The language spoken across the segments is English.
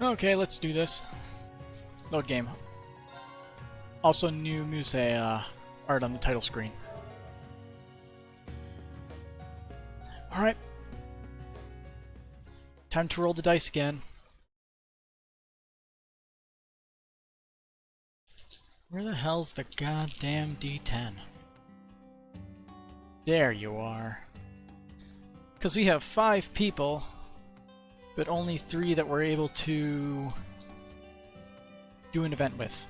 Okay, let's do this. Load game. Also, new Muse art on the title screen. Alright. Time to roll the dice again. Where the hell's the goddamn D10? There you are. Because we have 5 people, but only 3 that we're able to do an event with.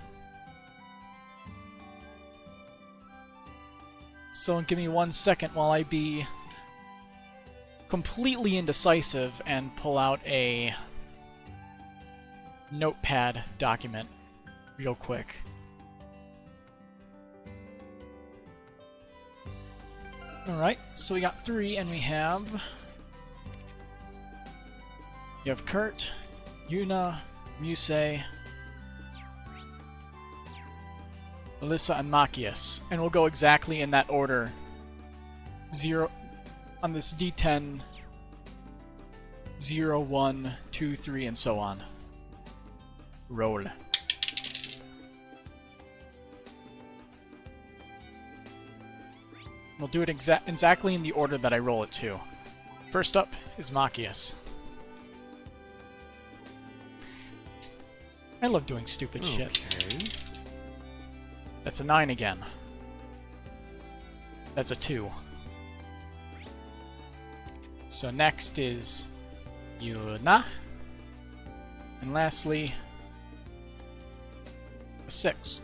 So give me 1 second while I be completely indecisive and pull out a notepad document real quick. Alright, so we got 3, and we have... You have Kurt, Yuna, Muse, Alyssa, and Machias. And we'll go exactly in that order. 0 on this D10, 0, 1, 2, 3, and so on. Roll. We'll do it exactly in the order that I roll it to. First up is Machias. I love doing stupid shit. That's a 9 again. That's a 2. So next is Yuna. And lastly, a 6.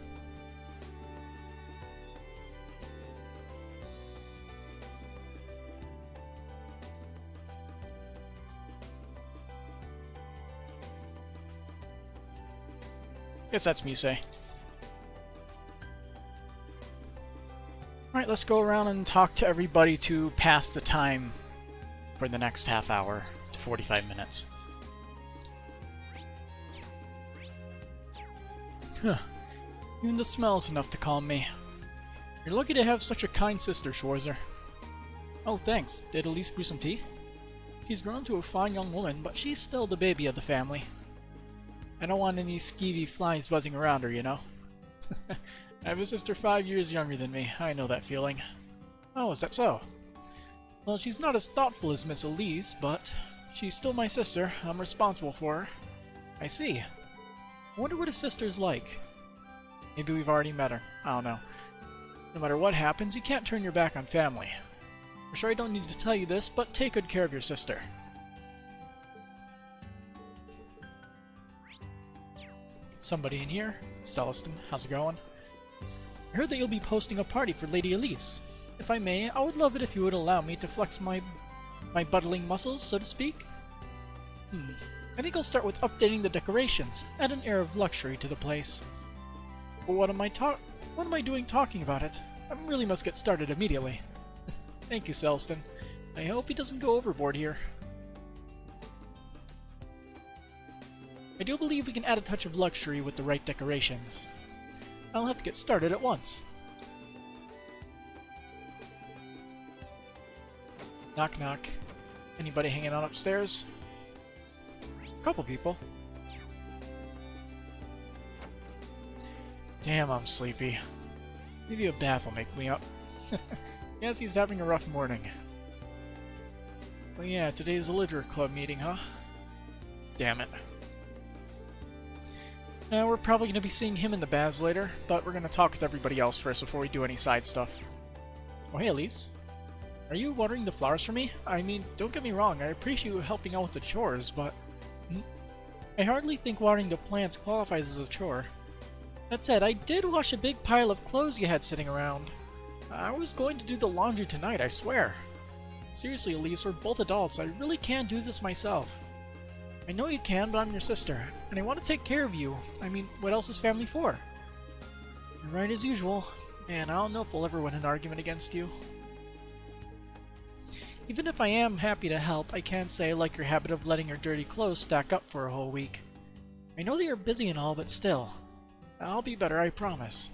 Guess that's Muse. Alright, let's go around and talk to everybody to pass the time for the next half hour to 45 minutes. Huh. Even the smell's enough to calm me. You're lucky to have such a kind sister, Schwarzer. Oh, thanks. Did Elise brew some tea? She's grown to a fine young woman, but she's still the baby of the family. I don't want any skeevy flies buzzing around her, you know? I have a sister 5 years younger than me. I know that feeling. Oh, is that so? Well, she's not as thoughtful as Miss Elise, but she's still my sister. I'm responsible for her. I see. I wonder what a sister's like. Maybe we've already met her. I don't know. No matter what happens, you can't turn your back on family. I'm sure I don't need to tell you this, but take good care of your sister. Somebody in here. Celestin, how's it going? I heard that you'll be posting a party for Lady Elise. If I may, I would love it if you would allow me to flex my buttling muscles, so to speak. I think I'll start with updating the decorations, add an air of luxury to the place. But what am I doing talking about it? I really must get started immediately. Thank you, Celestin. I hope he doesn't go overboard here. I do believe we can add a touch of luxury with the right decorations. I'll have to get started at once. Knock knock. Anybody hanging out upstairs? Couple people. Damn, I'm sleepy. Maybe a bath will make me up. Yes, he's having a rough morning. Well, yeah, today's a Literature Club meeting, huh? Damn it. We're probably going to be seeing him in the baths later, but we're going to talk with everybody else first before we do any side stuff. Oh, hey, Elise. Are you watering the flowers for me? I mean, don't get me wrong, I appreciate you helping out with the chores, but... I hardly think watering the plants qualifies as a chore. That said, I did wash a big pile of clothes you had sitting around. I was going to do the laundry tonight, I swear. Seriously, Elise, we're both adults. I really can't do this myself. I know you can, but I'm your sister, and I want to take care of you. I mean, what else is family for? You're right as usual, and I don't know if we'll ever win an argument against you. Even if I am happy to help, I can't say I like your habit of letting your dirty clothes stack up for a whole week. I know that you're busy and all, but still. I'll be better, I promise.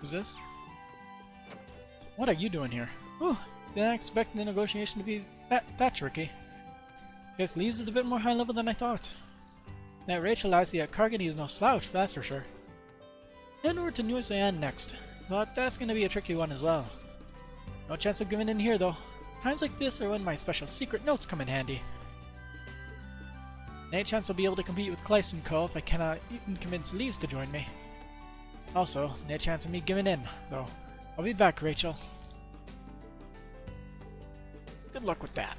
Who's this? What are you doing here? Whew, didn't expect the negotiation to be that tricky. Guess Leaves is a bit more high level than I thought. That Rachel I see at Kargany is no slouch, that's for sure. And we're to New Sian next, but that's gonna be a tricky one as well. No chance of giving in here though. Times like this are when my special secret notes come in handy. Any chance I'll be able to compete with Kleist & Co. if I cannot even convince Leaves to join me. Also, no chance of me giving in, though. I'll be back, Rachel. Good luck with that.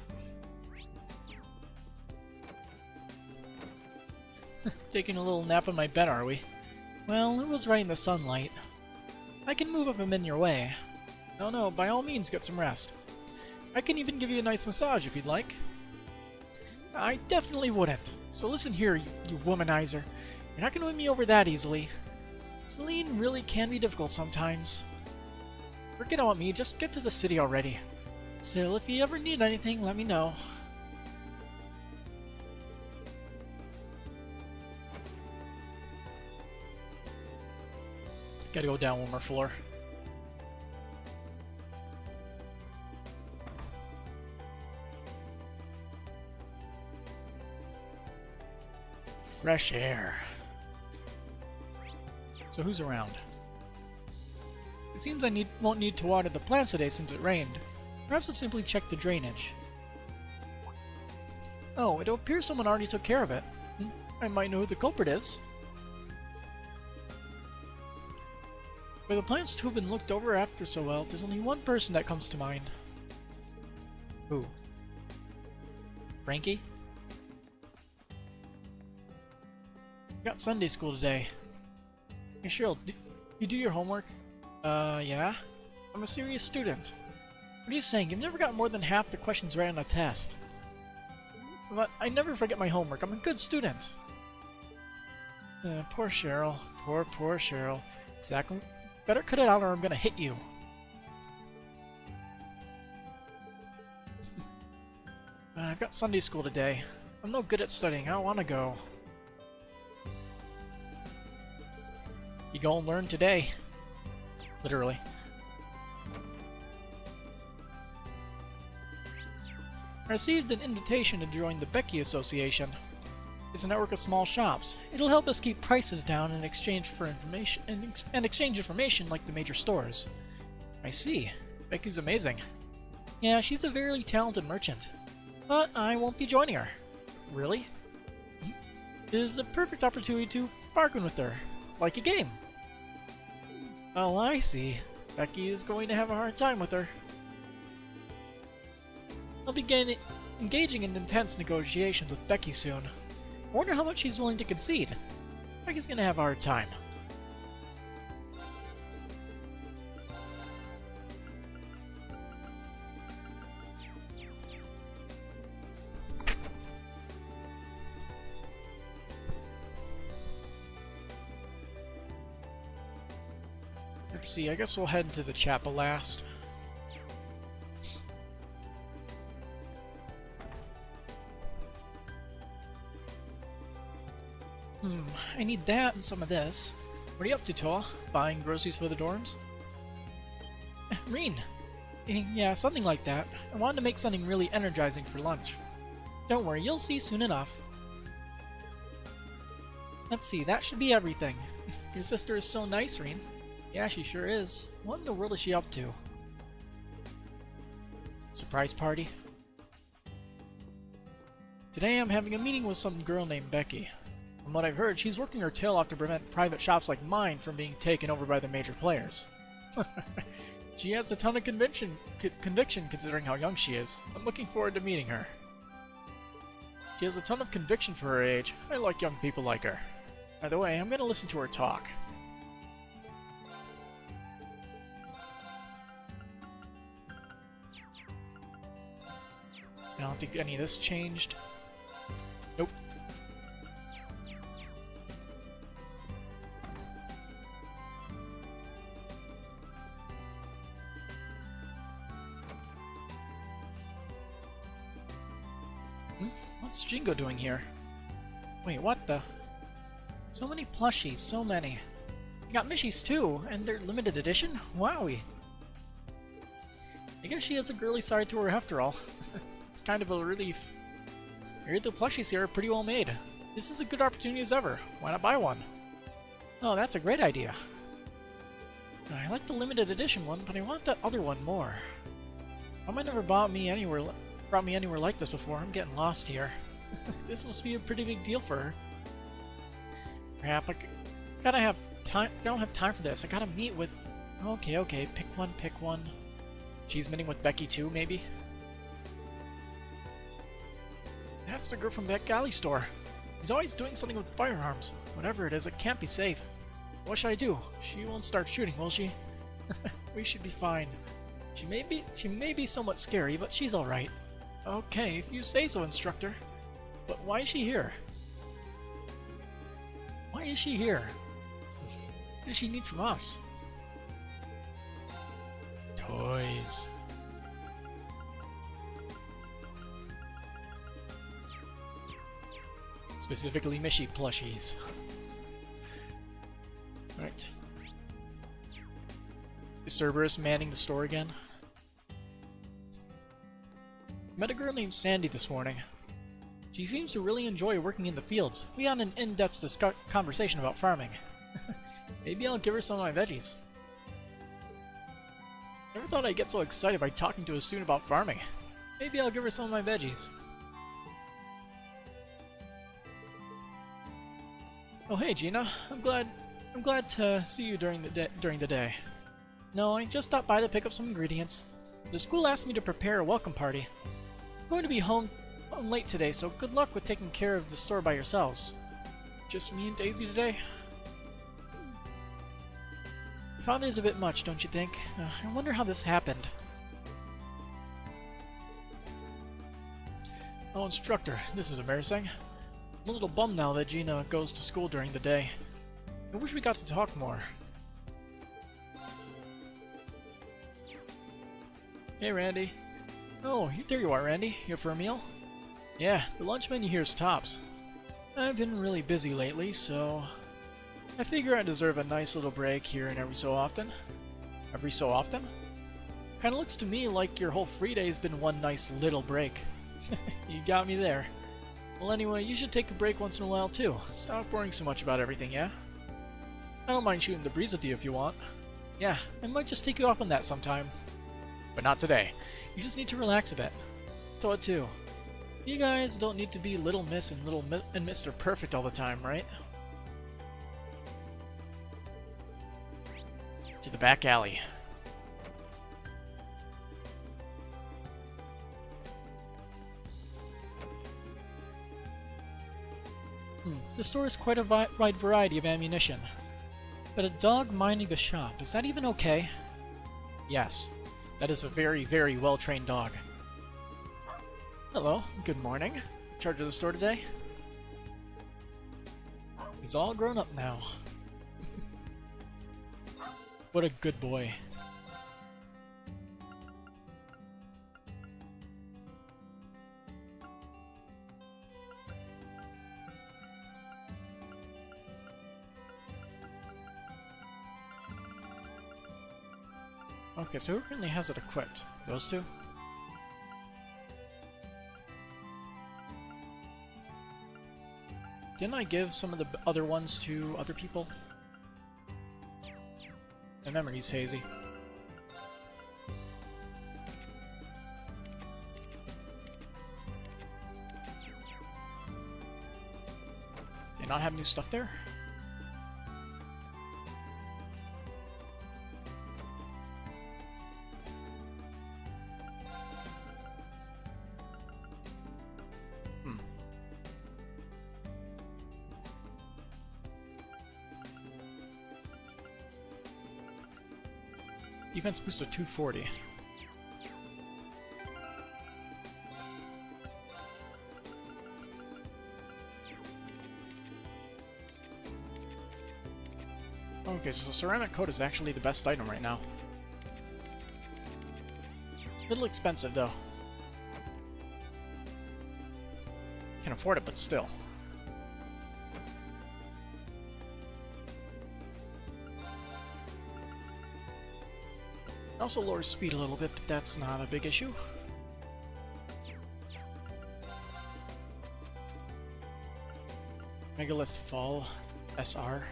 Taking a little nap in my bed, are we? Well, it was right in the sunlight. I can move if I'm in your way. No, by all means get some rest. I can even give you a nice massage if you'd like. I definitely wouldn't. So listen here, you womanizer. You're not gonna win me over that easily. Celine really can be difficult sometimes. Forget about me, just get to the city already. Still, if you ever need anything, let me know. Gotta go down one more floor. Fresh air. So who's around? It seems I won't need to water the plants today since it rained. Perhaps I'll simply check the drainage. Oh, it appears someone already took care of it. I might know who the culprit is. For the plants to have been looked over after so well, there's only one person that comes to mind. Who? Frankie? Got Sunday school today. Hey Cheryl, you do your homework? Yeah? I'm a serious student. What are you saying? You've never got more than half the questions right on a test. But I never forget my homework. I'm a good student. Poor Cheryl. Poor Cheryl. Zach, better cut it out or I'm gonna hit you. I've got Sunday school today. I'm no good at studying. I don't want to go. You gonna learn today. Literally. I received an invitation to join the Becky Association. It's a network of small shops. It'll help us keep prices down in exchange for information and exchange information like the major stores. I see. Becky's amazing. Yeah, she's a very talented merchant. But I won't be joining her. Really? This is a perfect opportunity to bargain with her. Like a game. Oh, I see. Becky is going to have a hard time with her. I'll begin engaging in intense negotiations with Becky soon. I wonder how much she's willing to concede. Becky's gonna have a hard time. Let's see, I guess we'll head to the chapel last. I need that and some of this. What are you up to, Toa? Buying groceries for the dorms? Reen! Yeah, something like that. I wanted to make something really energizing for lunch. Don't worry, you'll see soon enough. Let's see, that should be everything. Your sister is so nice, Reen. Yeah, she sure is. What in the world is she up to? Surprise party? Today I'm having a meeting with some girl named Becky. From what I've heard, she's working her tail off to prevent private shops like mine from being taken over by the major players. She has a ton of conviction considering how young she is. I'm looking forward to meeting her. She has a ton of conviction for her age. I like young people like her. By the way, I'm gonna listen to her talk. I don't think any of this changed. Nope. What's Jingo doing here? Wait, what the? So many plushies, so many. Got Mishi's too, and they're limited edition? Wowie. I guess she has a girly side to her after all. It's kind of a relief. I heard the plushies here are pretty well made. This is a good opportunity as ever. Why not buy one? Oh, that's a great idea. I like the limited edition one, but I want that other one more. Mama never brought me anywhere like this before. I'm getting lost here. This must be a pretty big deal for her. Crap, I gotta have time. I don't have time for this. I gotta meet with... Okay, pick one. She's meeting with Becky too, maybe? That's the girl from that galley store. She's always doing something with firearms. Whatever it is, it can't be safe. What should I do? She won't start shooting, will she? We should be fine. She may be somewhat scary, but she's alright. Okay, if you say so, instructor. But why is she here? Why is she here? What does she need from us? Toys. Specifically Mishi plushies. Right. Is Cerberus manning the store again? Met a girl named Sandy this morning. She seems to really enjoy working in the fields. We had an in-depth conversation about farming. Maybe I'll give her some of my veggies. Never thought I'd get so excited by talking to a student about farming. Maybe I'll give her some of my veggies. Oh hey Gina, I'm glad to see you during the day. No, I just stopped by to pick up some ingredients. The school asked me to prepare a welcome party. I'm going to be home late today, so good luck with taking care of the store by yourselves. Just me and Daisy today? Father's a bit much, don't you think? I wonder how this happened. Oh, instructor, this is embarrassing. I'm a little bummed now that Gina goes to school during the day. I wish we got to talk more. Hey, Randy. Oh, there you are, Randy. Here for a meal? Yeah, the lunch menu here is tops. I've been really busy lately, so I figure I deserve a nice little break here and every so often. Every so often? Kinda looks to me like your whole free day's been one nice little break. You got me there. Well, anyway, you should take a break once in a while, too. Stop worrying so much about everything, yeah? I don't mind shooting the breeze with you if you want. Yeah, I might just take you up on that sometime. But not today. You just need to relax a bit. Toa too. You guys don't need to be Little Miss and Mr. Perfect all the time, right? To the back alley. The store has quite a wide variety of ammunition. But a dog minding the shop, is that even okay? Yes. That is a very, very well-trained dog. Hello, good morning. In charge of the store today? He's all grown up now. What a good boy. Okay, so who currently has it equipped? Those two? Didn't I give some of the other ones to other people? My memory's hazy. They not have new stuff there? Defense boost of 240. Okay, so the ceramic coat is actually the best item right now. Little expensive though. Can afford it, but still. Also lowers speed a little bit, but that's not a big issue. Megalith Fall SR.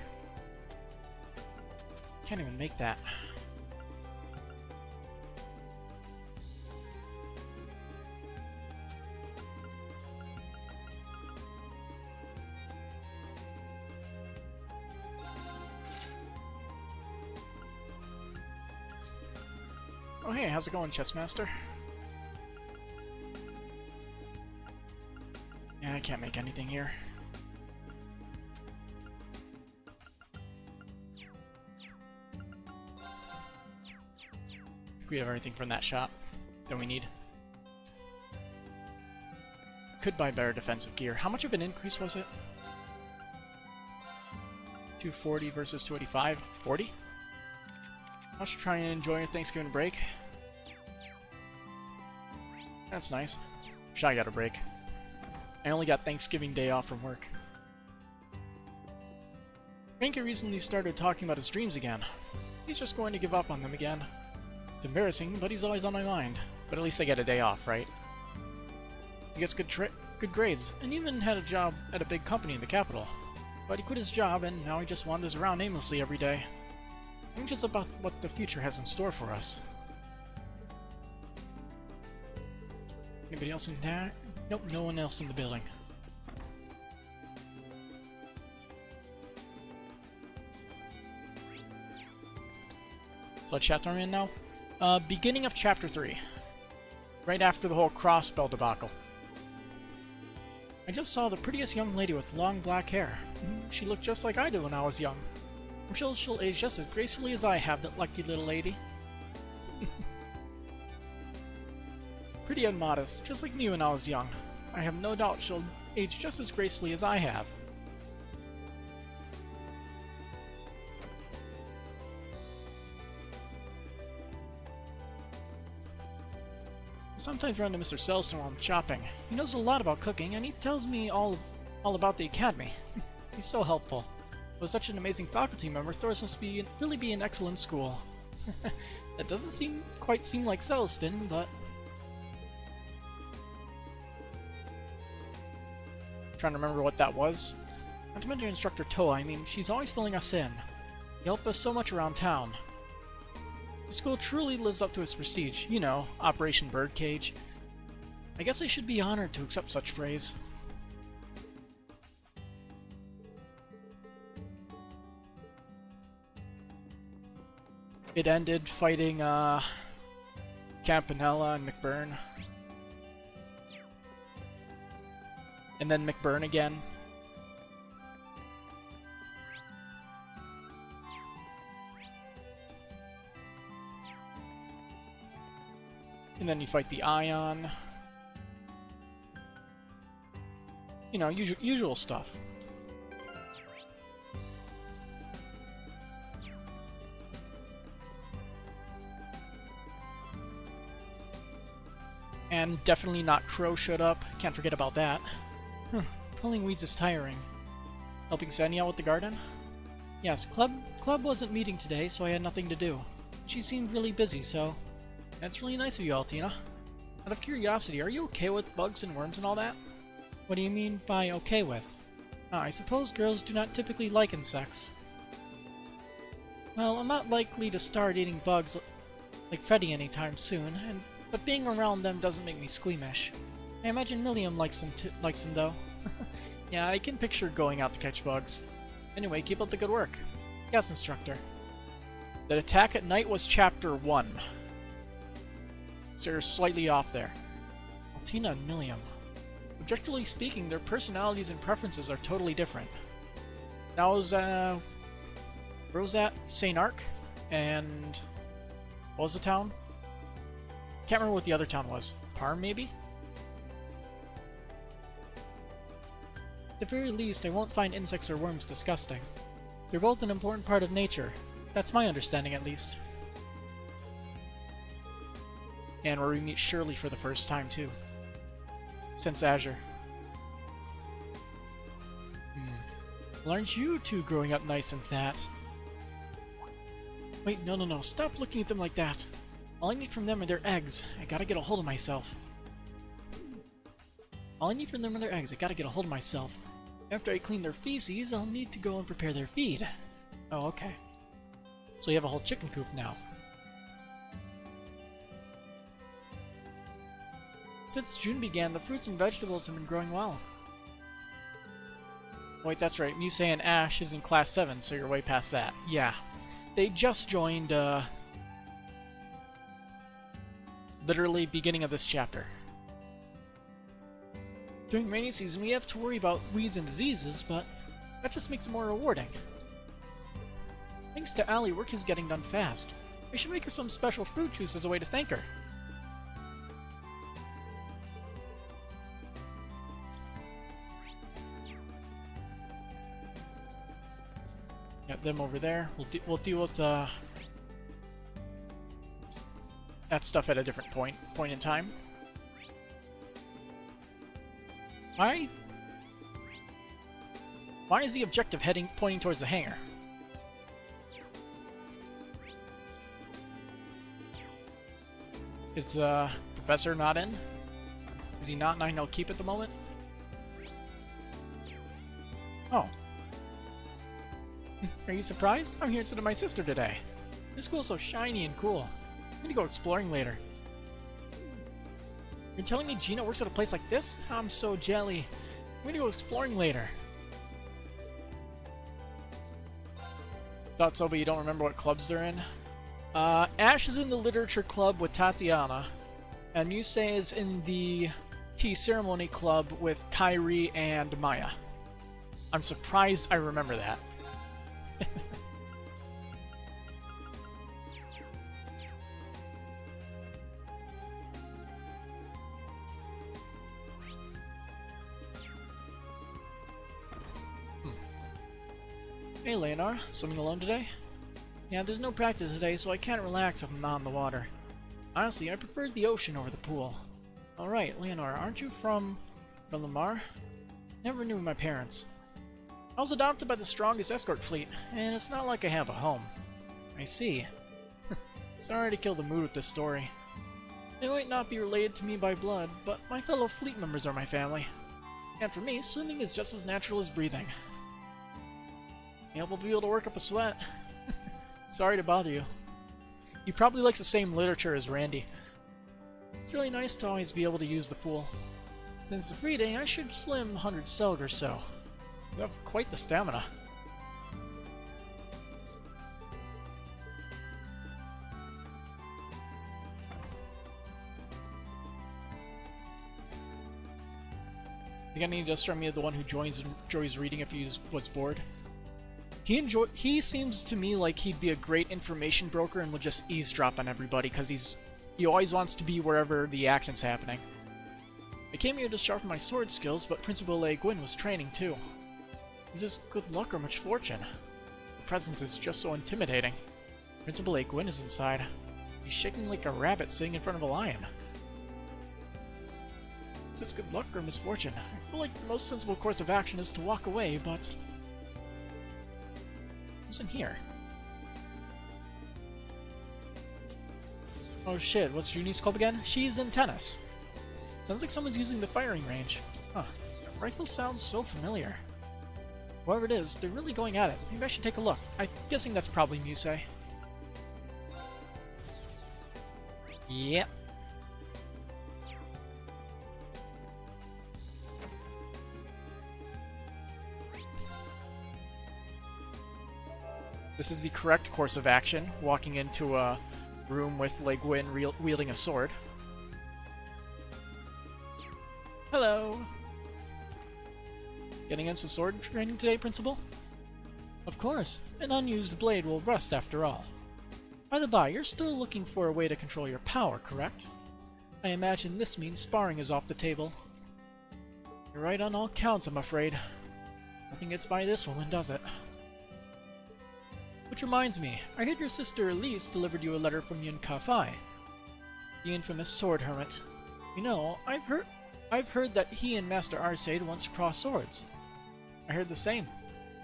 Can't even make that. Oh hey, how's it going, Chessmaster? Yeah, I can't make anything here. I think we have everything from that shop that we need. Could buy better defensive gear. How much of an increase was it? 240 versus 285? 40? I should try and enjoy your Thanksgiving break. That's nice. Wish I got a break. I only got Thanksgiving Day off from work. Frankie recently started talking about his dreams again. He's just going to give up on them again. It's embarrassing, but he's always on my mind. But at least I get a day off, right? He gets good grades, and even had a job at a big company in the capital. But he quit his job, and now he just wanders around aimlessly every day. Anxious about what the future has in store for us. Anybody else in there? Nope, no one else in the building. So chapter I'm in now? Beginning of chapter 3. Right after the whole crossbell debacle. I just saw the prettiest young lady with long black hair. She looked just like I did when I was young. I'm sure she'll age just as gracefully as I have, that lucky little lady. Pretty and modest, just like me when I was young. I have no doubt she'll age just as gracefully as I have. I sometimes run to Mr. Celston while I'm shopping. He knows a lot about cooking, and he tells me all about the academy. He's so helpful. With such an amazing faculty member, Thoris must really be an excellent school. That doesn't quite seem like Celestin, but... Trying to remember what that was. Not to mention Instructor Toa, I mean, she's always filling us in. You help us so much around town. The school truly lives up to its prestige. You know, Operation Birdcage. I guess I should be honored to accept such praise. It ended fighting Campanella and McBurn. And then McBurn again. And then you fight the Ion. You know, usual stuff. And definitely not Crow showed up. Can't forget about that. Pulling weeds is tiring. Helping Sandy out with the garden? Yes, Club wasn't meeting today, so I had nothing to do. She seemed really busy, so... That's really nice of you, Altina. Out of curiosity, are you okay with bugs and worms and all that? What do you mean by okay with? I suppose girls do not typically like insects. Well, I'm not likely to start eating bugs like Freddy anytime soon, but being around them doesn't make me squeamish. I imagine Milliam likes them though. Yeah, I can picture going out to catch bugs. Anyway, keep up the good work. Yes, Instructor. The attack at night was Chapter 1. So you're slightly off there. Altina and Milliam. Objectively speaking, their personalities and preferences are totally different. That was, Rosat, St. Arc, and... what was the town? Can't remember what the other town was. Parm, maybe? At the very least, I won't find insects or worms disgusting. They're both an important part of nature. That's my understanding, at least. And where we meet Shirley for the first time, too. Since Azure. Well, aren't you two growing up nice and fat? Wait, no, stop looking at them like that. All I need from them are their eggs. I gotta get a hold of myself. All I need from them are their eggs. I gotta get a hold of myself. After I clean their feces, I'll need to go and prepare their feed. Oh, okay. So you have a whole chicken coop now. Since June began, the fruits and vegetables have been growing well. Wait, that's right. Musei and Ash is in Class 7, so you're way past that. Yeah. They just joined, literally beginning of this chapter. During rainy season, we have to worry about weeds and diseases, but that just makes it more rewarding. Thanks to Allie, work is getting done fast. I should make her some special fruit juice as a way to thank her. Got them over there. We'll deal with that stuff at a different point in time. Why is the objective pointing towards the hangar? Is the professor not in? Is he not in I Know Keep at the moment? Oh. Are you surprised? I'm here instead of my sister today. This school's so shiny and cool. I'm gonna go exploring later. You're telling me Gina works at a place like this? I'm so jelly. I'm gonna go exploring later. Thought so, but you don't remember what clubs they're in? Ash is in the literature club with Tatiana, and Musei is in the tea ceremony club with Kairi and Maya. I'm surprised I remember that. Hey Leonor, swimming alone today? Yeah, there's no practice today, so I can't relax if I'm not in the water. Honestly, I prefer the ocean over the pool. Alright, Leonor, aren't you from Lamar? Never knew my parents. I was adopted by the strongest escort fleet, and it's not like I have a home. I see. Sorry to kill the mood with this story. They might not be related to me by blood, but my fellow fleet members are my family. And for me, swimming is just as natural as breathing. Yeah, we'll be able to work up a sweat. Sorry to bother you. He probably likes the same literature as Randy. It's really nice to always be able to use the pool. Since it's a free day, I should swim 100 Selg or so. You have quite the stamina. I think I need to just me the one who enjoys reading if he was bored. He seems to me like he'd be a great information broker and would just eavesdrop on everybody because he always wants to be wherever the action's happening. I came here to sharpen my sword skills, but Principal Lei Gwyn was training too. Is this good luck or misfortune? The presence is just so intimidating. Principal Lei Gwyn is inside. He's shaking like a rabbit sitting in front of a lion. Is this good luck or misfortune? I feel like the most sensible course of action is to walk away, but... who's in here? Oh shit, what's Junie's club again? She's in tennis. Sounds like someone's using the firing range. Huh, that rifle sounds so familiar. Whoever it is, they're really going at it. Maybe I should take a look. I'm guessing that's probably Musei. Yep. This is the correct course of action, walking into a room with Lei Gwyn wielding a sword. Hello! Getting into sword training today, Principal? Of course. An unused blade will rust after all. By the by, you're still looking for a way to control your power, correct? I imagine this means sparring is off the table. You're right on all counts, I'm afraid. Nothing gets by this woman, does it? Which reminds me, I heard your sister Elise delivered you a letter from Yun Ka-Fai, the infamous sword hermit. You know, I've heard that he and Master Arcade once crossed swords. I heard the same.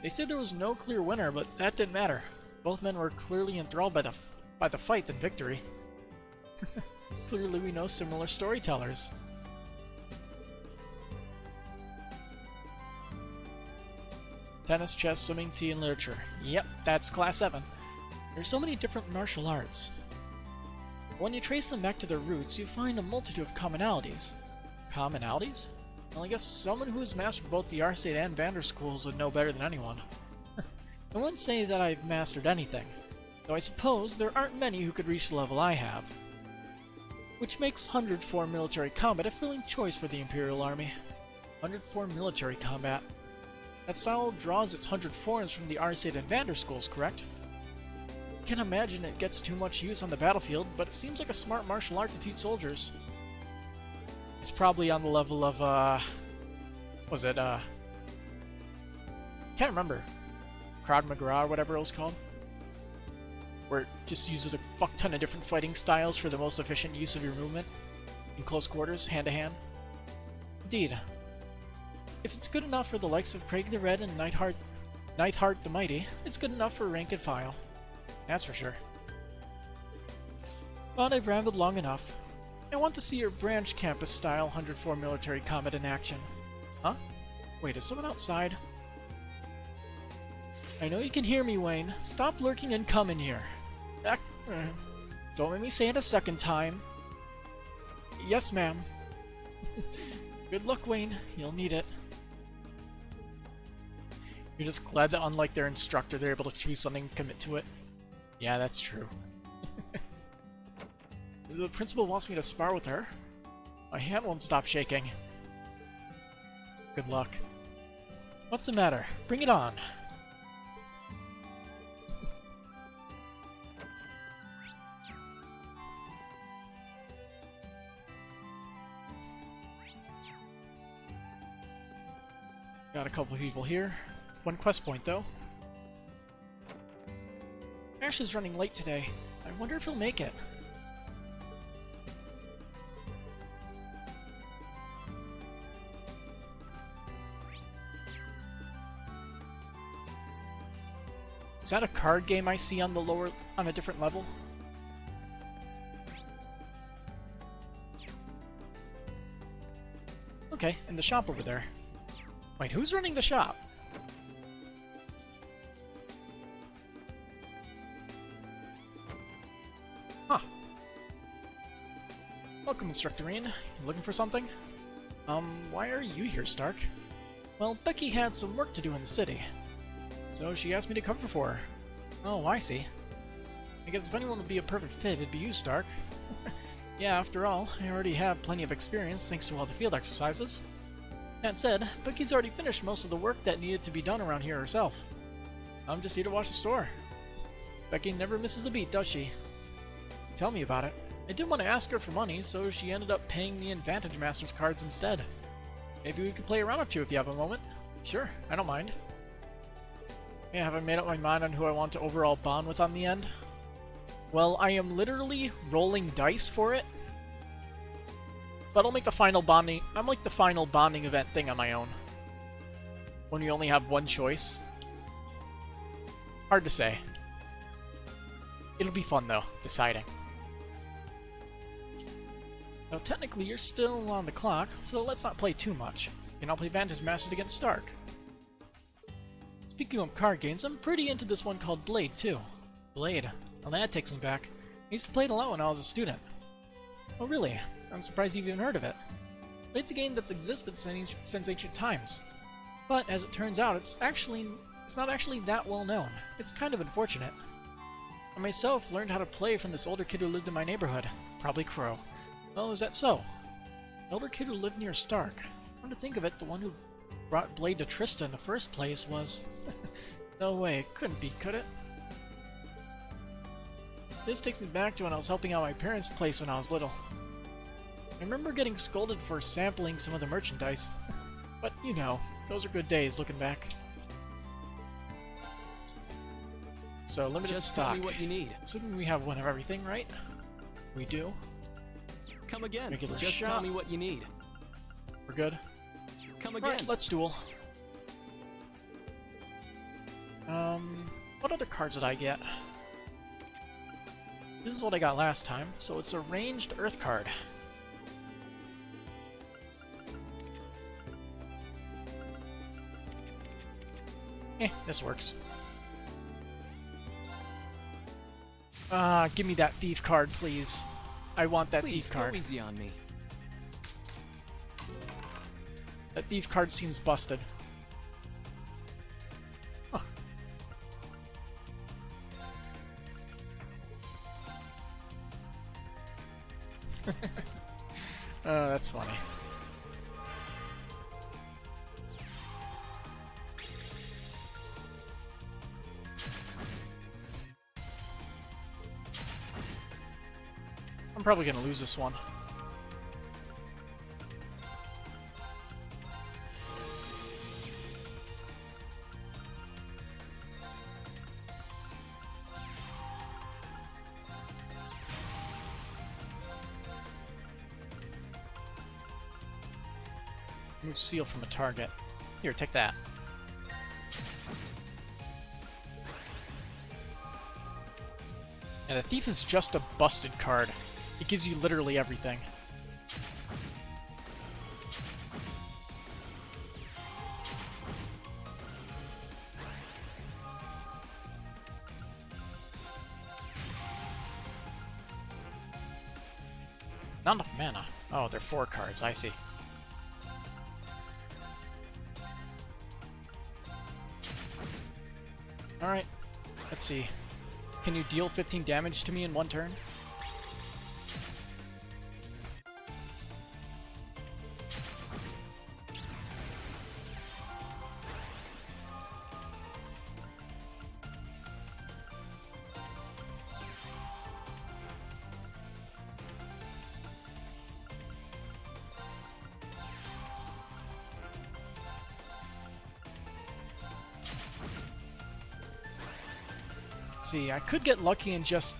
They said there was no clear winner, but that didn't matter. Both men were clearly enthralled by the fight than victory. Clearly we know similar storytellers. Tennis, chess, swimming, tea, and literature. Yep, that's Class 7. There's so many different martial arts. When you trace them back to their roots, you find a multitude of commonalities. Commonalities? Well, I guess someone who has mastered both the Arcade and Vanderschools would know better than anyone. I wouldn't say that I've mastered anything, though I suppose there aren't many who could reach the level I have. Which makes 104 military combat a fitting choice for the Imperial Army. 104 military combat. That style draws its 104s from the Arcade and Vanderschools, correct? Can't imagine it gets too much use on the battlefield, but it seems like a smart martial art to teach soldiers. It's probably on the level of, can't remember. Krav Maga or whatever it was called. Where it just uses a fuck ton of different fighting styles for the most efficient use of your movement. In close quarters, hand to hand. Indeed. If it's good enough for the likes of Craig the Red and Neithart the Mighty, it's good enough for rank and file. That's for sure. But I've rambled long enough. I want to see your branch campus style 104 military combat in action. Huh? Wait, is someone outside? I know you can hear me, Wayne. Stop lurking and come in here. Don't make me say it a second time. Yes, ma'am. Good luck, Wayne. You'll need it. You're just glad that unlike their instructor, they're able to choose something and commit to it. Yeah, that's true. The principal wants me to spar with her. My hand won't stop shaking. Good luck. What's the matter? Bring it on. Got a couple people here. One quest point, though. Ash is running late today. I wonder if he'll make it. Is that a card game I see on a different level? Okay, in the shop over there. Wait, who's running the shop? Huh. Welcome, Instructorine. You looking for something? Why are you here, Stark? Well, Becky had some work to do in the city, so she asked me to cover for her. Oh, I see. I guess if anyone would be a perfect fit, it'd be you, Stark. Yeah, after all, I already have plenty of experience thanks to all the field exercises. That said, Becky's already finished most of the work that needed to be done around here herself. I'm just here to watch the store. Becky never misses a beat, does she? Tell me about it. I didn't want to ask her for money, so she ended up paying me in Vantage Masters cards instead. Maybe we could play a round or two if you have a moment. Sure, I don't mind. Yeah, have I made up my mind on who I want to overall bond with on the end? Well, I am literally rolling dice for it. But I'll make the final bonding. I'm like the final bonding event thing on my own. When you only have one choice. Hard to say. It'll be fun though, deciding. Now technically you're still on the clock, so let's not play too much. And I'll play Vantage Masters against Stark. Speaking of card games, I'm pretty into this one called Blade too. Blade. Well, that takes me back. I used to play it a lot when I was a student. Oh really? I'm surprised you've even heard of it. Blade's a game that's existed since ancient times. But as it turns out, it's not actually that well known. It's kind of unfortunate. I myself learned how to play from this older kid who lived in my neighborhood. Probably Crow. Oh, is that so? The older kid who lived near Stark. Come to think of it, the one who brought Blade to Trista in the first place was... No way, it couldn't be, could it? This takes me back to when I was helping out my parents' place when I was little. I remember getting scolded for sampling some of the merchandise. But, you know, those are good days looking back. So, limited stock. Tell me what you need. Assuming we have one of everything, right? We do. Come again. Regular Just shop. tell me what you need. We're good. Come again. Alright, let's duel. What other cards did I get? This is what I got last time, so it's a ranged Earth card. This works. Give me that thief card, please. I want that Please thief card. go easy on me. That thief card seems busted. Huh. Oh, that's funny. I'm probably gonna lose this one. Move seal from a target. Here, take that. And the thief is just a busted card. It gives you literally everything. Not enough mana. Oh, they're 4 cards, I see. Alright, let's see. Can you deal 15 damage to me in 1 turn? See, I could get lucky and just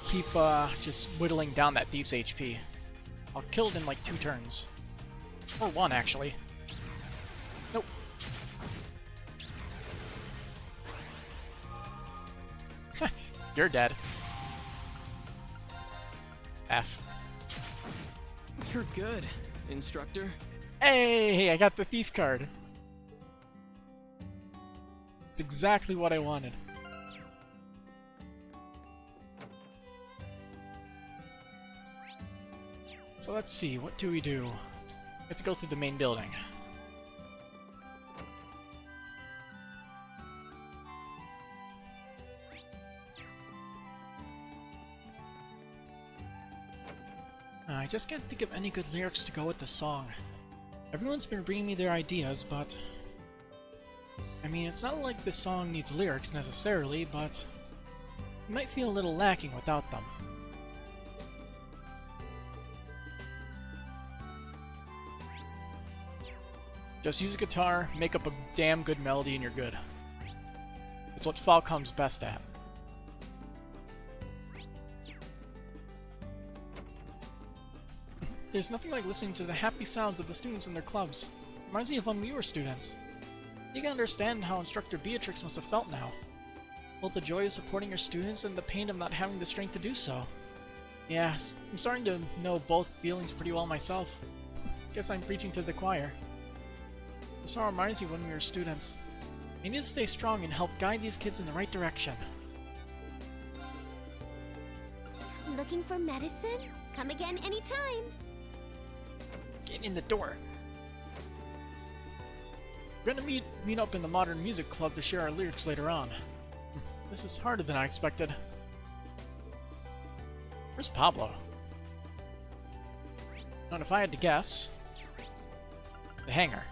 keep just whittling down that thief's HP. I'll kill it in like 2 turns. Or 1, actually. Nope. You're dead. F. You're good, instructor. Hey, I got the thief card. It's exactly what I wanted. So let's see, what do we do? We have to go through the main building. I just can't think of any good lyrics to go with the song. Everyone's been bringing me their ideas, but... I mean, it's not like this song needs lyrics necessarily, but... you might feel a little lacking without them. Just use a guitar, make up a damn good melody, and you're good. It's what Falcom's best at. There's nothing like listening to the happy sounds of the students in their clubs. Reminds me of when we were students. You can understand how Instructor Beatrix must have felt now. Both the joy of supporting your students and the pain of not having the strength to do so. Yes, I'm starting to know both feelings pretty well myself. Guess I'm preaching to the choir. This all reminds me when we were students. I need to stay strong and help guide these kids in the right direction. Looking for medicine? Come again anytime. Get in the door. We're gonna meet up in the Modern Music Club to share our lyrics later on. This is harder than I expected. Where's Pablo? And if I had to guess, the hangar.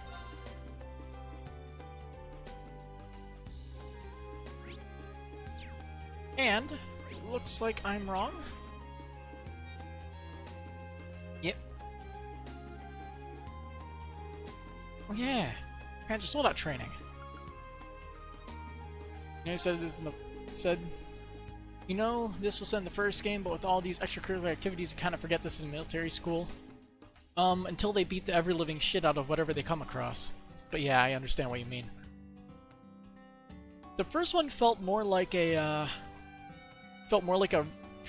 And it looks like I'm wrong. Yep. Oh yeah, Ranger Soldat training. You know, he said this in the you know, this was said in the first game, but with all these extracurricular activities, you kind of forget this is a military school. Until they beat the ever-living shit out of whatever they come across. But yeah, I understand what you mean. The first one felt more like a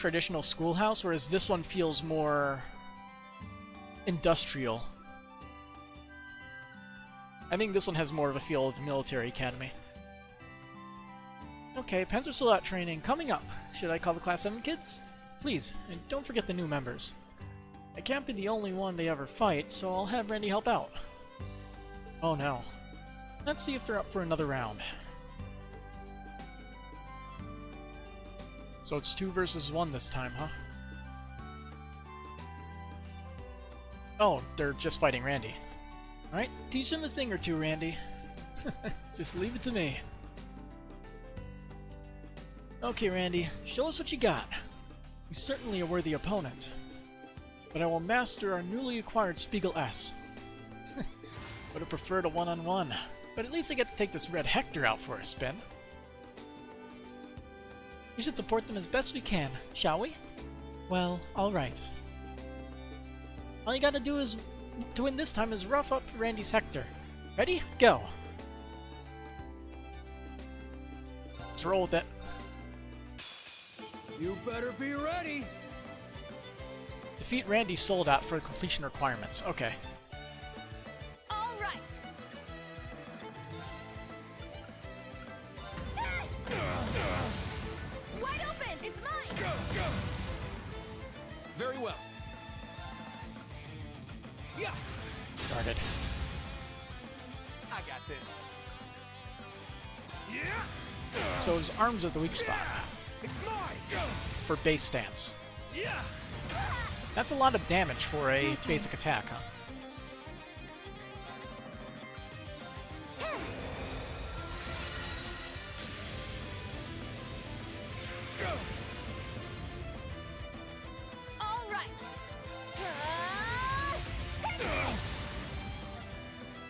traditional schoolhouse, whereas this one feels more industrial. I think this one has more of a feel of military academy. Okay, Panzer Soldat training coming up. Should I call the Class 7 kids? Please, and don't forget the new members. I can't be the only one they ever fight, so I'll have Randy help out. Oh no. Let's see if they're up for another round. So it's 2 versus 1 this time, huh? Oh, they're just fighting Randy. Alright, teach them a thing or two, Randy. Just leave it to me. Okay, Randy, show us what you got. He's certainly a worthy opponent. But I will master our newly acquired Spiegel S. Would have preferred a one-on-one, but at least I get to take this Red Hector out for a spin. We should support them as best we can, shall we? Well, alright. All you gotta do is to win this time is rough up Randy's Hector. Ready? Go! Let's roll with it. You better be ready. Defeat Randy's Soldat for completion requirements. Okay. All right. Wide open. It's mine. Go, go. Very well. Yeah. Started. I got this. Yeah. So his arms are the weak spot It's mine. Go. for base stance. Yeah. That's a lot of damage for a basic attack, huh? Go. All right.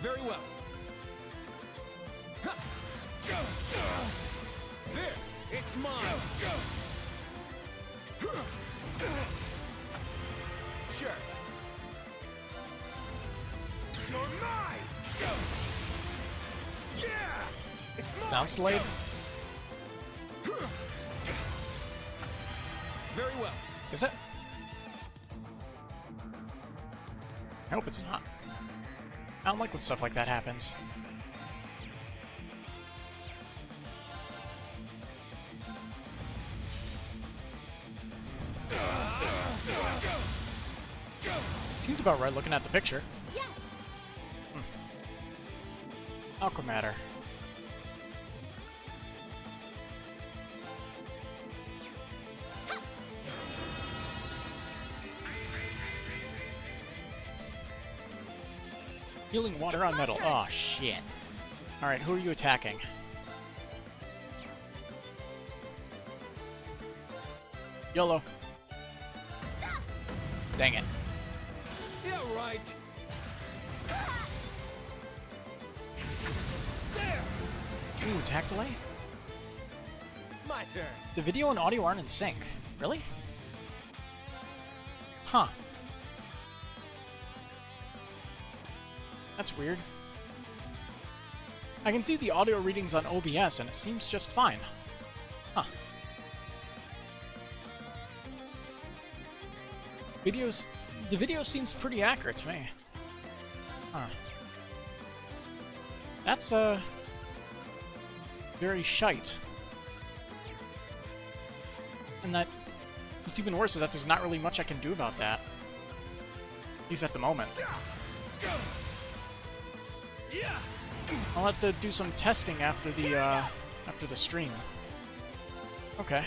Very well. Ha. Go. There. It's mine. Go. Sure. You're mine. Go. Yeah. It's mine. Sounds delayed. Very well. Is it? I hope it's not. I don't like when stuff like that happens. Seems about right looking at the picture. Yes. Aquamatter. Healing water on metal. Oh, shit. Alright, who are you attacking? YOLO. Dang it. Yeah, right. There. Ooh, attack delay? My turn. The video and audio aren't in sync. Really? Huh. That's weird. I can see the audio readings on OBS and it seems just fine. Huh. The video seems pretty accurate to me. Huh. That's, very shite. And that, what's even worse is that there's not really much I can do about that. At least at the moment. Yeah. I'll have to do some testing after the stream. Okay.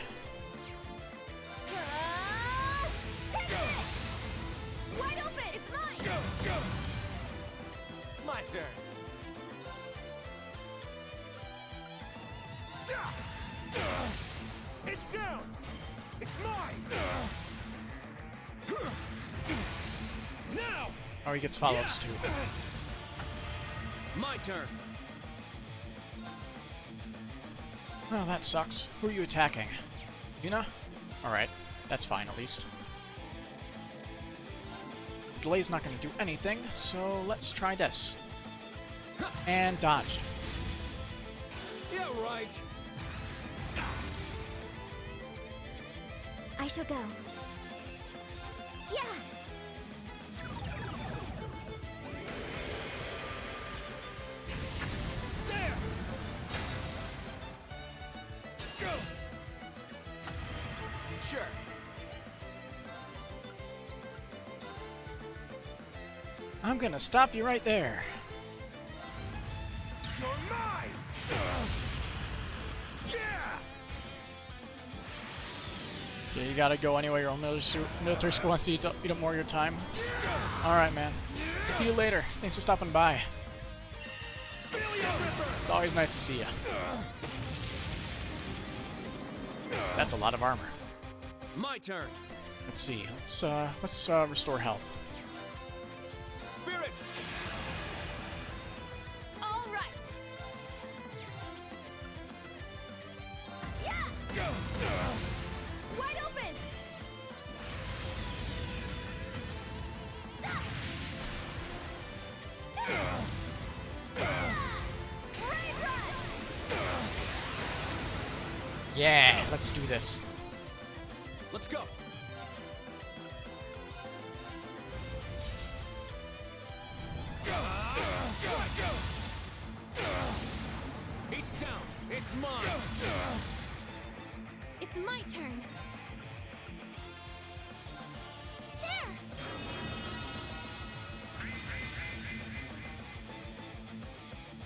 Wide open. It's mine. Go, go. My turn. It's down. It's mine. Now. Oh, he gets follow-ups too. My turn. Oh, that sucks. Who are you attacking? Yuna? Alright, that's fine at least. Delay's not going to do anything, so let's try this. And dodged. Yeah, right. I shall go. Yeah! There! Go! Sure. I'm gonna stop you right there. You're mine! Yeah! So you gotta go anyway. Your own military school wants to eat up more of your time. Alright, man. See you later. Thanks for stopping by. It's always nice to see you. That's a lot of armor. My turn. Let's see. Let's restore health. Spirit! All right! Yeah! Go! Wide open! Rain Rush! Yeah, let's do this. Let's go! It's down! It's mine! It's my turn. There!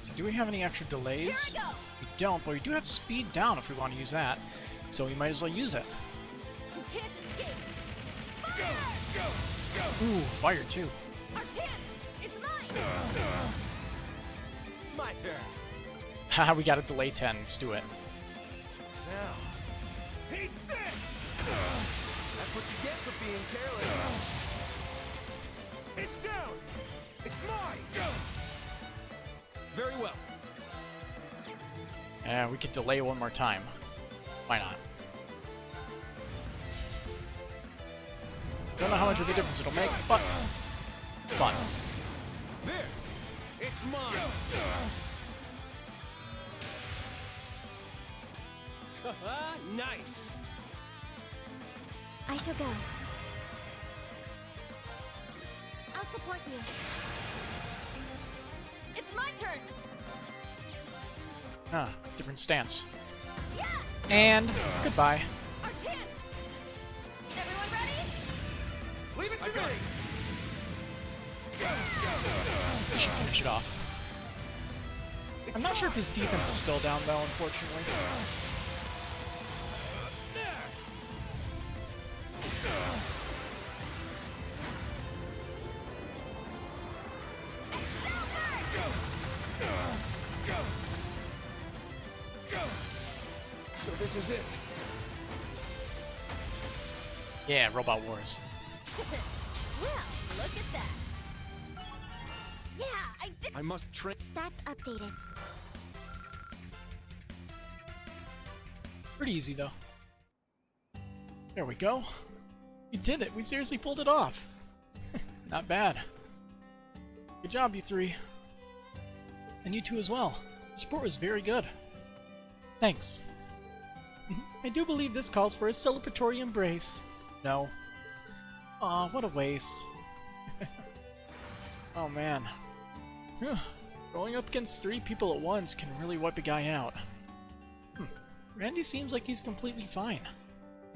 So do we have any extra delays? Here I go! We don't, but we do have speed down if we want to use that. So we might as well use it. You can't escape! Go! Go! Go! Ooh, fire too. Our chance! It's mine! My turn! Haha, we got a delay 10. Let's do it. Now, eat this! That's what you get for being careless. It's down! It's mine! Go! Very well. And we could delay one more time. Why not? Don't know how much of a difference it'll make, but fun. There! It's mine! Nice! I shall go. I'll support you. It's my turn! Ah, different stance. Yeah! And goodbye. Our chance! Everyone ready? Leave it to me! We should finish it off. I'm not sure if his defense is still down though, unfortunately. So this is it. Yeah, Robot Wars. Well, look at that. Yeah, I did. I must train. Stats updated. Pretty easy though. There we go. We did it. We seriously pulled it off. Not bad. Good job, you three. And you two as well. The support was very good. Thanks. I do believe this calls for a celebratory embrace. No. Aw, what a waste. Oh man. Whew. Going up against 3 people at once can really wipe a guy out. Randy seems like he's completely fine.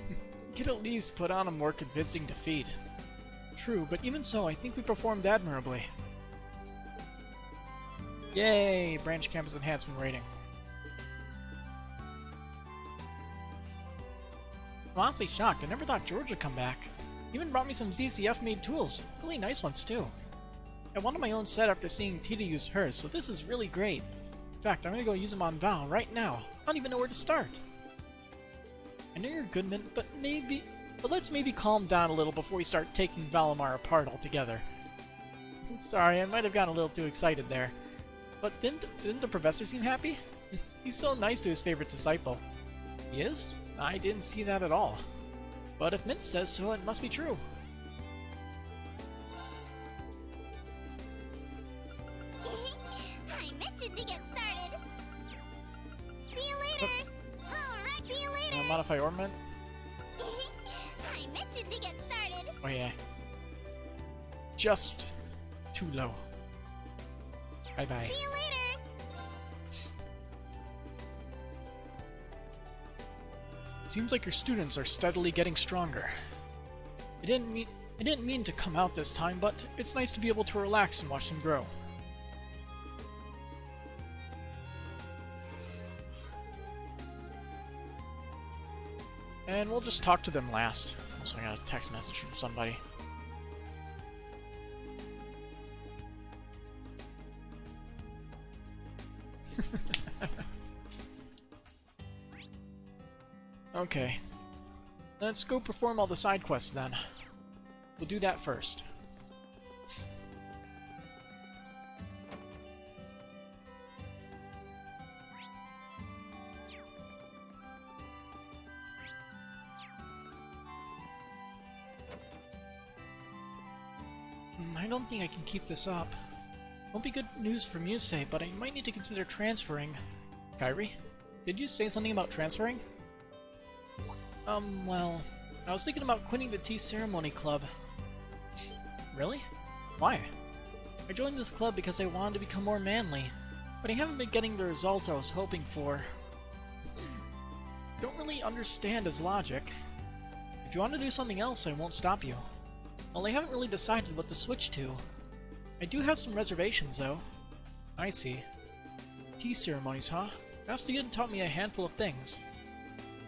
He could at least put on a more convincing defeat. True, but even so, I think we performed admirably. Yay! Branch Campus Enhancement rating. I'm honestly shocked. I never thought George would come back. He even brought me some ZCF-made tools. Really nice ones, too. I wanted my own set after seeing Tita use hers, so this is really great. In fact, I'm gonna go use them on Val right now. I don't even know where to start. I know you're good, Mint, but let's maybe calm down a little before we start taking Valimar apart altogether. Sorry, I might have gotten a little too excited there. But didn't the professor seem happy? He's so nice to his favorite disciple. He is? I didn't see that at all. But if Mint says so, it must be true. I mentioned to get started. See you later. All right, see you later. Modify ornament? Oh yeah. Just too low. Bye-bye. See you later! It seems like your students are steadily getting stronger. I didn't mean to come out this time, but it's nice to be able to relax and watch them grow. And we'll just talk to them last. Also, I got a text message from somebody. Okay. Let's go perform all the side quests then. We'll do that first. I don't think I can keep this up. Won't be good news for Musei, but I might need to consider transferring. Kairi, did you say something about transferring? Well, I was thinking about quitting the Tea Ceremony Club. Really? Why? I joined this club because I wanted to become more manly, but I haven't been getting the results I was hoping for. Don't really understand his logic. If you want to do something else, I won't stop you. Well, I haven't really decided what to switch to. I do have some reservations, though. I see. Tea ceremonies, huh? Master taught me a handful of things.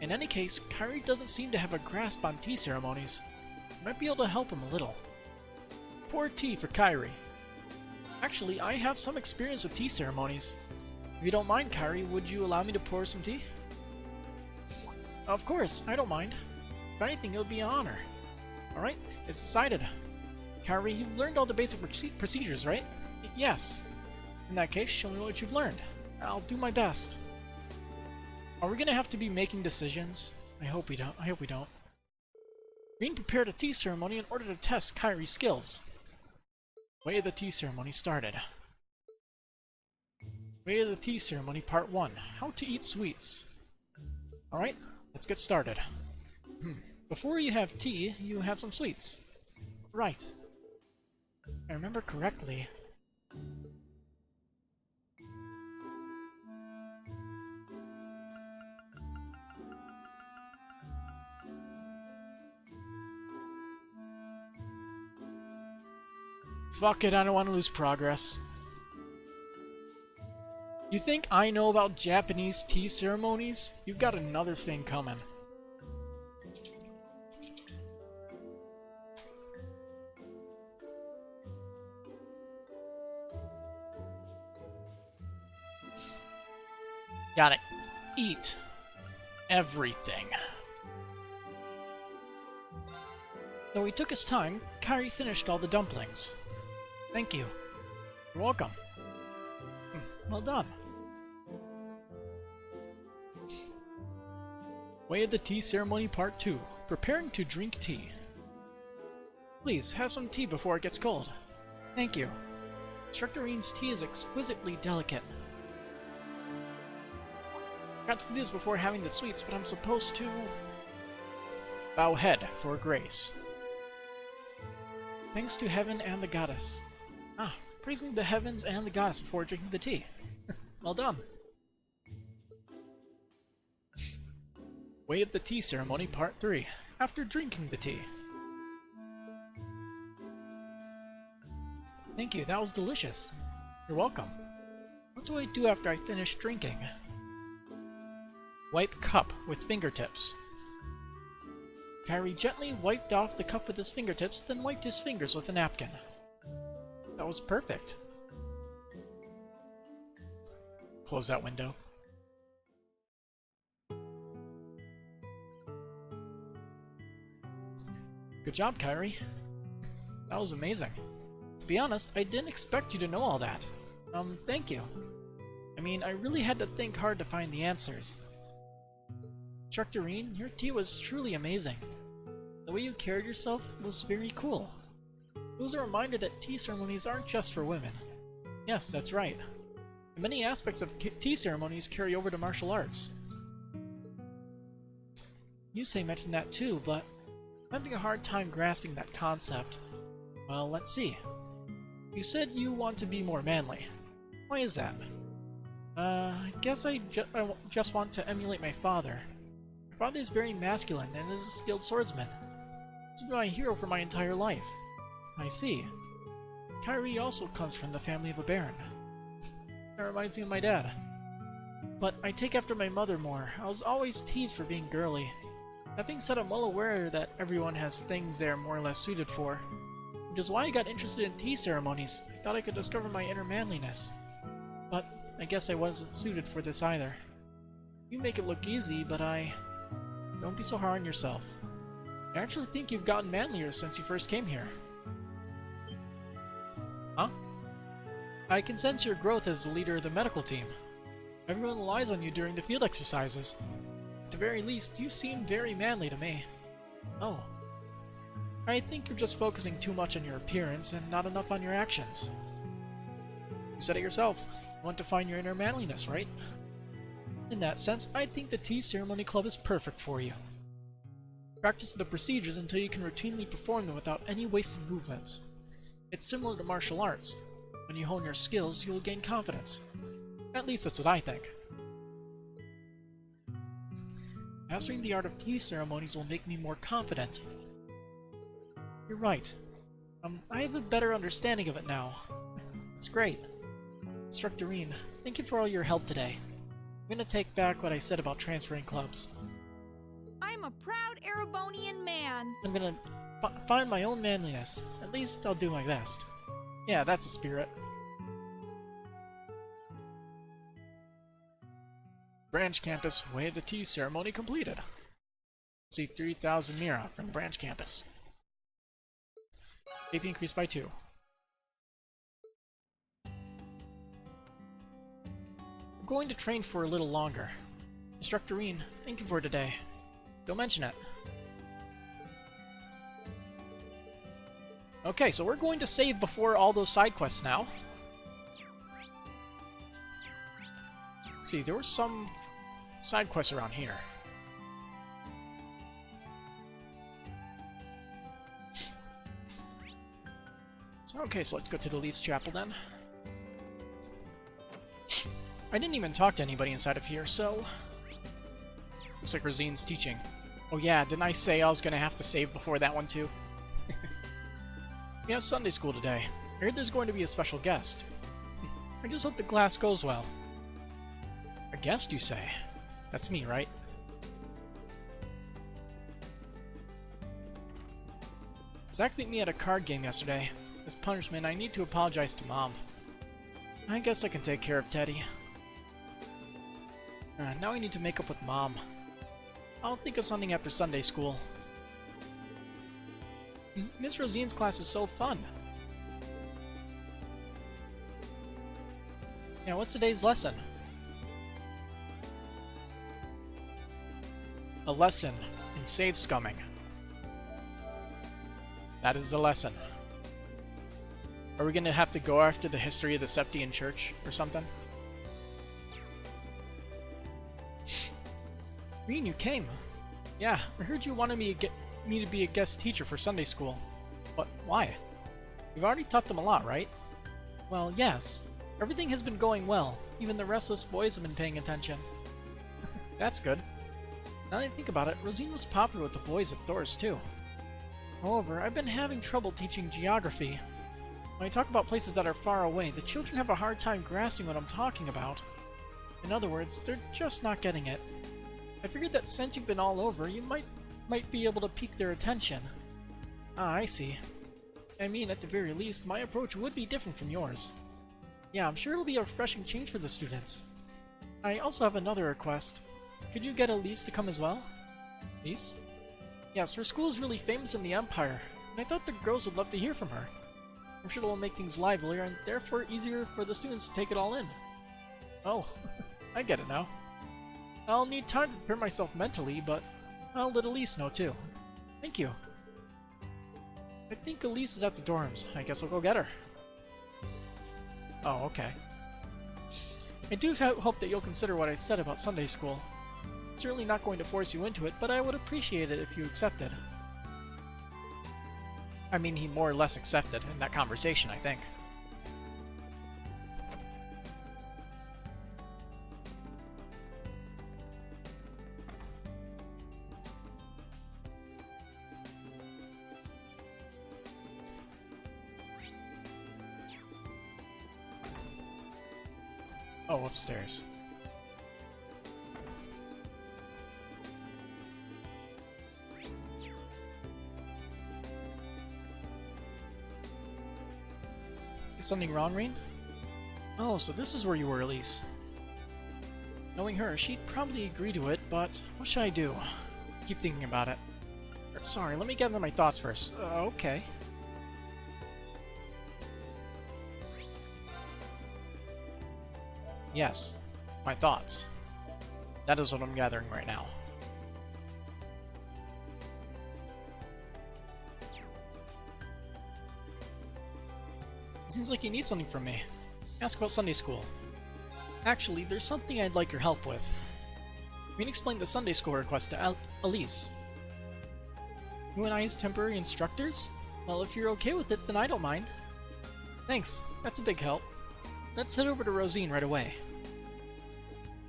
In any case, Kairi doesn't seem to have a grasp on tea ceremonies. I might be able to help him a little. Pour tea for Kairi. Actually, I have some experience with tea ceremonies. If you don't mind, Kairi, would you allow me to pour some tea? Of course, I don't mind. If anything, it would be an honor. Alright, it's decided. Kairi, you've learned all the basic procedures, right? Yes. In that case, show me what you've learned. I'll do my best. Are we gonna have to be making decisions? I hope we don't. Rin prepared a tea ceremony in order to test Kairi's skills. Way of the tea ceremony started. Way of the tea ceremony part 1. How to eat sweets. Alright, let's get started. Before you have tea, you have some sweets. Right. I remember correctly. Fuck it, I don't want to lose progress. You think I know about Japanese tea ceremonies? You've got another thing coming. Gotta eat everything. Though he took his time, Kairi finished all the dumplings. Thank you. You're welcome. Well done. Way of the Tea Ceremony Part 2. Preparing to drink tea. Please, have some tea before it gets cold. Thank you. Instructor Rin's tea is exquisitely delicate. Got to do this before having the sweets, but I'm supposed to... bow head for grace. Thanks to heaven and the goddess. Ah, praising the heavens and the goddess before drinking the tea. Well done. Way of the Tea Ceremony Part 3. After drinking the tea. Thank you, that was delicious. You're welcome. What do I do after I finish drinking? Wipe cup with fingertips. Kairi gently wiped off the cup with his fingertips, then wiped his fingers with a napkin. That was perfect. Close that window. Good job, Kairi. That was amazing. To be honest, I didn't expect you to know all that. Thank you. I mean, I really had to think hard to find the answers. Instructor Rin, your tea was truly amazing. The way you carried yourself was very cool. It was a reminder that tea ceremonies aren't just for women. Yes, that's right. And many aspects of tea ceremonies carry over to martial arts. Yusei mentioned that too, but having a hard time grasping that concept. Well, let's see. You said you want to be more manly. Why is that? I guess I just want to emulate my father. My father is very masculine and is a skilled swordsman. He's been my hero for my entire life. I see. Kairi also comes from the family of a baron. That reminds me of my dad. But I take after my mother more. I was always teased for being girly. That being said, I'm well aware that everyone has things they're more or less suited for. Which is why I got interested in tea ceremonies. I thought I could discover my inner manliness. But I guess I wasn't suited for this either. You make it look easy, but don't be so hard on yourself. I actually think you've gotten manlier since you first came here. Huh? I can sense your growth as the leader of the medical team. Everyone relies on you during the field exercises. At the very least, you seem very manly to me. Oh. I think you're just focusing too much on your appearance and not enough on your actions. You said it yourself. You want to find your inner manliness, right? In that sense, I think the Tea Ceremony Club is perfect for you. Practice the procedures until you can routinely perform them without any wasted movements. It's similar to martial arts. When you hone your skills, you will gain confidence. At least that's what I think. Mastering the art of tea ceremonies will make me more confident. You're right. I have a better understanding of it now. It's great. Instructor Rean, thank you for all your help today. I'm gonna take back what I said about transferring clubs. I'm a proud Erebonian man. I'm gonna find my own manliness. At least I'll do my best. Yeah, that's the spirit. Branch Campus, way of the tea ceremony completed. See 3,000 Mira from the Branch Campus. AP increased by 2. I'm going to train for a little longer. Instructor Rean, thank you for today. Don't mention it. Okay, so we're going to save before all those side quests now. Let's see, there were some side quests around here. Okay, so let's go to the Leaf's Chapel then. I didn't even talk to anybody inside of here, so... Looks like Rosine's teaching. Oh yeah, didn't I say I was gonna have to save before that one too? We have Sunday school today. I heard there's going to be a special guest. I just hope the class goes well. A guest, you say? That's me, right? Zach beat me at a card game yesterday. As punishment, I need to apologize to Mom. I guess I can take care of Teddy. Now I need to make up with Mom. I'll think of something after Sunday school. Miss Rosine's class is so fun. Yeah, what's today's lesson? A lesson in save scumming. That is the lesson. Are we gonna have to go after the history of the Septian Church or something? Rean, you came. Yeah, I heard you wanted me to be a guest teacher for Sunday school. But why? You've already taught them a lot, right? Well, yes. Everything has been going well. Even the restless boys have been paying attention. That's good. Now that I think about it, Rosine was popular with the boys at Thor's too. However, I've been having trouble teaching geography. When I talk about places that are far away, the children have a hard time grasping what I'm talking about. In other words, they're just not getting it. I figured that since you've been all over, you might be able to pique their attention. Ah, I see. I mean, at the very least, my approach would be different from yours. Yeah, I'm sure it'll be a refreshing change for the students. I also have another request. Could you get Elise to come as well? Elise? Yes, her school is really famous in the Empire, and I thought the girls would love to hear from her. I'm sure it'll make things livelier and therefore easier for the students to take it all in. Oh, I get it now. I'll need time to prepare myself mentally, but I'll let Elise know too. Thank you. I think Elise is at the dorms. I guess I'll go get her. Oh, okay. I do hope that you'll consider what I said about Sunday school. I'm certainly not going to force you into it, but I would appreciate it if you accepted. I mean, he more or less accepted in that conversation, I think. Oh, upstairs. Is something wrong, Rean? Oh, so this is where you were, Elise. Knowing her, she'd probably agree to it, but what should I do? Keep thinking about it. Sorry, let me gather my thoughts first. Okay. Yes, my thoughts. That is what I'm gathering right now. Seems like you need something from me. Ask about Sunday school. Actually, there's something I'd like your help with. Rean explained the Sunday school request to Elise. You and I as temporary instructors? Well, if you're okay with it, then I don't mind. Thanks, that's a big help. Let's head over to Rosine right away.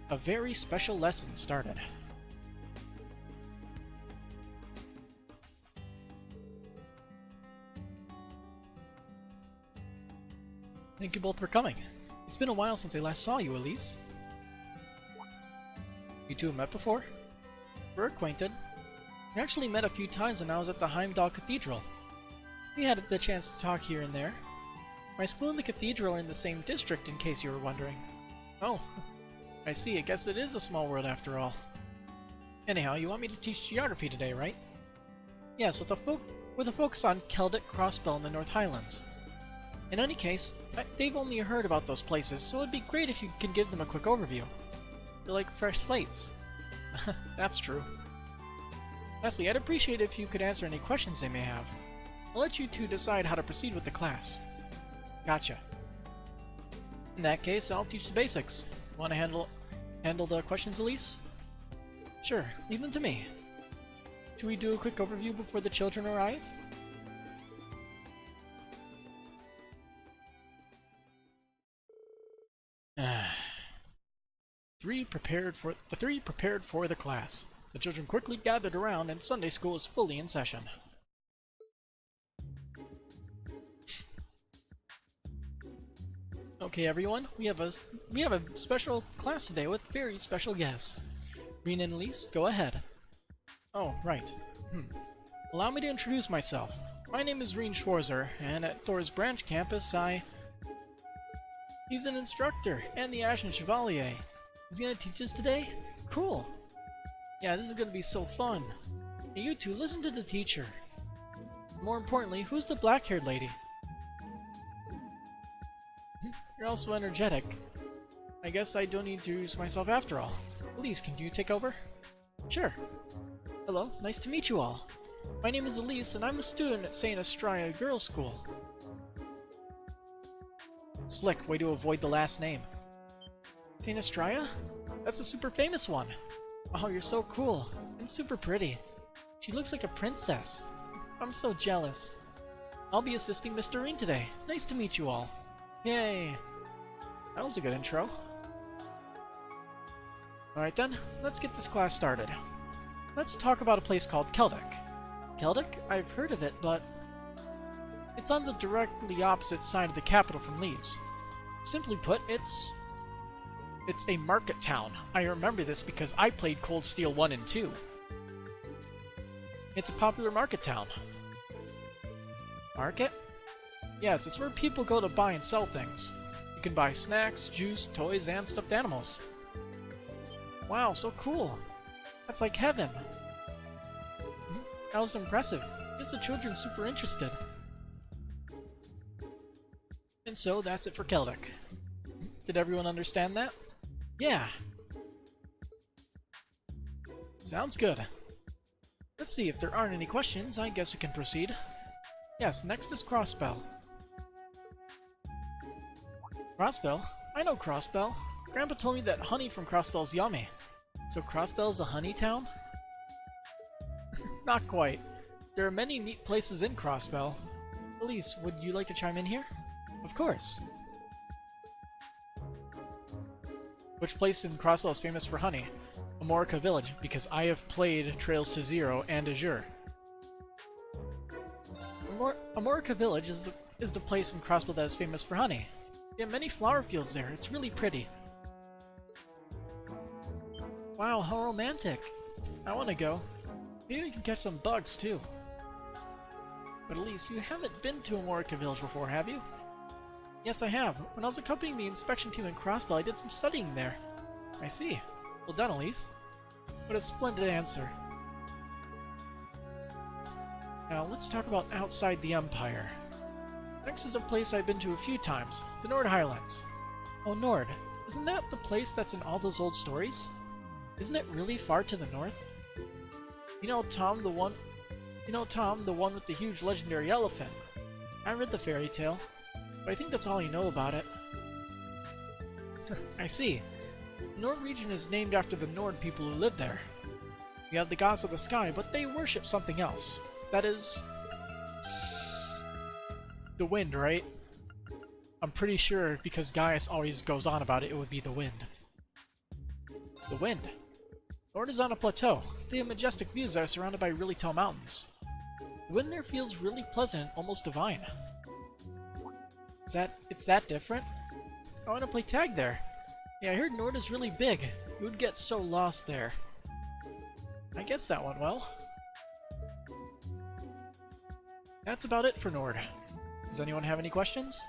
A very special lesson started. Thank you both for coming. It's been a while since I last saw you, Elise. You two have met before? We're acquainted. We actually met a few times when I was at the Heimdall Cathedral. We had the chance to talk here and there. My school and the cathedral are in the same district, in case you were wondering. Oh, I see. I guess it is a small world after all. Anyhow, you want me to teach geography today, right? Yes, with a focus on Celtic Crossbell in the North Highlands. In any case, they've only heard about those places, so it'd be great if you could give them a quick overview. They're like fresh slates. That's true. Lastly, I'd appreciate it if you could answer any questions they may have. I'll let you two decide how to proceed with the class. Gotcha. In that case, I'll teach the basics. Want to handle the questions, Elise? Sure, leave them to me. Should we do a quick overview before the children arrive? The three prepared for the class. The children quickly gathered around, and Sunday school is fully in session. Okay, everyone, we have a special class today with very special guests. Rean and Elise, go ahead. Oh, right. Allow me to introduce myself. My name is Rean Schwarzer, and at Thor's Branch campus, he's an instructor and the Ashen Chevalier. He's gonna teach us today? Cool. Yeah, this is gonna be so fun. Hey, you two, listen to the teacher. More importantly, who's the black-haired lady? You're also energetic. I guess I don't need to introduce myself after all. Elise, can you take over? Sure. Hello, nice to meet you all. My name is Elise, and I'm a student at St. Estrella Girls' School. Slick, way to avoid the last name. St. Estrella? That's a super famous one. Oh, you're so cool. And super pretty. She looks like a princess. I'm so jealous. I'll be assisting Mr. Rean today. Nice to meet you all. Yay! That was a good intro. Alright then, let's get this class started. Let's talk about a place called Celtic. Celtic? I've heard of it, but it's on the directly opposite side of the capital from Leaves. Simply put, it's a market town. I remember this because I played Cold Steel 1 and 2. It's a popular market town. Market? Yes, it's where people go to buy and sell things. You can buy snacks, juice, toys, and stuffed animals. Wow, so cool. That's like heaven. That was impressive. Guess the children super interested. And so, that's it for Celtic. Did everyone understand that? Yeah. Sounds good. Let's see, if there aren't any questions, I guess we can proceed. Yes, next is Crossbell. Crossbell? I know Crossbell. Grandpa told me that honey from Crossbell's yummy. So Crossbell's a honey town? Not quite. There are many neat places in Crossbell. Elise, would you like to chime in here? Of course. Which place in Crossbell is famous for honey? Amorica Village, because I have played Trails to Zero and Azure. Amorica Village is the place in Crossbell that is famous for honey. They have many flower fields there. It's really pretty. Wow, how romantic. I want to go. Maybe we can catch some bugs too. But Elise, you haven't been to Amorica Village before, have you? Yes, I have. When I was accompanying the inspection team in Crossbell, I did some studying there. I see. Well done, Elise. What a splendid answer. Now, let's talk about outside the Empire. Next is a place I've been to a few times, the Nord Highlands. Oh, Nord. Isn't that the place that's in all those old stories? Isn't it really far to the north? You know Tom, the one with the huge legendary elephant. I read the fairy tale, but I think that's all you know about it. I see. The Nord region is named after the Nord people who live there. You have the gods of the sky, but they worship something else. That is... the wind, right? I'm pretty sure because Gaius always goes on about it, it would be the wind. The wind. Nord is on a plateau. They have majestic views that are surrounded by really tall mountains. The wind there feels really pleasant, almost divine. It's that different? I want to play tag there. Yeah, I heard Nord is really big. You would get so lost there. I guess that went well. That's about it for Nord. Does anyone have any questions?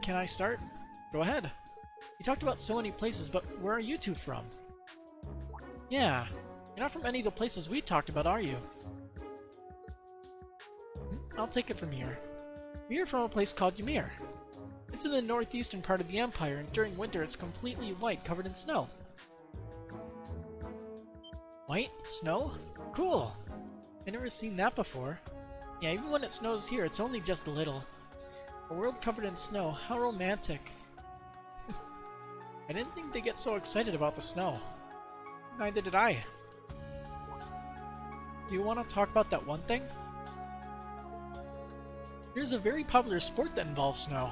Can I start? Go ahead. You talked about so many places, but where are you two from? Yeah, you're not from any of the places we talked about, are you? I'll take it from here. We're from a place called Ymir. It's in the northeastern part of the Empire, and during winter it's completely white, covered in snow. White? Snow? Cool! I've never seen that before. Yeah, even when it snows here, it's only just a little. A world covered in snow, how romantic. I didn't think they'd get so excited about the snow. Neither did I. Do you want to talk about that one thing? There's a very popular sport that involves snow.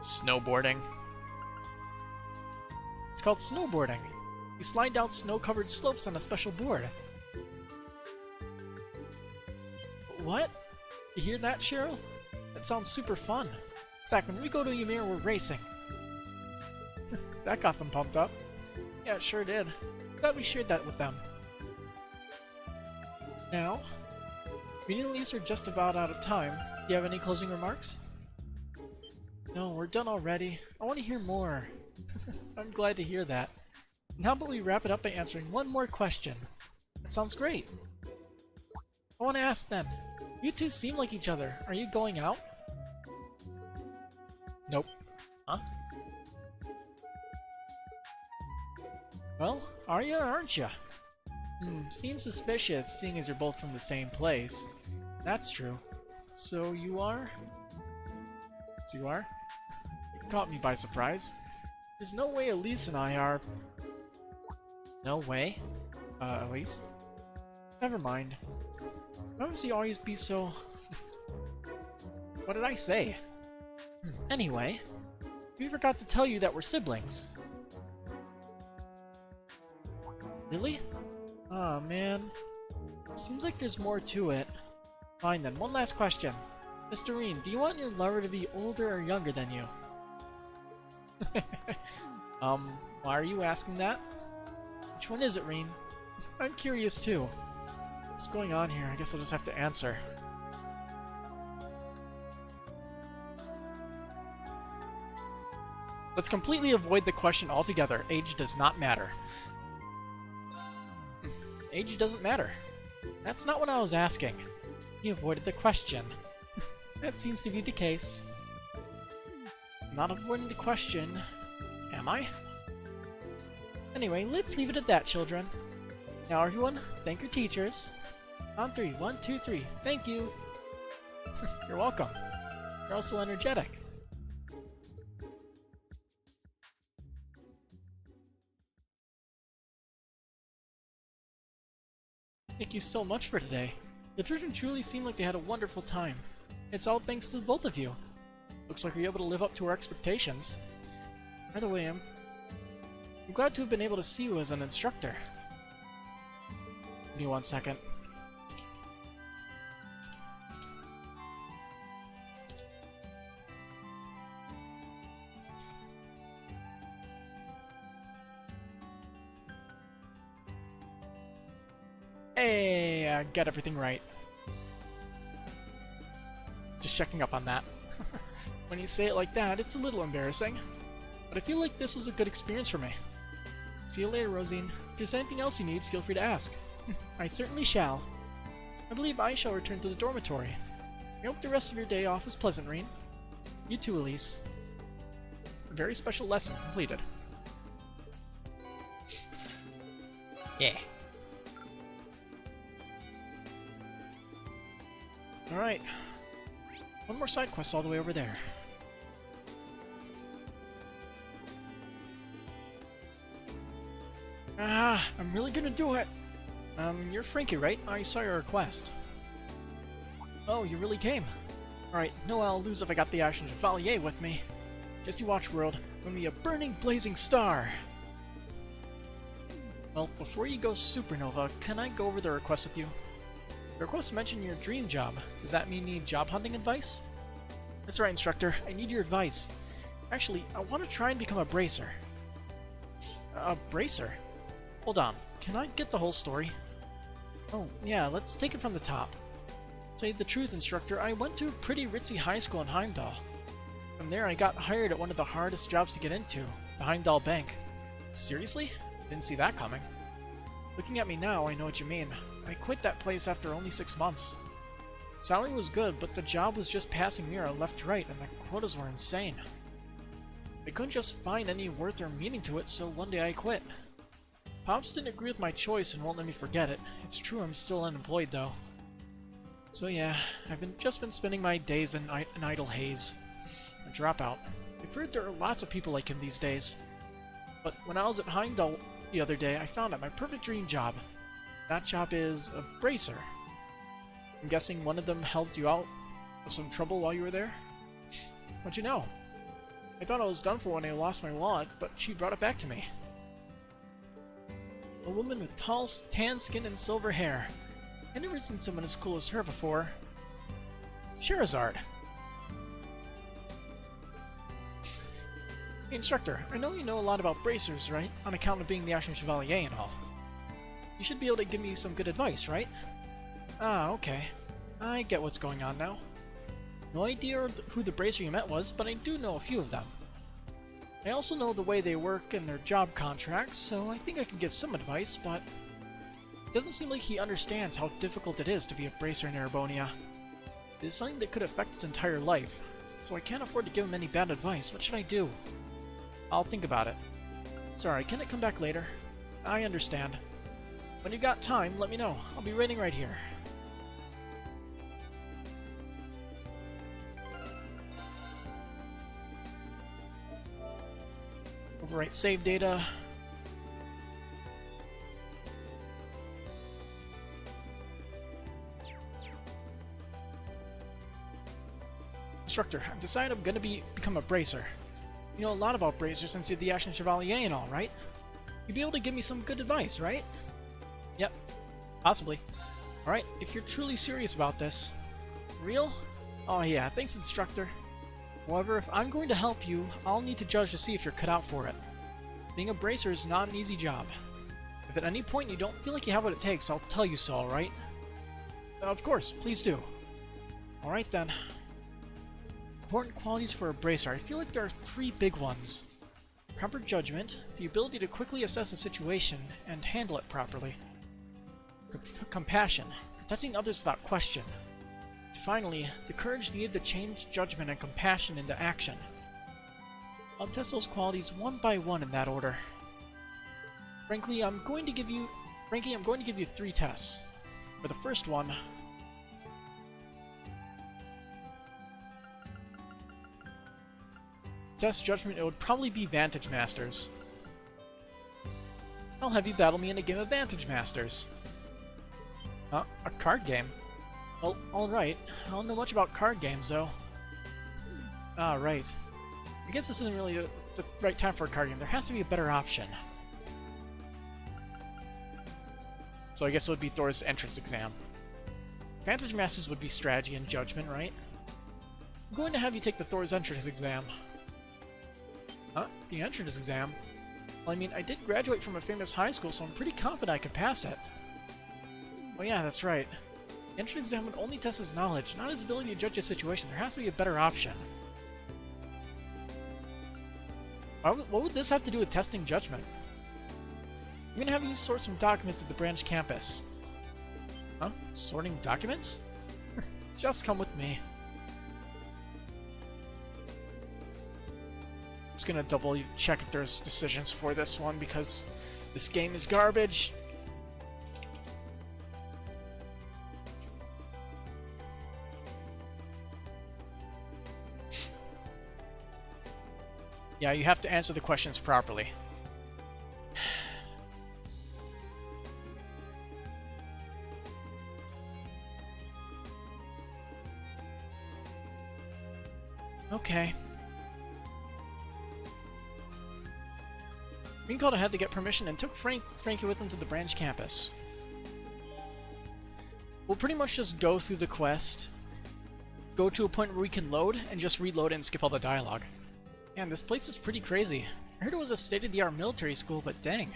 Snowboarding. It's called snowboarding. You slide down snow-covered slopes on a special board. What? You hear that, Cheryl? That sounds super fun. Zach, when we go to Ymir, we're racing. That got them pumped up. Yeah, it sure did. Glad we shared that with them. Now, me and Elise are just about out of time. Do you have any closing remarks? No, we're done already. I want to hear more. I'm glad to hear that. And how about we wrap it up by answering one more question? That sounds great. I want to ask then, you two seem like each other. Are you going out? Nope. Huh? Well, are you or aren't you? Seems suspicious, seeing as you're both from the same place. That's true. So you are? So you are? You caught me by surprise. There's no way Elise and I are... No way? Elise? Never mind. Why does he always be so... What did I say? Anyway, we forgot to tell you that we're siblings. Really? Aw, man. Seems like there's more to it. Fine then, one last question. Mr. Reen, do you want your lover to be older or younger than you? Why are you asking that? Which one is it, Reen? I'm curious too. What's going on here? I guess I'll just have to answer. Let's completely avoid the question altogether. Age does not matter. Age doesn't matter. That's not what I was asking. You avoided the question. That seems to be the case. Not avoiding the question, am I? Anyway, let's leave it at that, children. Now everyone, thank your teachers. On 3, 1, 2, 3. Thank you. You're welcome. You're also energetic. Thank you so much for today. The children truly seemed like they had a wonderful time. It's all thanks to both of you. Looks like you're able to live up to our expectations. By the way, I'm glad to have been able to see you as an instructor. Give me 1 second. Hey, I got everything right. Just checking up on that. When you say it like that, it's a little embarrassing. But I feel like this was a good experience for me. See you later, Rosine. If there's anything else you need, feel free to ask. I certainly shall. I believe I shall return to the dormitory. I hope the rest of your day off is pleasant, Rean. You too, Elise. A very special lesson completed. Yeah. Alright. One more side quest all the way over there. Ah, I'm really gonna do it! You're Frankie, right? I saw your request. Oh, you really came. Alright, no I'll lose if I got the Ashen Chevalier with me. Just you watch, world. Win me a burning, blazing star! Well, before you go supernova, can I go over the request with you? The request mentioned your dream job. Does that mean you need job hunting advice? That's right, instructor. I need your advice. Actually, I want to try and become a bracer. A bracer? Hold on. Can I get the whole story? Oh, yeah, let's take it from the top. Tell you the truth, instructor, I went to a pretty ritzy high school in Heimdall. From there, I got hired at one of the hardest jobs to get into, the Heimdall Bank. Seriously? Didn't see that coming. Looking at me now, I know what you mean. I quit that place after only 6 months. Salary was good, but the job was just passing Mira left to right, and the quotas were insane. I couldn't just find any worth or meaning to it, so one day I quit. Pops didn't agree with my choice and won't let me forget it. It's true I'm still unemployed, though. So yeah, I've just been spending my days in idle haze. A dropout. I've heard there are lots of people like him these days. But when I was at Heimdall the other day, I found out my perfect dream job. That job is a bracer. I'm guessing one of them helped you out of some trouble while you were there? How'd you know? I thought I was done for when I lost my wallet, but she brought it back to me. A woman with tall, tan skin and silver hair. I never seen someone as cool as her before. Sherazard. Hey, instructor, I know you know a lot about bracers, right? On account of being the Ashen Chevalier and all. You should be able to give me some good advice, right? Ah, okay. I get what's going on now. No idea who the bracer you met was, but I do know a few of them. I also know the way they work and their job contracts, so I think I can give some advice, but it doesn't seem like he understands how difficult it is to be a bracer in Erebonia. It is something that could affect his entire life, so I can't afford to give him any bad advice. What should I do? I'll think about it. Sorry, can it come back later? I understand. When you got time, let me know. I'll be waiting right here. Overwrite save data. Instructor, I've decided I'm gonna become a bracer. You know a lot about bracers since you're the Ashen Chevalier and all, right? You'd be able to give me some good advice, right? Yep, possibly. Alright, if you're truly serious about this. For real? Oh yeah, thanks, instructor. However, if I'm going to help you, I'll need to judge to see if you're cut out for it. Being a bracer is not an easy job. If at any point you don't feel like you have what it takes, I'll tell you so, alright? Of course, please do. Alright then. Important qualities for a bracer. I feel like there are 3 big ones. Proper judgment, the ability to quickly assess a situation and handle it properly. Compassion, protecting others without question. Finally, the courage needed to change judgment and compassion into action. I'll test those qualities one by one in that order. Frankie, I'm going to give you 3 tests. For the first one, test judgment, it would probably be Vantage Masters. I'll have you battle me in a game of Vantage Masters. A card game? Well, alright. I don't know much about card games, though. Ah, right. I guess this isn't really the right time for a card game. There has to be a better option. So I guess it would be Thor's entrance exam. Vantage Masters would be strategy and judgment, right? I'm going to have you take the Thor's entrance exam. Huh? The entrance exam? Well, I mean, I did graduate from a famous high school, so I'm pretty confident I could pass it. Oh yeah, that's right. The entrance exam would only test his knowledge, not his ability to judge a situation. There has to be a better option. What would this have to do with testing judgment? I'm gonna have you sort some documents at the branch campus. Huh? Sorting documents? Just come with me. Just gonna double check if there's decisions for this one because this game is garbage. Yeah, you have to answer the questions properly. Okay. Green called ahead to get permission and took Frankie with him to the branch campus. We'll pretty much just go through the quest, go to a point where we can load, and just reload it and skip all the dialogue. Man, this place is pretty crazy. I heard it was a state-of-the-art military school, but dang.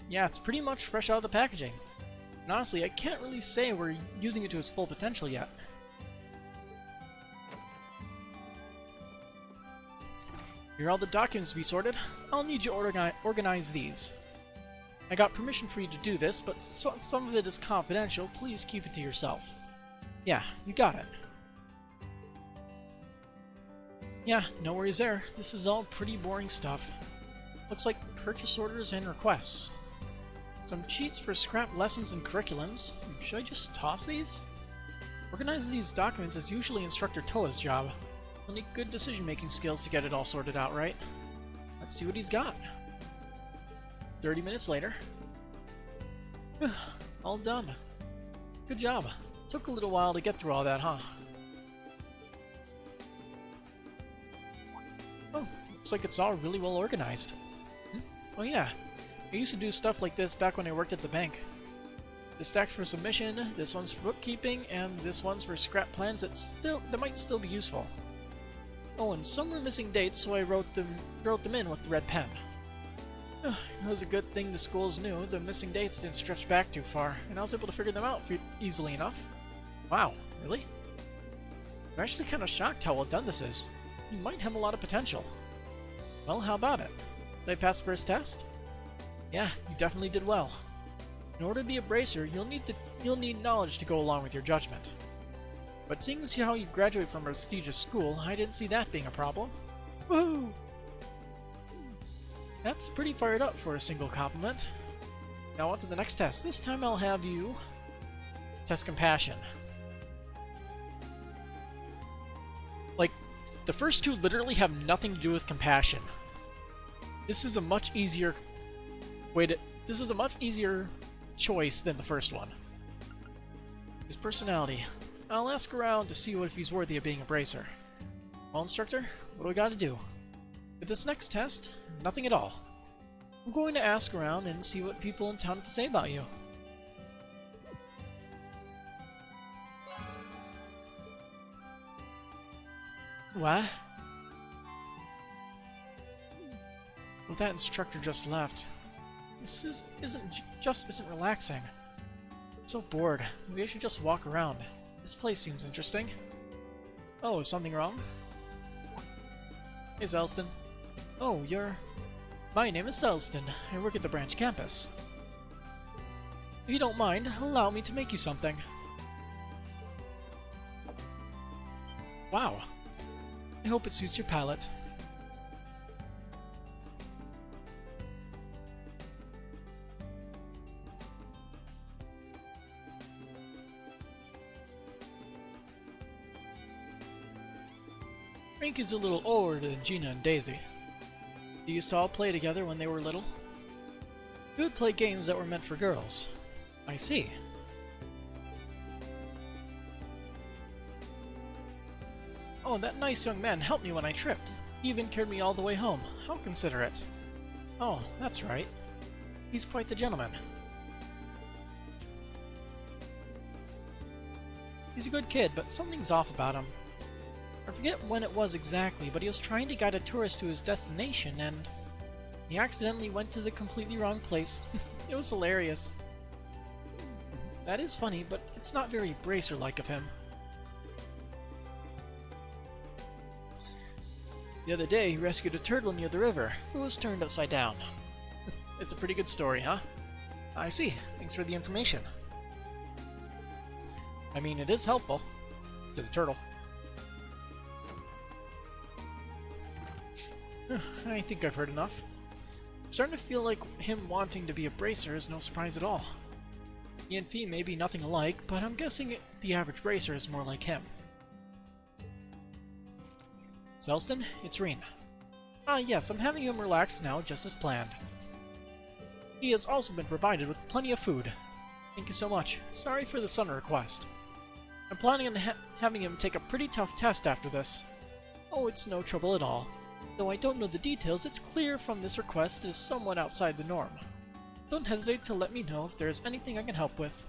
Yeah, it's pretty much fresh out of the packaging. And honestly, I can't really say we're using it to its full potential yet. Here are all the documents to be sorted. I'll need you to organize these. I got permission for you to do this, but some of it is confidential. Please keep it to yourself. Yeah, you got it. Yeah, no worries there. This is all pretty boring stuff. Looks like purchase orders and requests. Some cheats for scrap lessons and curriculums. Should I just toss these? Organizing these documents is usually Instructor Toa's job. He'll need good decision-making skills to get it all sorted out, right? Let's see what he's got. 30 minutes later. All done. Good job. Took a little while to get through all that, huh? Oh, looks like it's all really well organized. Oh yeah, I used to do stuff like this back when I worked at the bank. This stack's for submission, this one's for bookkeeping, and this one's for scrap plans that might still be useful. Oh, and some were missing dates, so I wrote them in with the red pen. It was a good thing the schools knew the missing dates didn't stretch back too far, and I was able to figure them out easily enough. Wow, really? I'm actually kind of shocked how well done this is. You might have a lot of potential. Well, how about it? Did I pass the first test? Yeah, you definitely did well. In order to be a bracer, you'll need knowledge to go along with your judgment. But seeing as how you graduate from a prestigious school, I didn't see that being a problem. Woohoo! That's pretty fired up for a single compliment. Now on to the next test. This time I'll have you test compassion. Like, the first two literally have nothing to do with compassion. This is a much easier choice than the first one. His personality. I'll ask around to see if he's worthy of being a bracer. Well, instructor, what do I gotta do? For this next test, nothing at all. I'm going to ask around and see what people in town have to say about you. What? Well, that instructor just left. This isn't relaxing. I'm so bored. Maybe I should just walk around. This place seems interesting. Oh, is something wrong? Hey, Celston. Oh, My name is Celston. I work at the branch campus. If you don't mind, allow me to make you something. Wow. I hope it suits your palate. Frank is a little older than Gina and Daisy. They used to all play together when they were little. We would play games that were meant for girls. I see. Oh, that nice young man helped me when I tripped. He even carried me all the way home. How considerate. Oh, that's right. He's quite the gentleman. He's a good kid, but something's off about him. I forget when it was exactly, but he was trying to guide a tourist to his destination, and he accidentally went to the completely wrong place. It was hilarious. That is funny, but it's not very Bracer-like of him. The other day, he rescued a turtle near the river, who was turned upside down. It's a pretty good story, huh? I see. Thanks for the information. I mean, it is helpful. To the turtle. I think I've heard enough. I'm starting to feel like him wanting to be a Bracer is no surprise at all. He and Fee may be nothing alike, but I'm guessing the average Bracer is more like him. Zelston, it's Rean. Ah yes, I'm having him relax now, just as planned. He has also been provided with plenty of food. Thank you so much. Sorry for the sudden request. I'm planning on having him take a pretty tough test after this. Oh, it's no trouble at all. Though I don't know the details, it's clear from this request it is somewhat outside the norm. Don't hesitate to let me know if there is anything I can help with.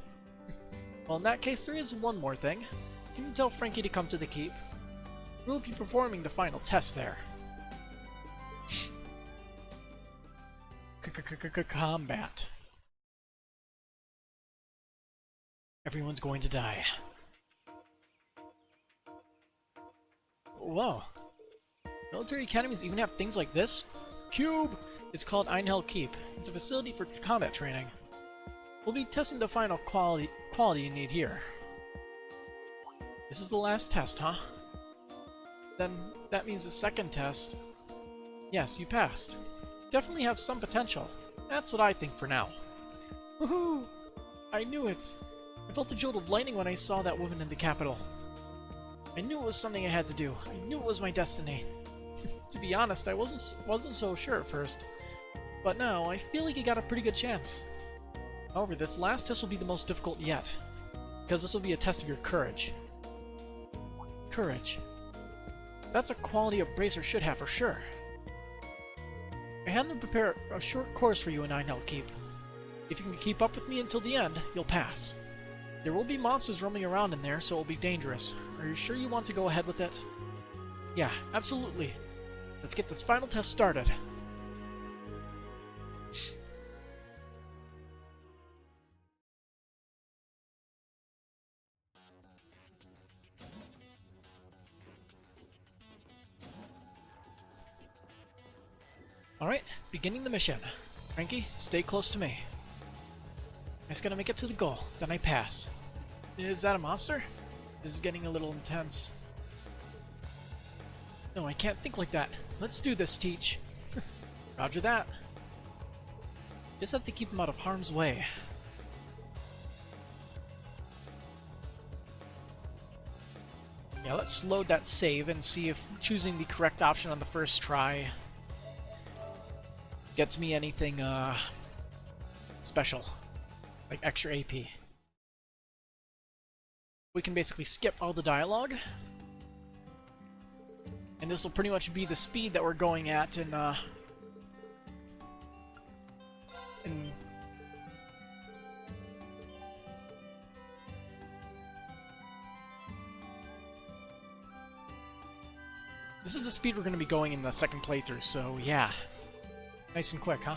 Well, in that case, there is one more thing. Can you tell Frankie to come to the keep? We'll be performing the final test there. Combat. Everyone's going to die. Whoa. Military academies even have things like this? Cube! It's called Einhell Keep. It's a facility for combat training. We'll be testing the final quality you need here. This is the last test, huh? Then that means the second test. Yes, you passed. Definitely have some potential. That's what I think for now. Woohoo! I knew it! I felt a jolt of lightning when I saw that woman in the capital. I knew it was something I had to do. I knew it was my destiny. To be honest, I wasn't so sure at first. But now, I feel like I got a pretty good chance. However, this last test will be the most difficult yet. Because this will be a test of your courage. Courage. That's a quality a Bracer should have for sure. I had them prepare a short course for you in Einhell Keep. If you can keep up with me until the end, you'll pass. There will be monsters roaming around in there, so it'll be dangerous. Are you sure you want to go ahead with it? Yeah, absolutely. Let's get this final test started. Alright, beginning the mission. Frankie, stay close to me. I just gotta make it to the goal, then I pass. Is that a monster? This is getting a little intense. No, I can't think like that. Let's do this, Teach. Roger that. Just have to keep him out of harm's way. Yeah, let's load that save and see if choosing the correct option on the first try gets me anything special, like extra AP. We can basically skip all the dialogue, and this will pretty much be the speed that we're going at in this is the speed we're going to be going in the second playthrough, so yeah. Nice and quick, huh?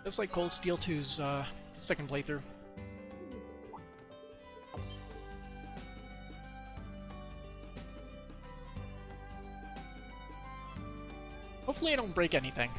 Just like Cold Steel 2's second playthrough. Hopefully I don't break anything.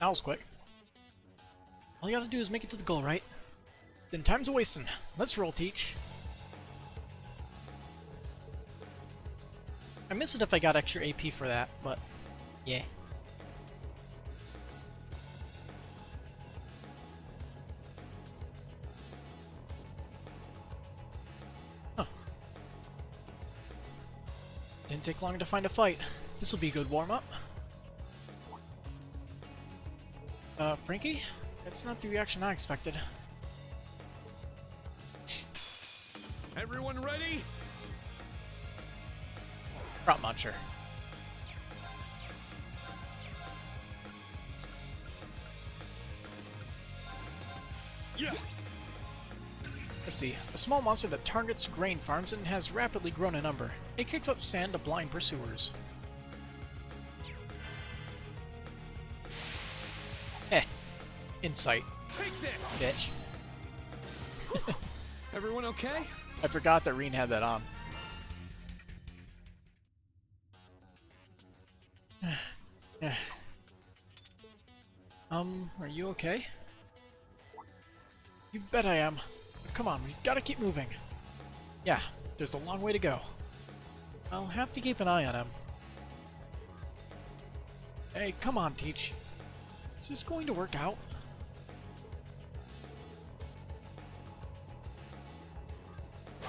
That was quick. All you gotta do is make it to the goal, right? Then time's a wasting. Let's roll, Teach. I miss it if I got extra AP for that, but yeah. Huh. Didn't take long to find a fight. This will be a good warm-up. Frankie? That's not the reaction I expected. Everyone ready? Route Muncher. Yeah. Let's see. A small monster that targets grain farms and has rapidly grown in number. It kicks up sand to blind pursuers. Eh. Insight. Take this. Bitch. Everyone okay? I forgot that Reen had that on. Are you okay? You bet I am. Come on, we gotta keep moving. Yeah, there's a long way to go. I'll have to keep an eye on him. Hey, come on, Teach. Is this going to work out?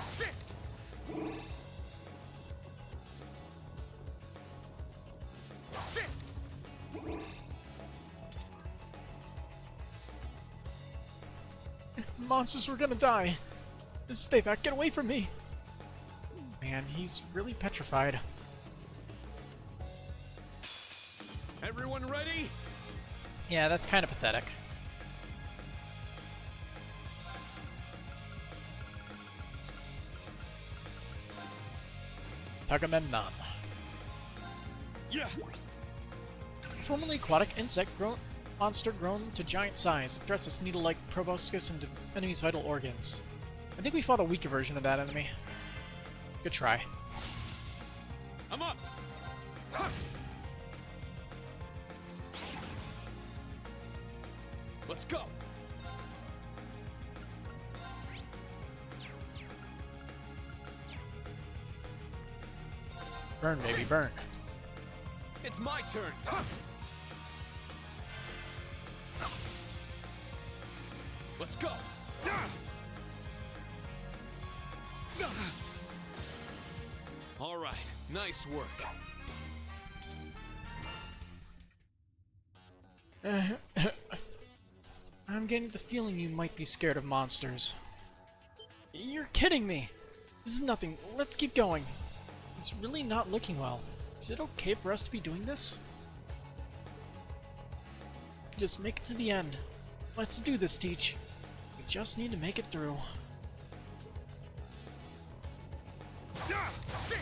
Sit. Sit. Monsters were gonna die. Stay back, get away from me. Man, he's really petrified. Everyone ready? Yeah, that's kind of pathetic. Tagamemnon. Yeah. Formerly aquatic insect monster grown to giant size. It thrusts its needle-like proboscis into enemies' vital organs. I think we fought a weaker version of that enemy. Good try. I'm up. Huh. Let's go. Burn, baby, burn. It's my turn. Huh. Let's go. All right, nice work. I'm getting the feeling you might be scared of monsters. You're kidding me! This is nothing. Let's keep going. It's really not looking well. Is it okay for us to be doing this? Just make it to the end. Let's do this, Teach. We just need to make it through. Sit. Sit.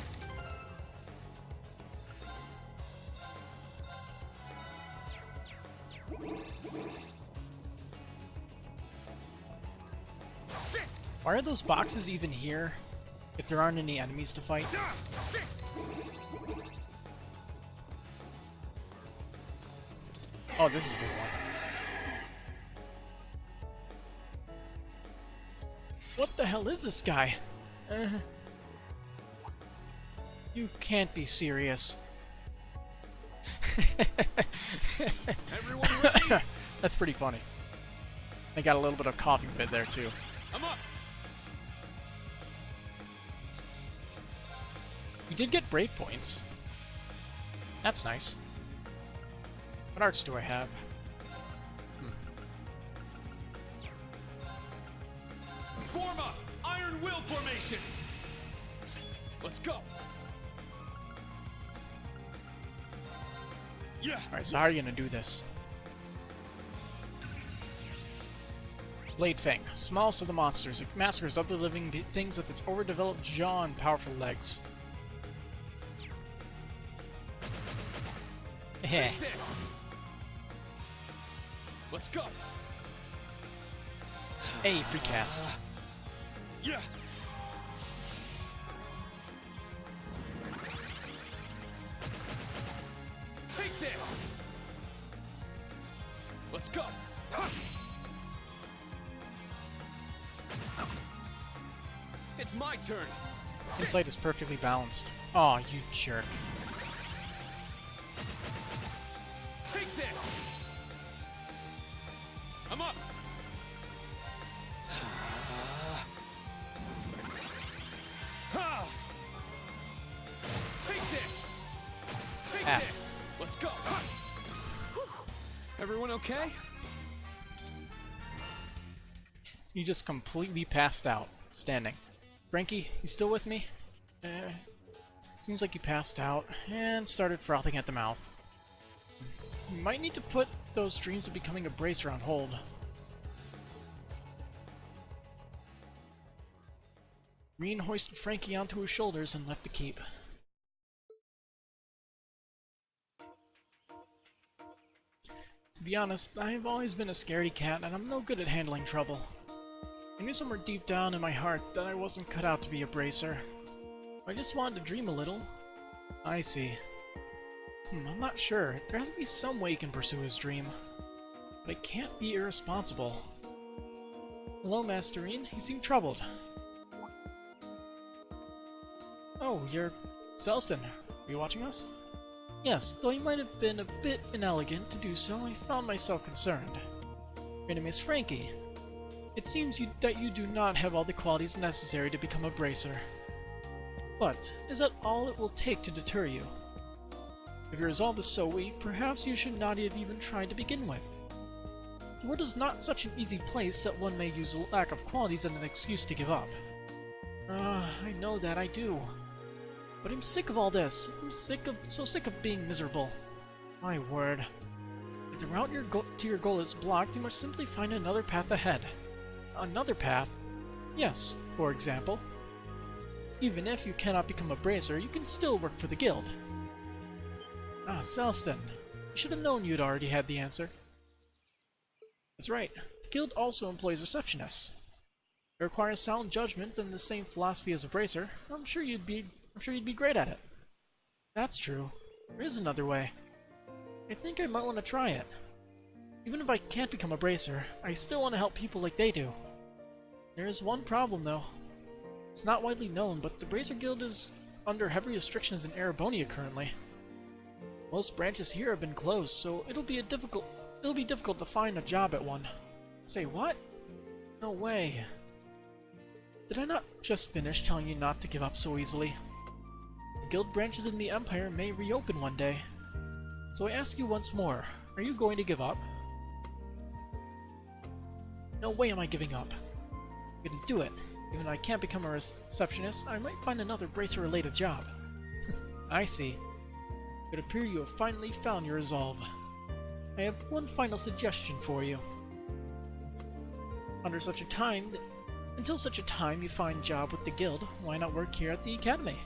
Why are those boxes even here if there aren't any enemies to fight? Sit. Oh, this is a big one. What the hell is this guy? You can't be serious. Everyone ready? That's pretty funny. I got a little bit of coughing fit there too. I'm up. You did get brave points. That's nice. What arts do I have? Form up. Iron Will formation. Let's go. Yeah. Alright, so how are you gonna do this? Blade Fang. Smallest of the monsters. It massacres other living things with its overdeveloped jaw and powerful legs. Heh. Take this. Let's go. Hey, free cast. Yeah. Take this. Let's go. It's my turn. Insight is perfectly balanced. Aw, you jerk. Take this! I'm up! Ha! Take this! Take F. this! Let's go! Ha! Whew. Everyone okay? You just completely passed out, standing. Frankie, you still with me? Seems like you passed out and started frothing at the mouth. You might need to put those dreams of becoming a bracer on hold. Reen hoisted Frankie onto his shoulders and left the keep. To be honest, I've always been a scaredy cat and I'm no good at handling trouble. I knew somewhere deep down in my heart that I wasn't cut out to be a bracer. I just wanted to dream a little. I see. I'm not sure. There has to be some way he can pursue his dream. But it can't be irresponsible. Hello, Master Reen. You seem troubled. Oh, you're Celston. Are you watching us? Yes, though you might have been a bit inelegant to do so, I found myself concerned. Your name is Frankie. It seems that you do not have all the qualities necessary to become a bracer. But, is that all it will take to deter you? If your resolve is so weak, perhaps you should not have even tried to begin with. The world is not such an easy place that one may use a lack of qualities as an excuse to give up. I know that, I do. But I'm sick of all this. I'm so sick of being miserable. My word. If the route to your goal is blocked, you must simply find another path ahead. Another path? Yes, for example. Even if you cannot become a bracer, you can still work for the guild. Ah, Celston. I should have known you'd already had the answer. That's right. The guild also employs receptionists. It requires sound judgments and the same philosophy as a bracer. I'm sure you'd be great at it. That's true. There is another way. I think I might want to try it. Even if I can't become a bracer, I still want to help people like they do. There is one problem, though. It's not widely known, but the Bracer Guild is under heavy restrictions in Erebonia currently. Most branches here have been closed, so it'll be difficult to find a job at one. Say what? No way. Did I not just finish telling you not to give up so easily? The guild branches in the Empire may reopen one day. So I ask you once more, are you going to give up? No way am I giving up. I'm gonna do it. Even if I can't become a receptionist, I might find another bracer-related job. I see. It would appear you have finally found your resolve. I have one final suggestion for you. Until such a time you find a job with the guild, why not work here at the Academy?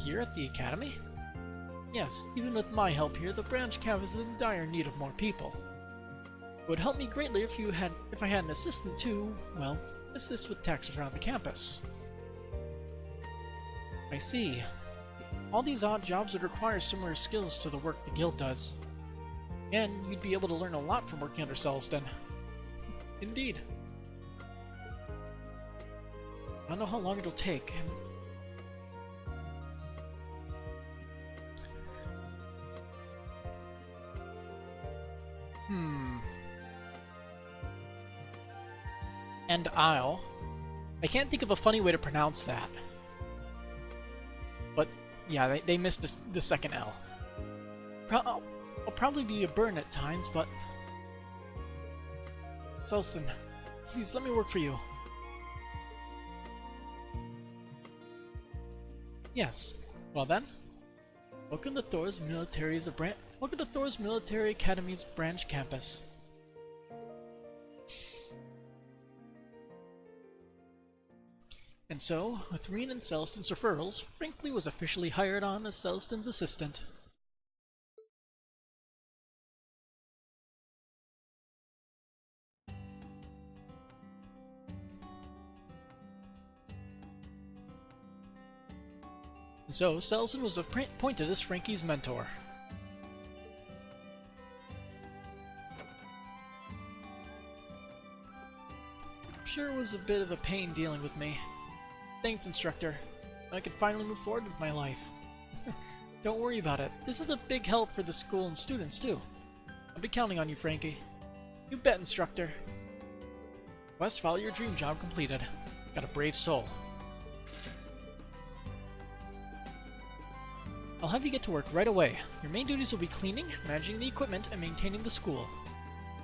Here at the Academy? Yes, even with my help here, the branch campus is in dire need of more people. It would help me greatly if I had an assistant to, well, assist with tasks around the campus. I see. All these odd jobs would require similar skills to the work the guild does. And you'd be able to learn a lot from working under Celston. Indeed. I don't know how long it'll take, And I can't think of a funny way to pronounce that. But, yeah, they missed the second L. I'll probably be a burden at times, but... Celston, please let me work for you. Yes. Well then, welcome to Thor's Military Academy's branch campus. And so, with Reen and Celston's referrals, Franklin was officially hired on as Celston's assistant. And so, Celston was appointed as Frankie's mentor. Sure was a bit of a pain dealing with me. Thanks, instructor. I can finally move forward with my life. Don't worry about it. This is a big help for the school and students, too. I'll be counting on you, Frankie. You bet, instructor. Quest, follow your dream job completed. Got a brave soul. I'll have you get to work right away. Your main duties will be cleaning, managing the equipment, and maintaining the school.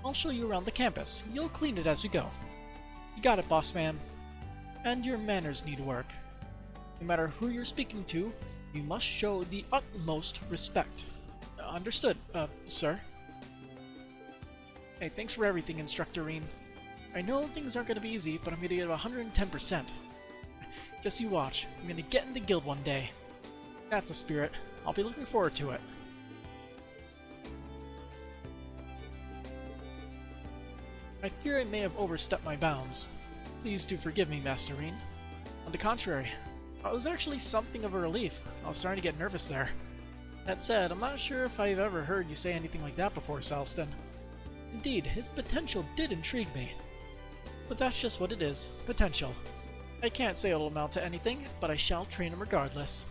I'll show you around the campus. You'll clean it as you go. You got it, boss man. And your manners need work. No matter who you're speaking to, you must show the utmost respect. Understood, sir. Hey, thanks for everything, Instructor Rean. I know things aren't going to be easy, but I'm going to give 110%. Just you watch. I'm going to get in the guild one day. That's a spirit. I'll be looking forward to it. I fear I may have overstepped my bounds. Please do forgive me, Master Rean. On the contrary, it was actually something of a relief. I was starting to get nervous there. That said, I'm not sure if I've ever heard you say anything like that before, Salston. Indeed, his potential did intrigue me. But that's just what it is, potential. I can't say it'll amount to anything, but I shall train him regardless.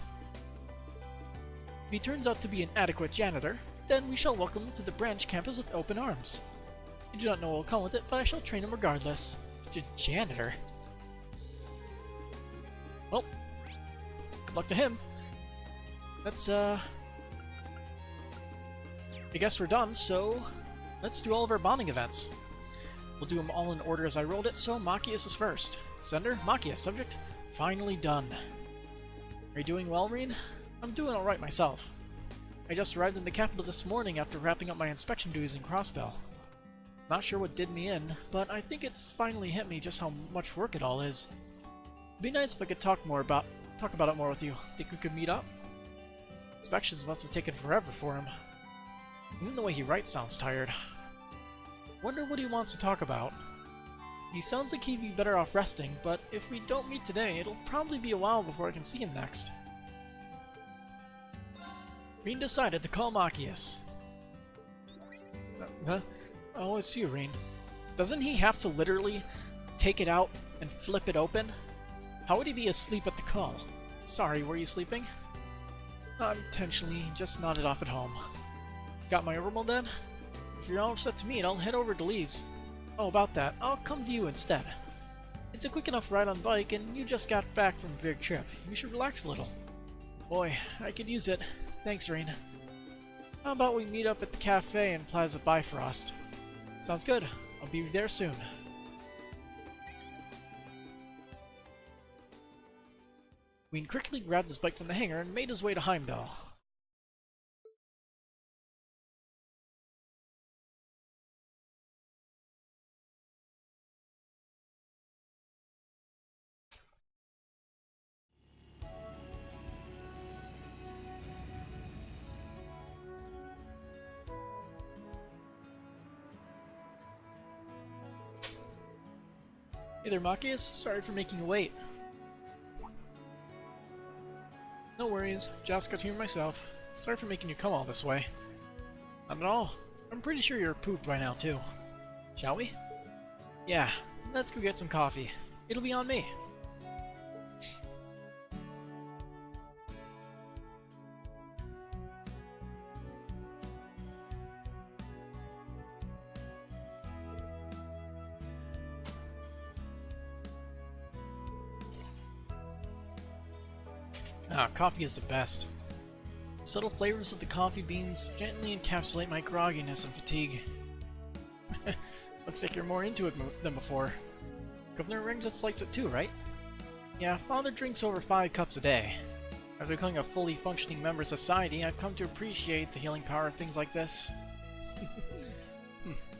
If he turns out to be an adequate janitor, then we shall welcome him to the branch campus with open arms. I do not know what will come with it, but I shall train him regardless. Janitor? Well, good luck to him. Let's, I guess we're done, so let's do all of our bonding events. We'll do them all in order as I rolled it, so Machias is first. Sender, Machias. Subject, finally done. Are you doing well, Rean? I'm doing alright myself. I just arrived in the capital this morning after wrapping up my inspection duties in Crossbell. Not sure what did me in, but I think it's finally hit me just how much work it all is. It'd be nice if I could talk about it more with you. Think we could meet up? Inspections must have taken forever for him. Even the way he writes sounds tired. Wonder what he wants to talk about. He sounds like he'd be better off resting, but if we don't meet today, it'll probably be a while before I can see him next. Rean decided to call Machias. Oh, it's you, Rean. Doesn't he have to literally take it out and flip it open? How would he be asleep at the call? Sorry, were you sleeping? Not intentionally, just nodded off at home. Got my overmold then? If you're all set to meet, I'll head over to Leaves. Oh, about that, I'll come to you instead. It's a quick enough ride on bike, and you just got back from a big trip. You should relax a little. Boy, I could use it. Thanks, Rean. How about we meet up at the cafe in Plaza Bifrost? Sounds good. I'll be there soon. Rean quickly grabbed his bike from the hangar and made his way to Heimdall. Hey there, Machias. Sorry for making you wait. No worries, just got here myself. Sorry for making you come all this way. Not at all. I'm pretty sure you're pooped by now, too. Shall we? Yeah, let's go get some coffee. It'll be on me. Ah, coffee is the best. The subtle flavors of the coffee beans gently encapsulate my grogginess and fatigue. Looks like you're more into it than before. Governor Ring just likes it too, right? Yeah, Father drinks over 5 cups a day. After becoming a fully functioning member of society, I've come to appreciate the healing power of things like this.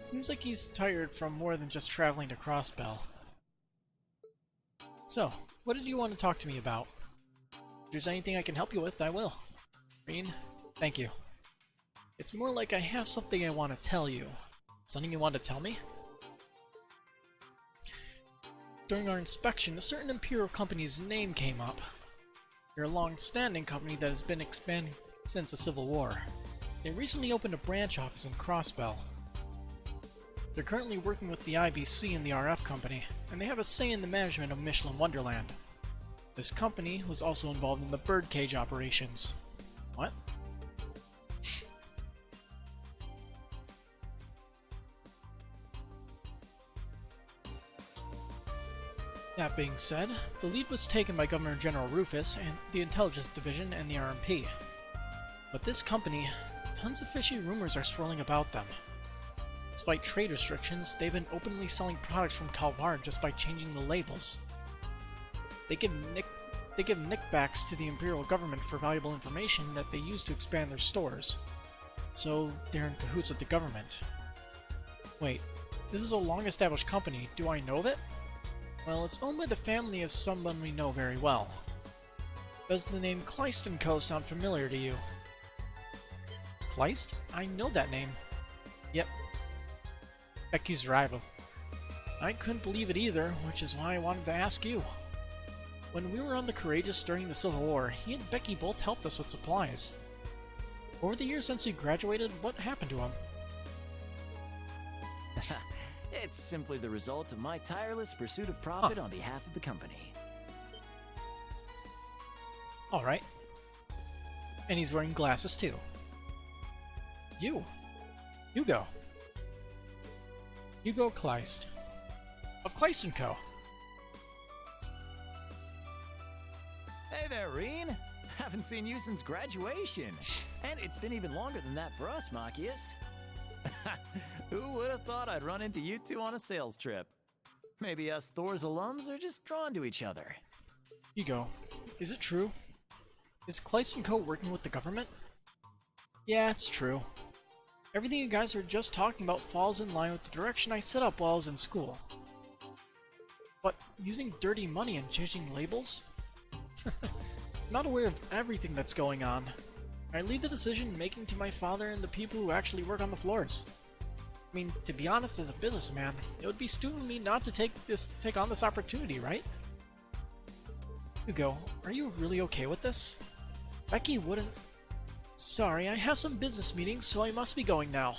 Seems like he's tired from more than just traveling to Crossbell. So, what did you want to talk to me about? If there's anything I can help you with, I will. Rean, thank you. It's more like I have something I want to tell you. Something you want to tell me? During our inspection, a certain Imperial company's name came up. They're a long-standing company that has been expanding since the Civil War. They recently opened a branch office in Crossbell. They're currently working with the IBC and the RF company, and they have a say in the management of Michelin Wonderland. This company was also involved in the birdcage operations. What? That being said, the lead was taken by Governor General Rufus and the Intelligence Division and the RMP. But this company, tons of fishy rumors are swirling about them. Despite trade restrictions, they've been openly selling products from Calvar just by changing the labels. They give nickbacks to the Imperial government for valuable information that they use to expand their stores. So they're in cahoots with the government. Wait, this is a long-established company. Do I know of it? Well, it's owned by the family of someone we know very well. Does the name Kleist & Co. sound familiar to you? Kleist? I know that name. Yep. Becky's rival. I couldn't believe it either, which is why I wanted to ask you. When we were on the Courageous during the Civil War, he and Becky both helped us with supplies. Over the years since we graduated, what happened to him? It's simply the result of my tireless pursuit of profit on behalf of the company. Alright. And he's wearing glasses too. Hugo. Hugo Kleist. Of Kleist & Co. Hey there, Reen! Haven't seen you since graduation. And it's been even longer than that for us, Machias. Who would have thought I'd run into you two on a sales trip? Maybe us Thor's alums are just drawn to each other. Hugo, is it true? Is Kleist & Co. working with the government? Yeah, it's true. Everything you guys were just talking about falls in line with the direction I set up while I was in school. But using dirty money and changing labels? Not aware of everything that's going on. I leave the decision making to my father and the people who actually work on the floors. I mean, to be honest, as a businessman, it would be stupid of me not to take on this opportunity, right? Hugo, are you really okay with this? Becky wouldn't... Sorry, I have some business meetings, so I must be going now.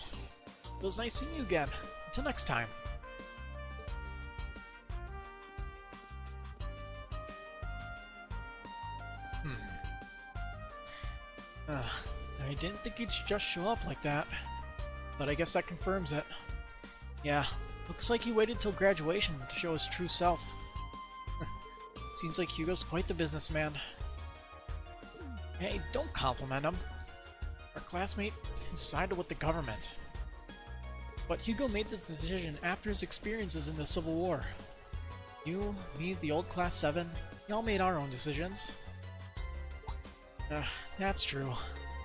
It was nice seeing you again. Until next time. I didn't think he'd just show up like that. But I guess that confirms it. Yeah, looks like he waited till graduation to show his true self. Seems like Hugo's quite the businessman. Hey, don't compliment him. Our classmate sided with the government. But Hugo made this decision after his experiences in the Civil War. You, me, the old Class 7, we all made our own decisions. That's true.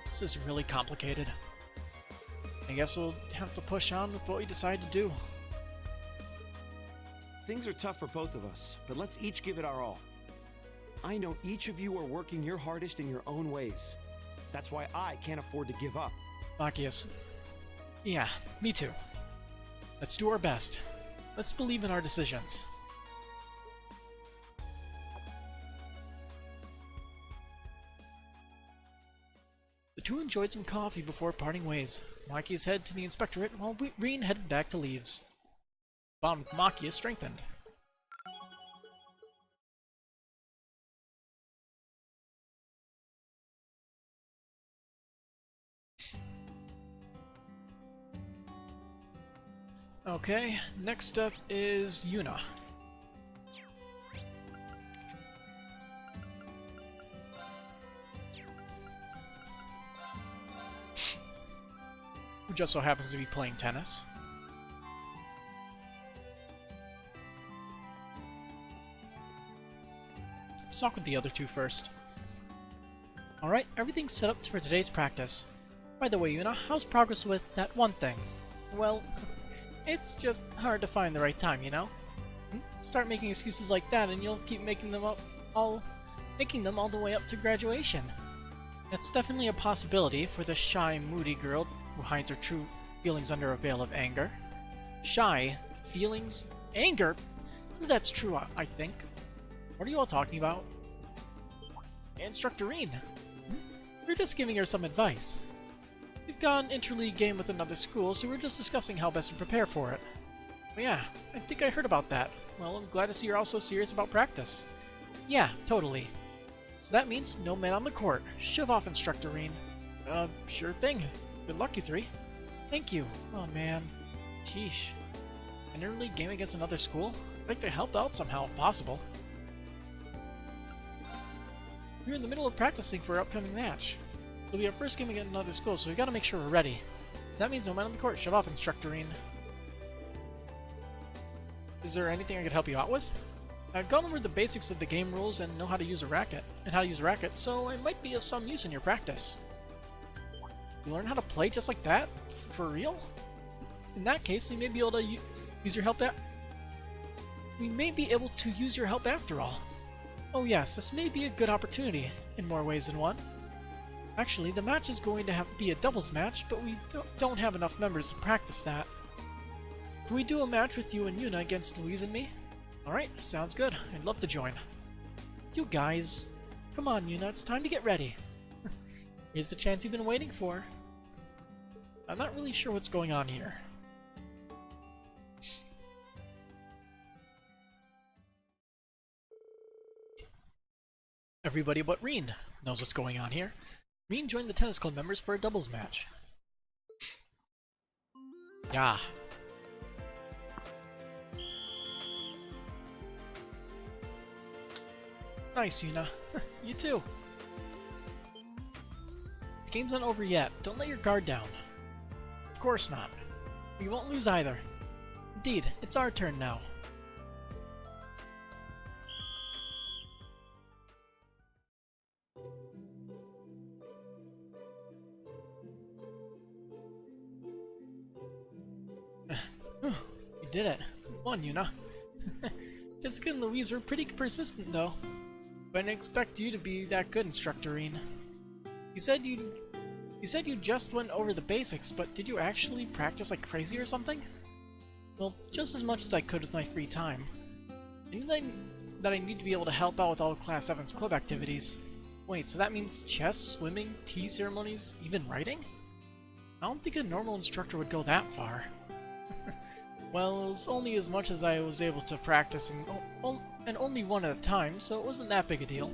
This is really complicated. I guess we'll have to push on with what we decide to do. Things are tough for both of us, but let's each give it our all. I know each of you are working your hardest in your own ways. That's why I can't afford to give up. Machias. Yeah, me too. Let's do our best. Let's believe in our decisions. The two enjoyed some coffee before parting ways. Machias headed to the inspectorate while Reen headed back to Leaves. Bond with Machias strengthened. Okay, next up is Yuna. Who just so happens to be playing tennis. Let's talk with the other two first. Alright, everything's set up for today's practice. By the way, Yuna, how's progress with that one thing? Well, it's just hard to find the right time, you know? Start making excuses like that and you'll keep making them all the way up to graduation. That's definitely a possibility for the shy, moody girl who hides her true feelings under a veil of anger. Shy, feelings, anger? That's true, I think. What are you all talking about? Instructor Reen. We're just giving her some advice. We've got an interleague game with another school, so we're just discussing how best to prepare for it. But yeah, I think I heard about that. Well, I'm glad to see you're also serious about practice. Yeah, totally. So that means no man on the court. Shove off, Instructor Reen. Sure thing. Good luck, you three. Thank you. Oh man. Sheesh. An interleague game against another school? I'd like to help out somehow if possible. We're in the middle of practicing for our upcoming match. It'll be our first game against another school, so we gotta make sure we're ready. So that means no man on the court. Shove off, Instructor Reen. Is there anything I could help you out with? I've gone over the basics of the game rules and know how to use a racket, so I might be of some use in your practice. You learn how to play just like that? For real? In that case, we may be able to use your help We may be able to use your help after all. Oh yes, this may be a good opportunity, in more ways than one. Actually, the match is going to be a doubles match, but we don't have enough members to practice that. Can we do a match with you and Yuna against Louise and me? Alright, sounds good. I'd love to join. You guys. Come on, Yuna, it's time to get ready. Here's the chance you've been waiting for. I'm not really sure what's going on here. Everybody but Reen knows what's going on here. Reen joined the tennis club members for a doubles match. Yeah. Nice, Yuna. You too. The game's not over yet. Don't let your guard down. Of course not. We won't lose either. Indeed, it's our turn now. You did it. You won, Yuna. Jessica and Louise were pretty persistent, though. But I didn't expect you to be that good, Instructor Reen. You said you just went over the basics, but did you actually practice like crazy or something? Well, just as much as I could with my free time. I knew that I need to be able to help out with all of Class 7's club activities. Wait, so that means chess, swimming, tea ceremonies, even writing? I don't think a normal instructor would go that far. Well, it was only as much as I was able to practice, and only one at a time, so it wasn't that big a deal.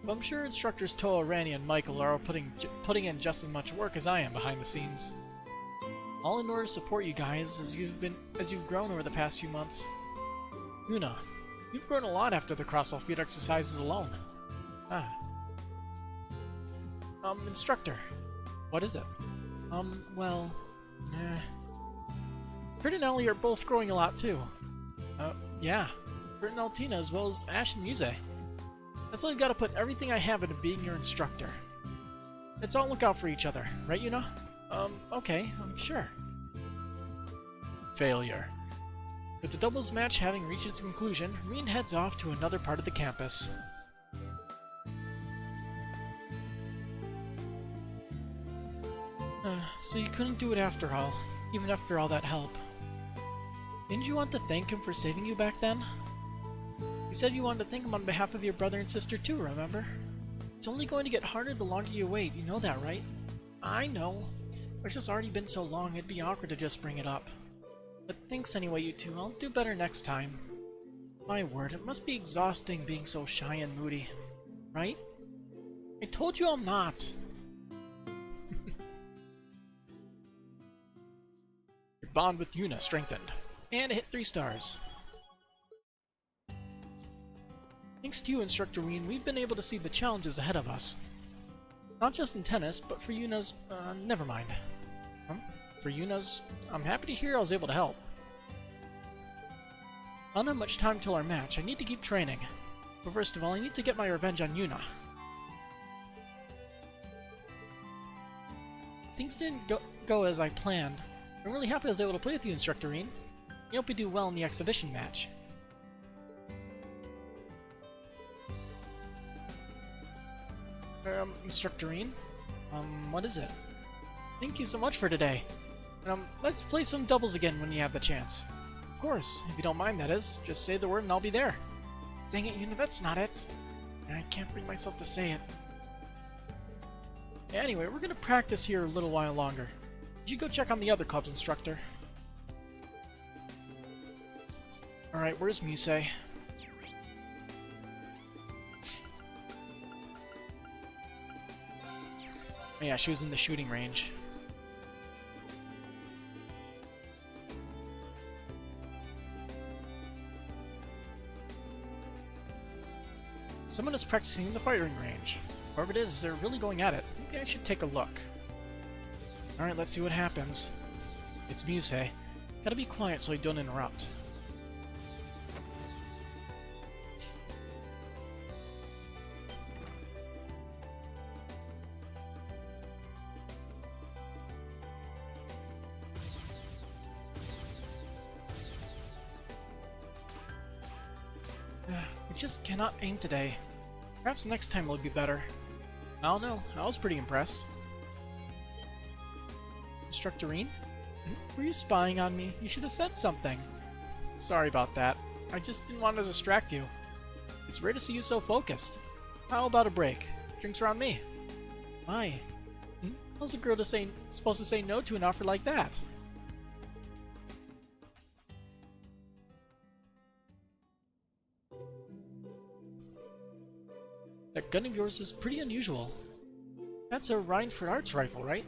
But I'm sure instructors Toa, Randy, and Michael are all putting in just as much work as I am behind the scenes. All in order to support you guys as you've grown over the past few months. Yuna, you've grown a lot after the crosswell field exercises alone. Instructor, what is it? Well, Kurt and Ellie are both growing a lot too. Yeah. Kurt and Altina as well as Ash and Muse. That's why I've got to put everything I have into being your instructor. Let's all look out for each other, right, Yuna? Okay, I'm sure. Failure. With the doubles match having reached its conclusion, Reen heads off to another part of the campus. So you couldn't do it after all, even after all that help. Didn't you want to thank him for saving you back then? You said you wanted to thank him on behalf of your brother and sister too, remember? It's only going to get harder the longer you wait, you know that, right? I know. It's just already been so long, it'd be awkward to just bring it up. But thanks anyway, you two. I'll do better next time. My word, it must be exhausting being so shy and moody. Right? I told you I'm not! Your bond with Yuna strengthened. And it hit 3 stars. Thanks to you, Instructor Reen, we've been able to see the challenges ahead of us. Not just in tennis, but for Yuna's... never mind. For Yuna's... I'm happy to hear I was able to help. I don't have much time till our match. I need to keep training. But first of all, I need to get my revenge on Yuna. Things didn't go as I planned. I'm really happy I was able to play with you, Instructor Reen. I hope you do well in the exhibition match. Instructor Reen? What is it? Thank you so much for today. Let's play some doubles again when you have the chance. Of course, if you don't mind, that is. Just say the word and I'll be there. Dang it, Yuna, that's not it. I can't bring myself to say it. Anyway, we're gonna practice here a little while longer. You should go check on the other club's instructor. Alright, where's Muse? Yeah, she was in the shooting range. Someone is practicing in the firing range. Whoever it is, they're really going at it. Maybe I should take a look. Alright, let's see what happens. It's Musei. Gotta be quiet so I don't interrupt. I just cannot aim today. Perhaps next time will be better. I don't know, I was pretty impressed. Instructor Rean? Were you spying on me? You should have said something. Sorry about that. I just didn't want to distract you. It's rare to see you so focused. How about a break? Drinks are on me. Why? How's a girl supposed to say no to an offer like that? That gun of yours is pretty unusual. That's a Reinford Arts rifle, right?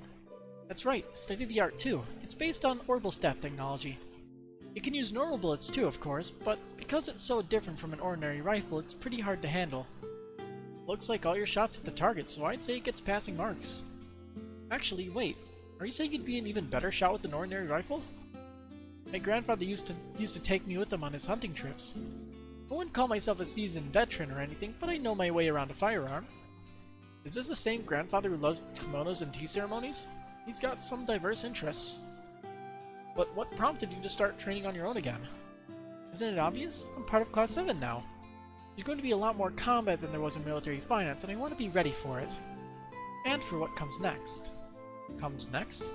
That's right, state-of-the-art too. It's based on orbital staff technology. It can use normal bullets too, of course, but because it's so different from an ordinary rifle, it's pretty hard to handle. Looks like all your shots hit the target, so I'd say it gets passing marks. Actually, wait. Are you saying you'd be an even better shot with an ordinary rifle? My grandfather used to take me with him on his hunting trips. I wouldn't call myself a seasoned veteran or anything, but I know my way around a firearm. Is this the same grandfather who loves kimonos and tea ceremonies? He's got some diverse interests. But what prompted you to start training on your own again? Isn't it obvious? I'm part of Class 7 now. There's going to be a lot more combat than there was in military finance, and I want to be ready for it. And for what comes next. Comes next?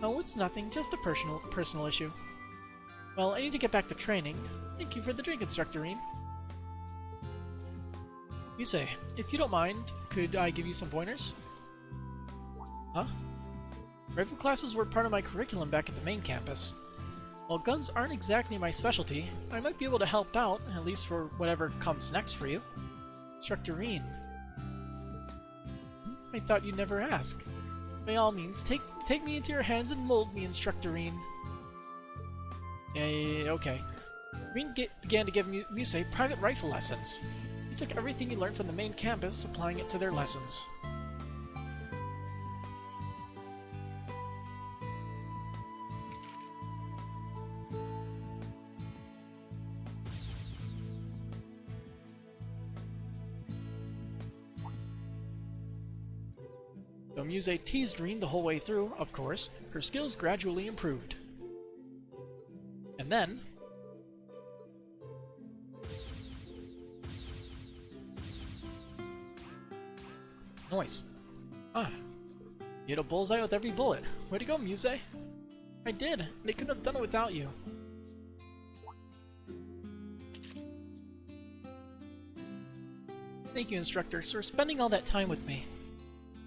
Oh, it's nothing, just a personal issue. Well, I need to get back to training. Thank you for the drink, Instructor Rean. Musei, if you don't mind, could I give you some pointers? Huh? Rifle classes were part of my curriculum back at the main campus. While guns aren't exactly my specialty, I might be able to help out, at least for whatever comes next for you. Instructor Rean. I thought you'd never ask. By all means, take me into your hands and mold me, Instructor Rean. Okay. Rean began to give Musei private rifle lessons. He took everything he learned from the main campus, applying it to their lessons. Though Musei teased Rean the whole way through, of course, her skills gradually improved. And then... Nice. Ah. You hit a bullseye with every bullet. Way to go, Musei. I did. They couldn't have done it without you. Thank you, Instructor, for spending all that time with me.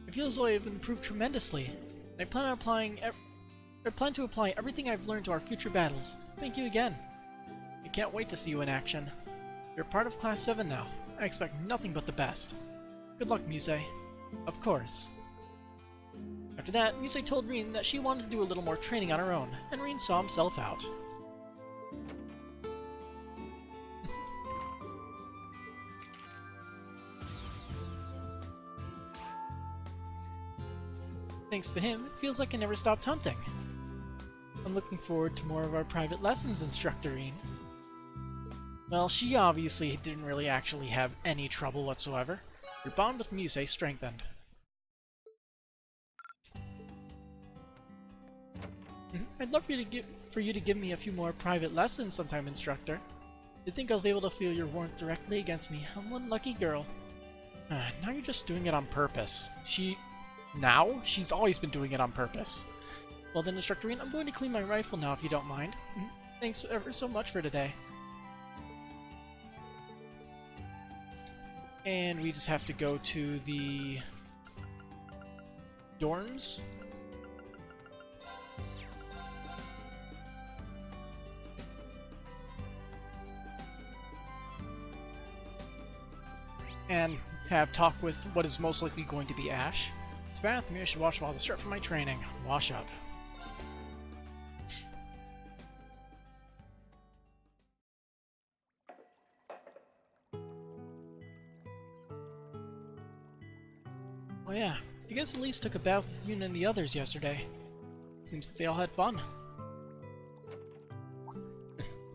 I feel as though I have improved tremendously, and I plan to apply everything I've learned to our future battles. Thank you again. I can't wait to see you in action. You're part of Class 7 now. I expect nothing but the best. Good luck, Musei. Of course. After that, Musei told Rean that she wanted to do a little more training on her own, and Rean saw himself out. Thanks to him, it feels like I never stopped hunting. I'm looking forward to more of our private lessons, Instructor Rean. Well, she obviously didn't really actually have any trouble whatsoever. Your bond with Musei strengthened. I'd love for you to give me a few more private lessons sometime, Instructor. You'd think I was able to feel your warmth directly against me. I'm one lucky girl. Now you're just doing it on purpose. Now? She's always been doing it on purpose. Well then, Instructor Rean, I'm going to clean my rifle now if you don't mind. Thanks ever so much for today. And we just have to go to the dorms. And have talk with what is most likely going to be Ash. This bath, maybe I should wash all the dirt from my training. Wash up. Oh yeah, you guys at least took a bath with you and the others yesterday. Seems that they all had fun.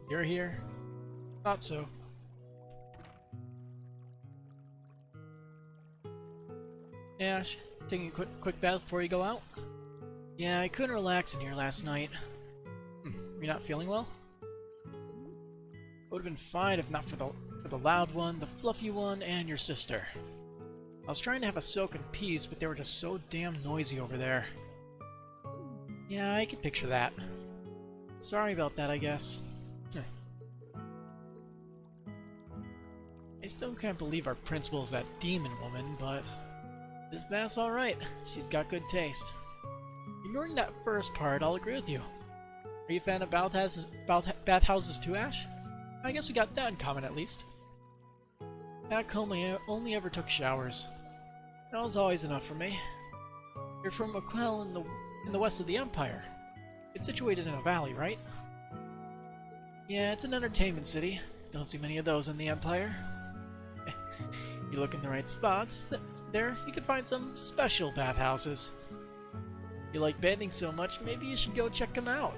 You're here. Thought so. Ash, taking a quick bath before you go out? Yeah, I couldn't relax in here last night. You're not feeling well? Would have been fine if not for the loud one, the fluffy one, and your sister. I was trying to have a soak in peace, but they were just so damn noisy over there. Yeah, I can picture that. Sorry about that, I guess. I still can't believe our principal is that demon woman, but this bath's alright. She's got good taste. Ignoring that first part, I'll agree with you. Are you a fan of bathhouses too, Ash? I guess we got that in common at least. Back home, I only ever took showers. That was always enough for me. You're from Aquel in the west of the Empire. It's situated in a valley, right? Yeah, it's an entertainment city. Don't see many of those in the Empire. You look in the right spots, there you can find some special bathhouses. You like bathing so much, maybe you should go check them out.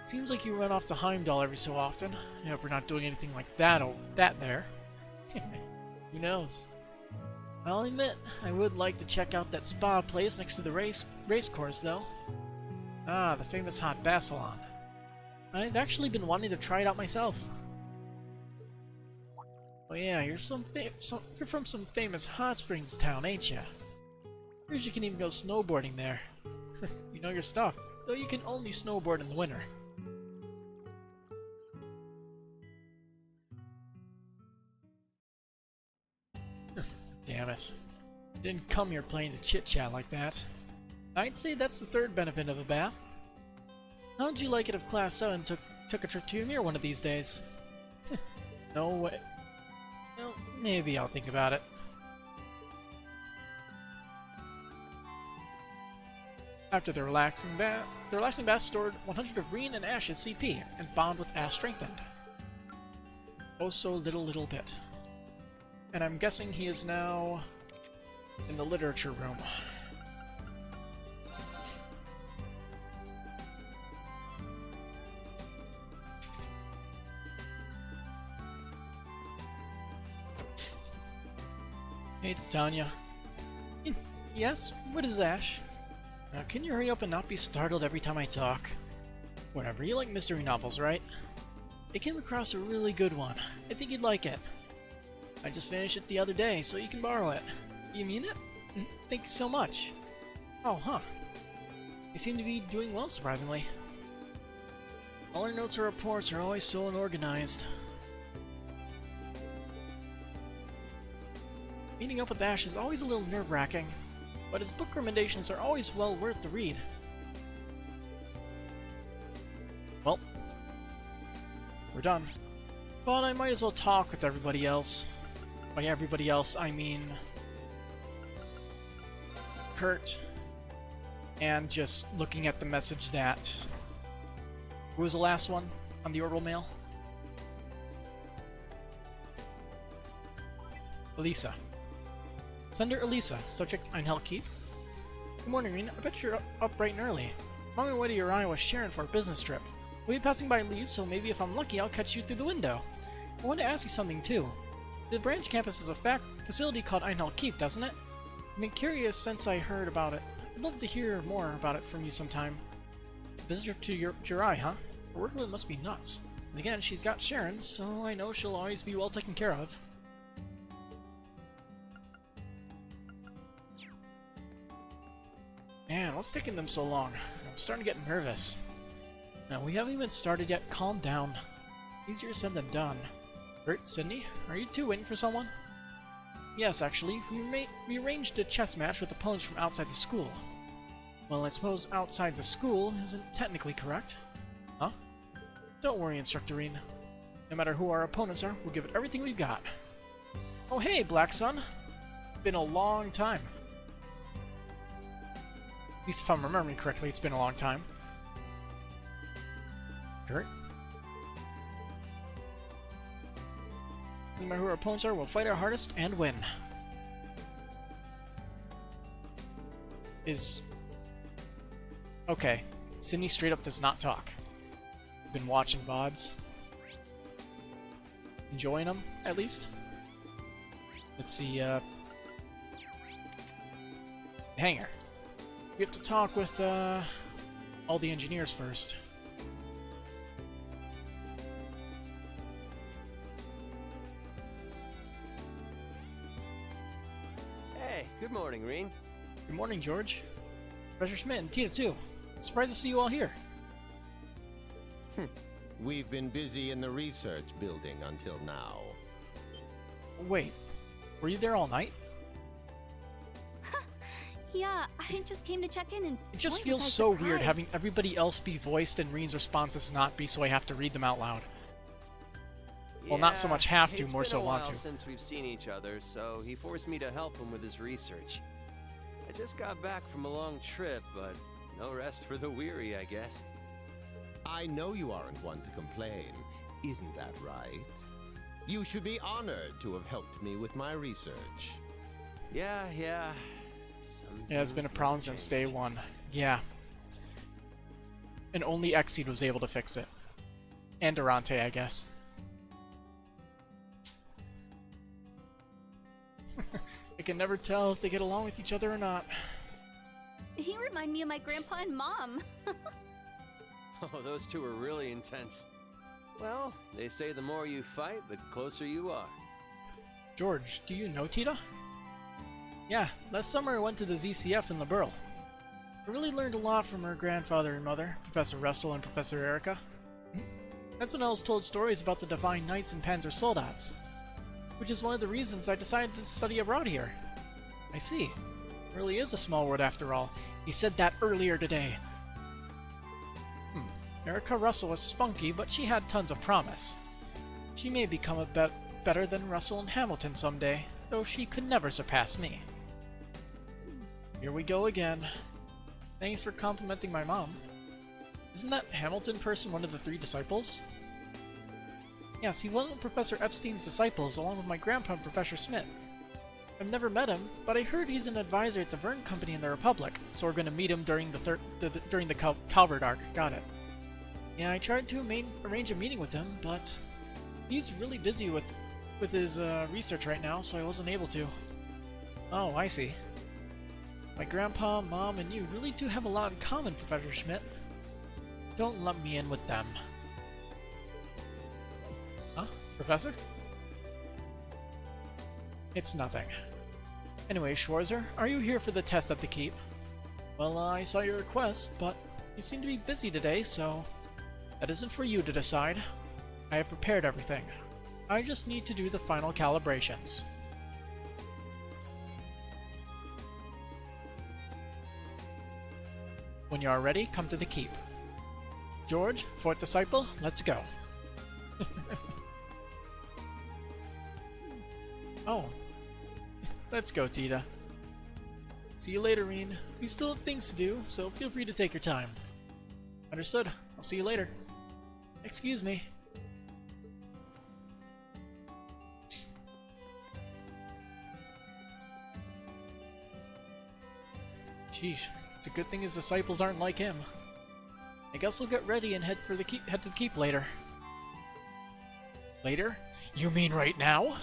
Seems like you run off to Heimdall every so often. I hope we're not doing anything like that there. Who knows? I'll admit, I would like to check out that spa place next to the race course, though. Ah, the famous hot bath salon. I've actually been wanting to try it out myself. Oh yeah, you're from some famous hot springs town, ain't ya? Here's you can even go snowboarding there. You know your stuff, though you can only snowboard in the winter. Damn it. Didn't come here playing to chit-chat like that. I'd say that's the third benefit of a bath. How'd you like it if Class 7 took a trip to your mirror one of these days? No way. Well, maybe I'll think about it. After the relaxing bath stored 100 of Reen and Ash's CP, and bond with Ash strengthened. Oh so little bit. And I'm guessing he is now in the literature room. Hey, it's Tanya. Yes? What is Ash? Can you hurry up and not be startled every time I talk? Whatever, you like mystery novels, right? I came across a really good one. I think you'd like it. I just finished it the other day, so you can borrow it. You mean it? Thank you so much. Oh, huh. You seem to be doing well, surprisingly. All our notes or reports are always so unorganized. Meeting up with Ash is always a little nerve-wracking, but his book recommendations are always well worth the read. Well, we're done. But I might as well talk with everybody else. By everybody else, I mean Kurt, and just looking at the message that... Who was the last one on the orbital mail? Elisa. Sender Elisa, subject Einhell Keep. Good morning, Reen. I bet you're up bright and early. I'm on my way to Uriah with Sharon for a business trip. We'll be passing by Leeds, so maybe if I'm lucky, I'll catch you through the window. I wanted to ask you something, too. The branch campus has a facility called Einhell Keep, doesn't it? I've been curious since I heard about it. I'd love to hear more about it from you sometime. Visitor to Uriah, huh? Her workload must be nuts. And again, she's got Sharon, so I know she'll always be well taken care of. Man, what's taking them so long? I'm starting to get nervous. Now, we haven't even started yet. Calm down. Easier said than done. Bert, Sydney, are you two waiting for someone? Yes, actually. We arranged a chess match with opponents from outside the school. Well, I suppose outside the school isn't technically correct. Huh? Don't worry, Instructor Reen. No matter who our opponents are, we'll give it everything we've got. Oh hey, Black Sun! Been a long time. least if I'm remembering correctly, it's been a long time. Kurt? Doesn't matter who our opponents are, we'll fight our hardest and win. Okay, Sydney straight up does not talk. Been watching VODs. Enjoying them, at least. Let's see, Hangar. We have to talk with, all the engineers first. Hey, good morning, Reen. Good morning, George. Professor Schmidt and Tita, too. Surprised to see you all here. We've been busy in the research building until now. Wait, were you there all night? Yeah, I just came to check in and... It just boy, feels was I so weird surprised. having everybody else be voiced and Reen's responses not be, so I have to read them out loud. Well, not so much have to, more so want to. It's been a while since we've seen each other, so he forced me to help him with his research. I just got back from a long trip, but no rest for the weary, I guess. I know you aren't one to complain. Isn't that right? You should be honored to have helped me with my research. Yeah. Yeah, it's been a problem since day one. Yeah. And only Exceed was able to fix it. And Durante, I guess. I can never tell if they get along with each other or not. He remind me of my grandpa and mom. Oh, those two are really intense. Well, they say the more you fight, the closer you are. George, do you know Tita? Yeah, last summer I went to the ZCF in Liberl. I really learned a lot from her grandfather and mother, Professor Russell and Professor Erica. That's when I was told stories about the Divine Knights and Panzer Soldats, which is one of the reasons I decided to study abroad here. I see. It really is a small world after all. He said that earlier today. Erica Russell was spunky, but she had tons of promise. She may become a better than Russell and Hamilton someday, though she could never surpass me. Here we go again. Thanks for complimenting my mom. Isn't that Hamilton person one of the 3 disciples? Yes, he was one of Professor Epstein's disciples, along with my grandpa and Professor Schmidt. I've never met him, but I heard he's an advisor at the Verne Company in the Republic, so we're going to meet him during the Calvert arc. Got it. Yeah, I tried to arrange a meeting with him, but he's really busy with his research right now, so I wasn't able to. Oh, I see. My grandpa, mom, and you really do have a lot in common, Professor Schmidt. Don't lump me in with them. Huh? Professor? It's nothing. Anyway, Schwarzer, are you here for the test at the Keep? Well, I saw your request, but you seem to be busy today, so that isn't for you to decide. I have prepared everything. I just need to do the final calibrations. When you are ready, come to the Keep. George, 4th Disciple, let's go. Oh. Let's go, Tita. See you later, Reen. We still have things to do, so feel free to take your time. Understood. I'll see you later. Excuse me. Sheesh. It's a good thing his disciples aren't like him. I guess we'll get ready and head to the Keep later. Later? You mean right now?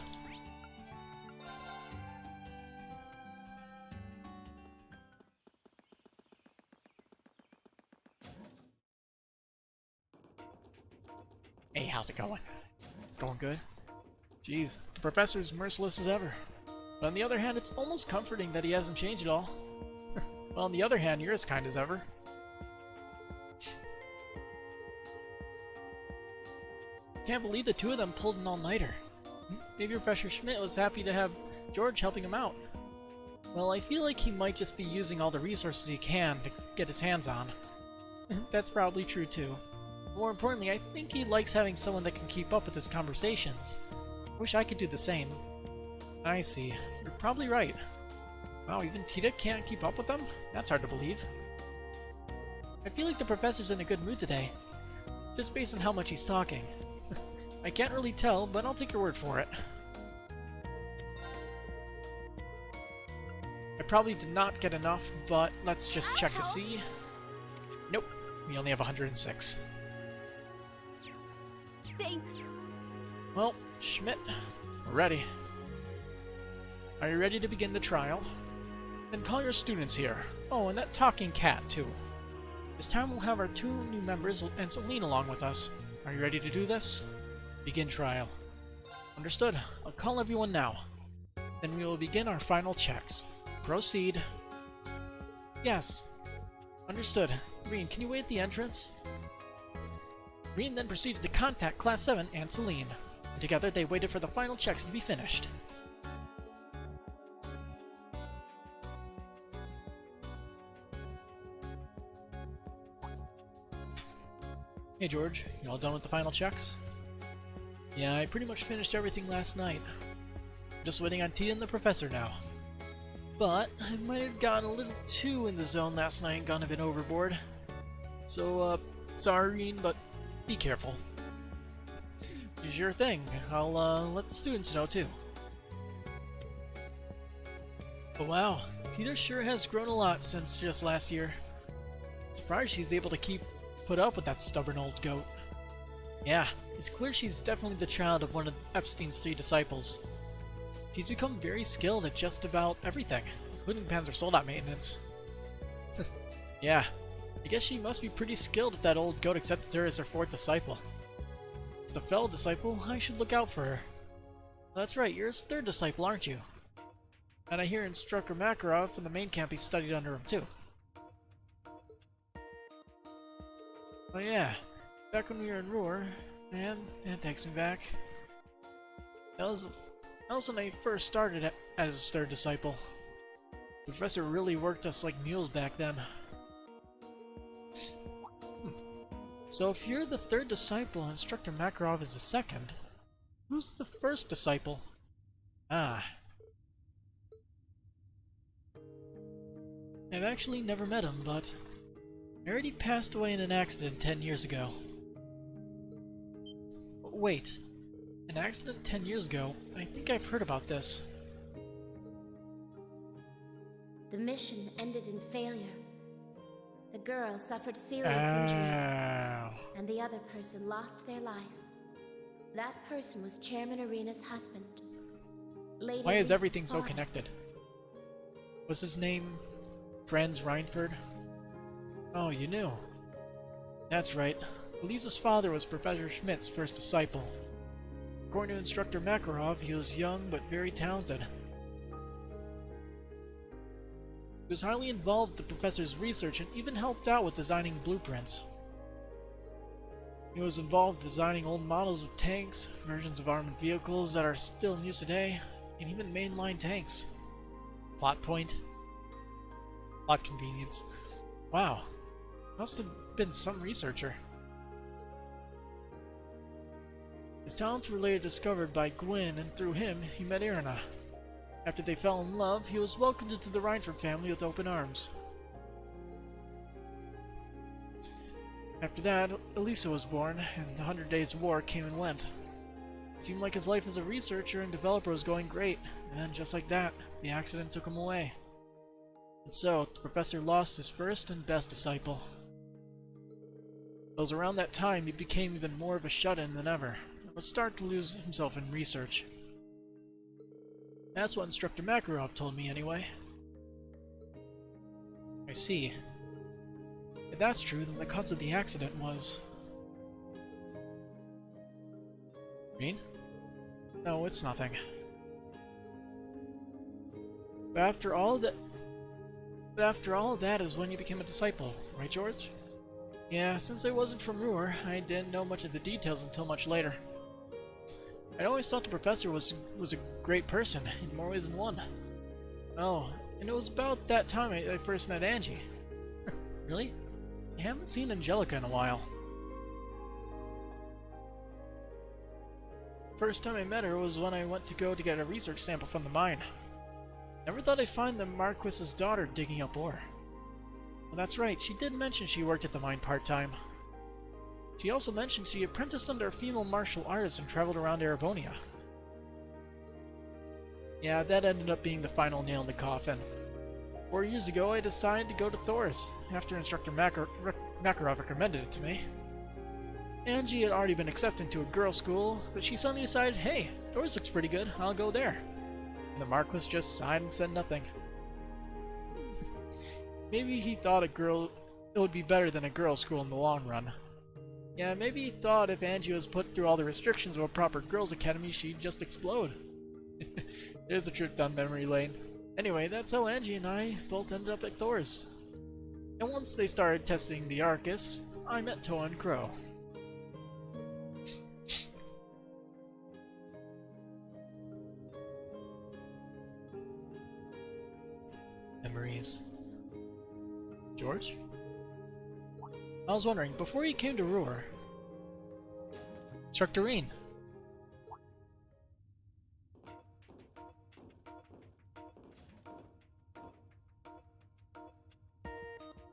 Hey, how's it going? It's going good. Jeez, the professor's merciless as ever. But on the other hand, it's almost comforting that he hasn't changed at all. Well, on the other hand, you're as kind as ever. Can't believe the 2 of them pulled an all-nighter. Maybe Professor Schmidt was happy to have George helping him out. Well, I feel like he might just be using all the resources he can to get his hands on. That's probably true too. More importantly, I think he likes having someone that can keep up with his conversations. I wish I could do the same. I see. You're probably right. Wow, even Tita can't keep up with them? That's hard to believe. I feel like the professor's in a good mood today, just based on how much he's talking. I can't really tell, but I'll take your word for it. I probably did not get enough, but let's just check to see. Nope, we only have 106. Thanks. Well, Schmidt, we're ready. Are you ready to begin the trial? Then call your students here. Oh, and that talking cat, too. This time we'll have our 2 new members and Celine along with us. Are you ready to do this? Begin trial. Understood. I'll call everyone now. Then we will begin our final checks. Proceed. Yes. Understood. Reen, can you wait at the entrance? Reen then proceeded to contact Class 7 and Celine. And together they waited for the final checks to be finished. Hey George, you all done with the final checks? Yeah, I pretty much finished everything last night. Just waiting on Tia and the professor now. But I might have gotten a little too in the zone last night and gone a bit overboard. So, sorry, Reen, but be careful. Use your thing. I'll, let the students know too. But wow, Tia sure has grown a lot since just last year. Surprised she's able to put up with that stubborn old goat. Yeah, it's clear she's definitely the child of one of Epstein's 3 disciples. She's become very skilled at just about everything, including Panzer Soldat maintenance. Yeah, I guess she must be pretty skilled if that old goat accepted her as her 4th disciple. As a fellow disciple, I should look out for her. That's right, you're his 3rd disciple, aren't you? And I hear Instructor Makarov from the main camp he studied under him too. Oh yeah, back when we were in Ruhr, man, that takes me back. That was when I first started as his 3rd disciple. The professor really worked us like mules back then. So if you're the 3rd disciple and Instructor Makarov is the 2nd, who's the 1st disciple? Ah. I've actually never met him, but I heard he passed away in an accident 10 years ago. Wait, an accident 10 years ago? I think I've heard about this. The mission ended in failure. The girl suffered serious injuries, and the other person lost their life. That person was Chairman Arena's husband. Lady Why is Lisa's everything so father. connected? Was his name Franz Reinford? Oh, you knew. That's right. Lisa's father was Professor Schmidt's 1st disciple. According to Instructor Makarov, he was young but very talented. He was highly involved with the professor's research and even helped out with designing blueprints. He was involved designing old models of tanks, versions of armored vehicles that are still in use today, and even mainline tanks. Plot point. Plot convenience. Wow. Must have been some researcher. His talents were later discovered by Gwyn, and through him, he met Irina. After they fell in love, he was welcomed into the Reinford family with open arms. After that, Elisa was born, and the 100 Days of War came and went. It seemed like his life as a researcher and developer was going great, and then just like that, the accident took him away. And so, the professor lost his 1st and best disciple. It was around that time he became even more of a shut-in than ever, and would start to lose himself in research. That's what Instructor Makarov told me anyway. I see. If that's true, then the cause of the accident was... Reen? No, it's nothing. But after all of that is when you became a disciple, right George? Yeah, since I wasn't from Ruhr, I didn't know much of the details until much later. I'd always thought the professor was a great person, in more ways than one. Oh, and it was about that time I first met Angie. Really? I haven't seen Angelica in a while. First time I met her was when I went to get a research sample from the mine. Never thought I'd find the Marquis's daughter digging up ore. That's right, she did mention she worked at the mine part-time. She also mentioned she apprenticed under a female martial artist and traveled around Erebonia. Yeah, that ended up being the final nail in the coffin. 4 years ago, I decided to go to Thor's, after Instructor Makarov recommended it to me. Angie had already been accepted to a girls' school, but she suddenly decided, hey, Thor's looks pretty good, I'll go there. And the Marquis just sighed and said nothing. Maybe he thought it would be better than a girls' school in the long run. Yeah, maybe he thought if Angie was put through all the restrictions of a proper girls' academy, she'd just explode. There's a trip down memory lane. Anyway, that's how Angie and I both ended up at Thor's. And once they started testing the Arcus, I met Toa and Crow. Memories. George? I was wondering, before you came to Ruhr, Instructor Rean.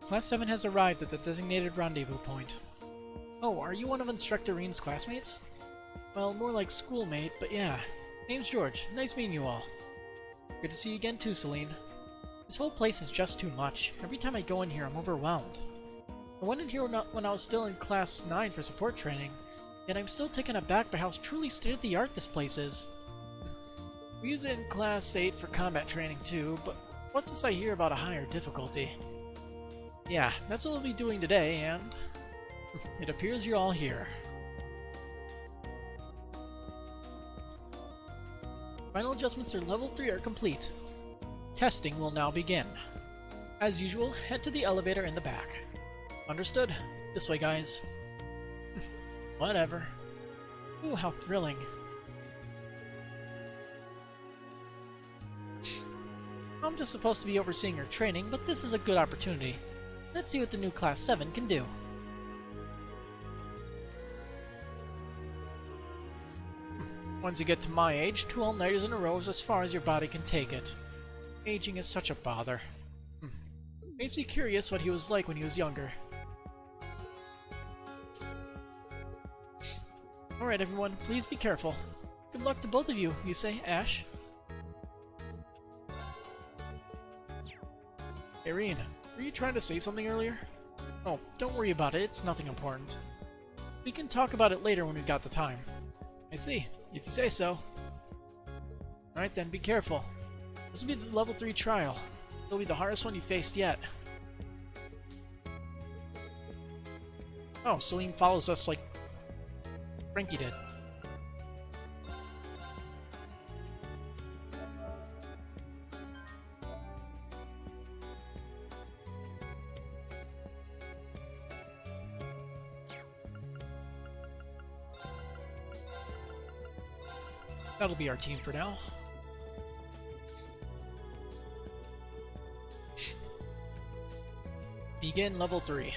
Class 7 has arrived at the designated rendezvous point. Oh, are you one of Instructor Rean's classmates? Well, more like schoolmate, but yeah. Name's George. Nice meeting you all. Good to see you again too, Celine. This whole place is just too much. Every time I go in here, I'm overwhelmed. I went in here when I was still in Class 9 for support training, yet I'm still taken aback by how truly state-of-the-art this place is. We use it in Class 8 for combat training too, but what's this I hear about a higher difficulty? Yeah, that's what we'll be doing today, and it appears you're all here. Final adjustments for level 3 are complete. Testing will now begin. As usual, head to the elevator in the back. Understood? This way, guys. Whatever. Ooh, how thrilling. I'm just supposed to be overseeing your training, but this is a good opportunity. Let's see what the new Class 7 can do. Once you get to my age, 2 all-nighters in a row is as far as your body can take it. Aging is such a bother. Makes me curious what he was like when he was younger. Alright everyone, please be careful. Good luck to both of you, you say, Ash? Irene, were you trying to say something earlier? Oh, don't worry about it, it's nothing important. We can talk about it later when we've got the time. I see, if you say so. Alright then, be careful. This will be the level 3 trial. It'll be the hardest one you faced yet. Oh, Celine follows us like Frankie did. That'll be our team for now. Begin level 3.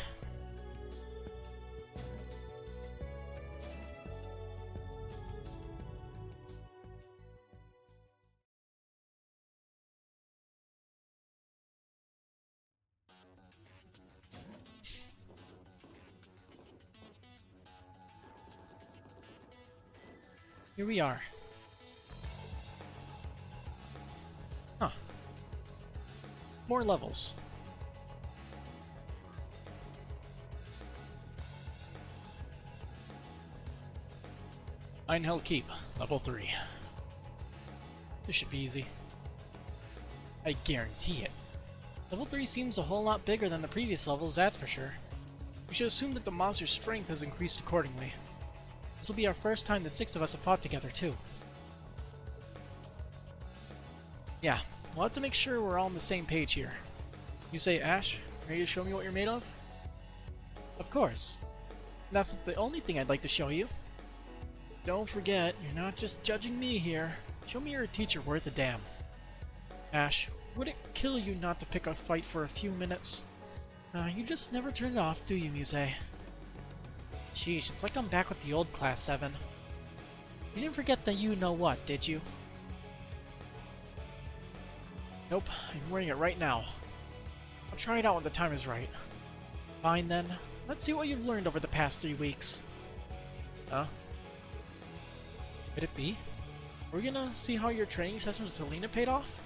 Here we are. Huh. More levels. Einhell Keep, level 3. This should be easy. I guarantee it. Level 3 seems a whole lot bigger than the previous levels, that's for sure. We should assume that the monster's strength has increased accordingly. This will be our first time the 6 of us have fought together, too. Yeah, we'll have to make sure we're all on the same page here. You say, Ash, ready to show me what you're made of? Of course. That's the only thing I'd like to show you. Don't forget, you're not just judging me here. Show me you're a teacher worth a damn. Ash, would it kill you not to pick a fight for a few minutes? You just never turn it off, do you, Muse? Sheesh, it's like I'm back with the old Class 7. You didn't forget the you-know-what, did you? Nope, I'm wearing it right now. I'll try it out when the time is right. Fine then. Let's see what you've learned over the past 3 weeks. Huh? Could it be? Are we gonna see how your training session with Selena paid off?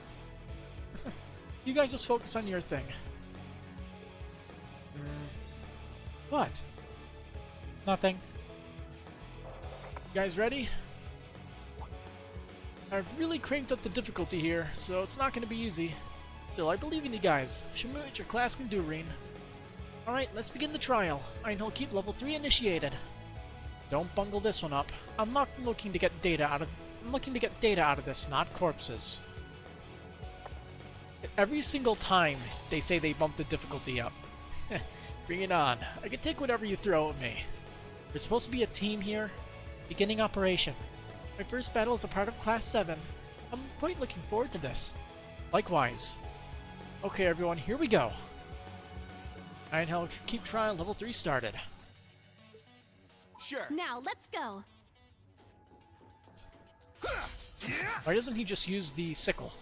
You guys just focus on your thing. What? Nothing. You guys ready? I've really cranked up the difficulty here, so it's not gonna be easy. Still, I believe in you guys. Show me what your class can do, Reen. Alright, let's begin the trial. I'll keep level 3 initiated. Don't bungle this one up. I'm looking to get data out of this, not corpses. Every single time they say they bump the difficulty up. Bring it on. I can take whatever you throw at me. We're supposed to be a team here. Beginning operation. My first battle is a part of Class 7. I'm quite looking forward to this. Likewise. Okay everyone, here we go. Hell, keep trial level 3 started. Sure. Now, let's go. Why doesn't he just use the sickle?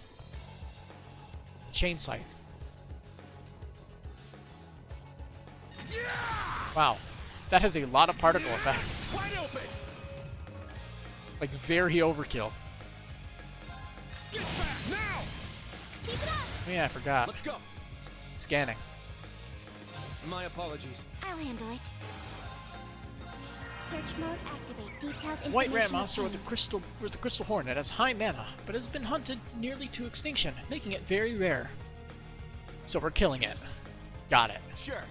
Chain scythe. Wow. That has a lot of particle effects. Wide open. Like, very overkill. Get back now. Keep it up. Oh yeah, I forgot. Let's go. Scanning. My apologies. I'll handle it. Search mode activate. Detailed information. White rat monster with obtained. a crystal horn that has high mana, but has been hunted nearly to extinction, making it very rare. So we're killing it. Got it. Sure.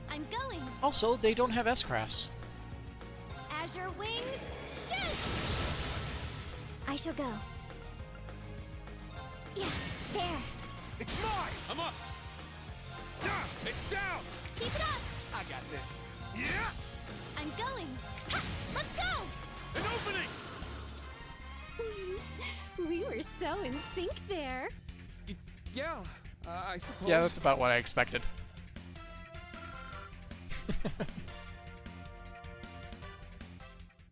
I'm going. Also, they don't have S-Crafts. Azure wings, shoot! I shall go. Yeah, there. It's mine. I'm up. Yeah, it's down. Keep it up. I got this. Yeah. I'm going. Ha, let's go. An opening. We were so in sync there. Yeah, I suppose. Yeah, that's about what I expected.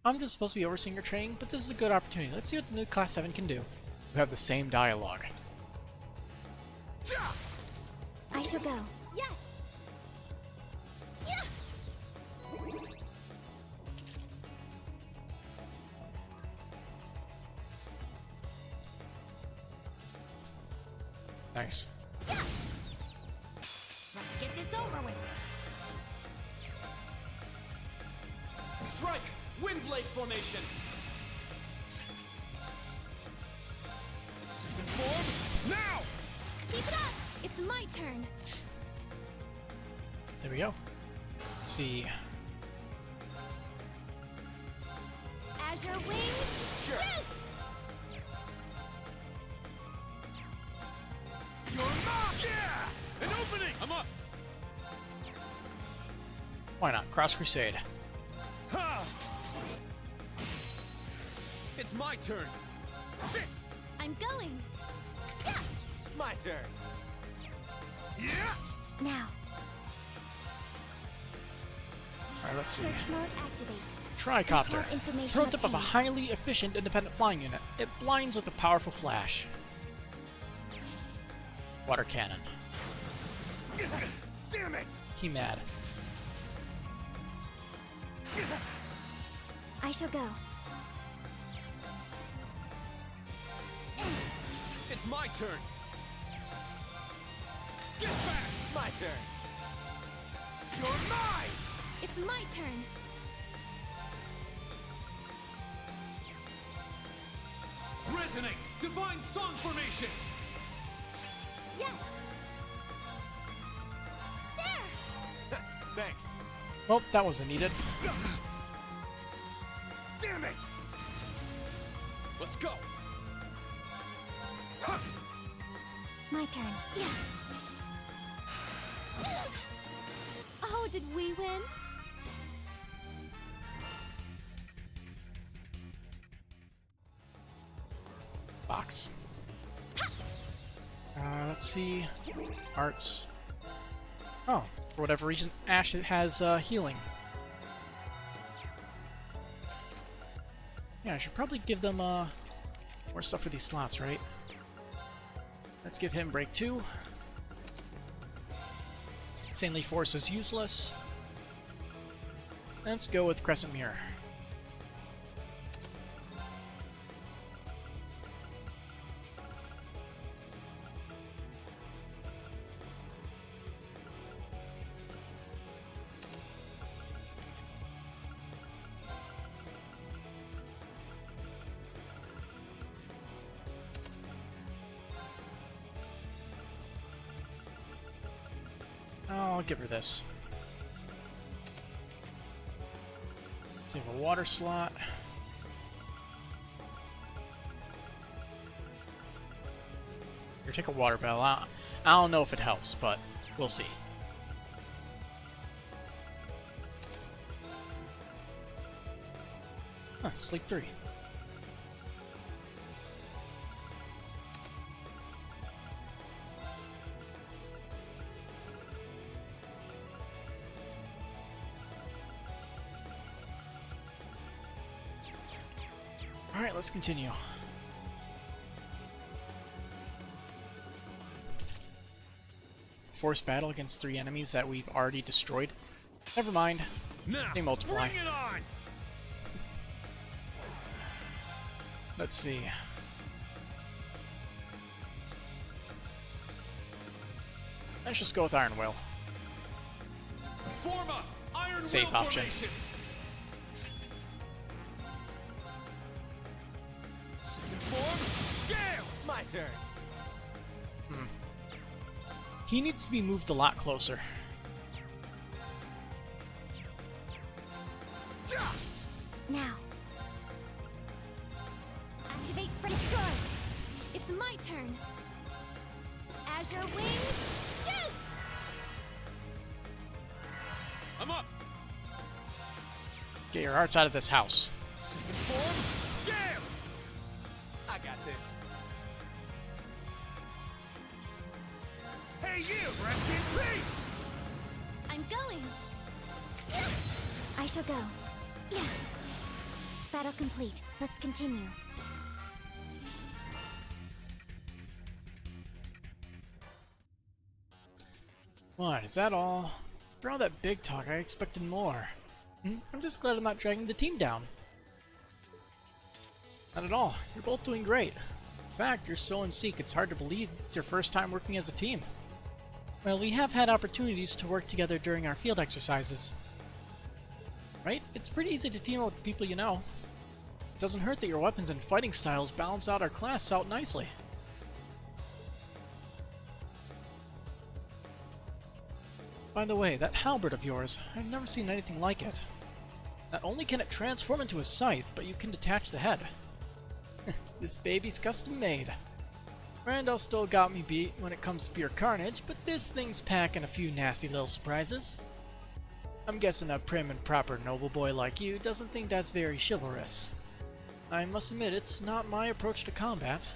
I'm just supposed to be overseeing your training, but this is a good opportunity. Let's see what the new Class 7 can do. You have the same dialogue. I shall go. Yes. Yeah. Nice. Yeah. Let's get this over with. Strike. Windblade formation. Second form. Now. Keep it up. It's my turn. There we go. Let's see. Azure wings, Sure. shoot! You're not. Yeah. An opening. I'm up. Why not? Cross Crusade. Ha. It's my turn. Sit. I'm going. Yeah. My turn. Yeah. Now, Alright, let's see. search mode activate. Tricopter. Detailed information Prototype of a obtained. highly efficient independent flying unit. It blinds with a powerful flash. Water cannon. Damn it. He mad. I shall go. It's my turn. Get back. My turn. You're mine. It's my turn. Resonate. Divine song formation. Yes. There. Thanks. Well, that wasn't needed. Damn it. Let's go. My turn. Yeah. Oh, did we win? Box. Let's see. Arts. Oh, for whatever reason, Ash has healing. Yeah, I should probably give them more stuff for these slots, right? Let's give him break 2. Insanely Force is useless. Let's go with Crescent Mirror. I'll give her this. Save a water slot. Here, take a water bell. I don't know if it helps, but we'll see. Huh, sleep 3. Alright, let's continue. Force battle against 3 enemies that we've already destroyed. Never mind. Now, They multiply. bring it on! Let's see. Let's just go with Iron Will. Form up! Iron Safe Will option. formation. Second form, Gale! My turn. He needs to be moved a lot closer. Now. Activate for destroy. It's my turn. Azure wings, shoot! I'm up! Get your hearts out of this house. Second form, Gale! I got this. Hey you, rest in peace! I'm going. I shall go. Yeah. Battle complete. Let's continue. What, is that all? For all that big talk, I expected more. I'm just glad I'm not dragging the team down. Not at all. You're both doing great. In fact, you're so in sync, it's hard to believe it's your first time working as a team. Well, we have had opportunities to work together during our field exercises. Right? It's pretty easy to team up with people you know. It doesn't hurt that your weapons and fighting styles balance out our class out nicely. By the way, that halberd of yours, I've never seen anything like it. Not only can it transform into a scythe, but you can detach the head. This baby's custom made. Randall still got me beat when it comes to pure carnage, but this thing's packing a few nasty little surprises. I'm guessing a prim and proper noble boy like you doesn't think that's very chivalrous. I must admit it's not my approach to combat,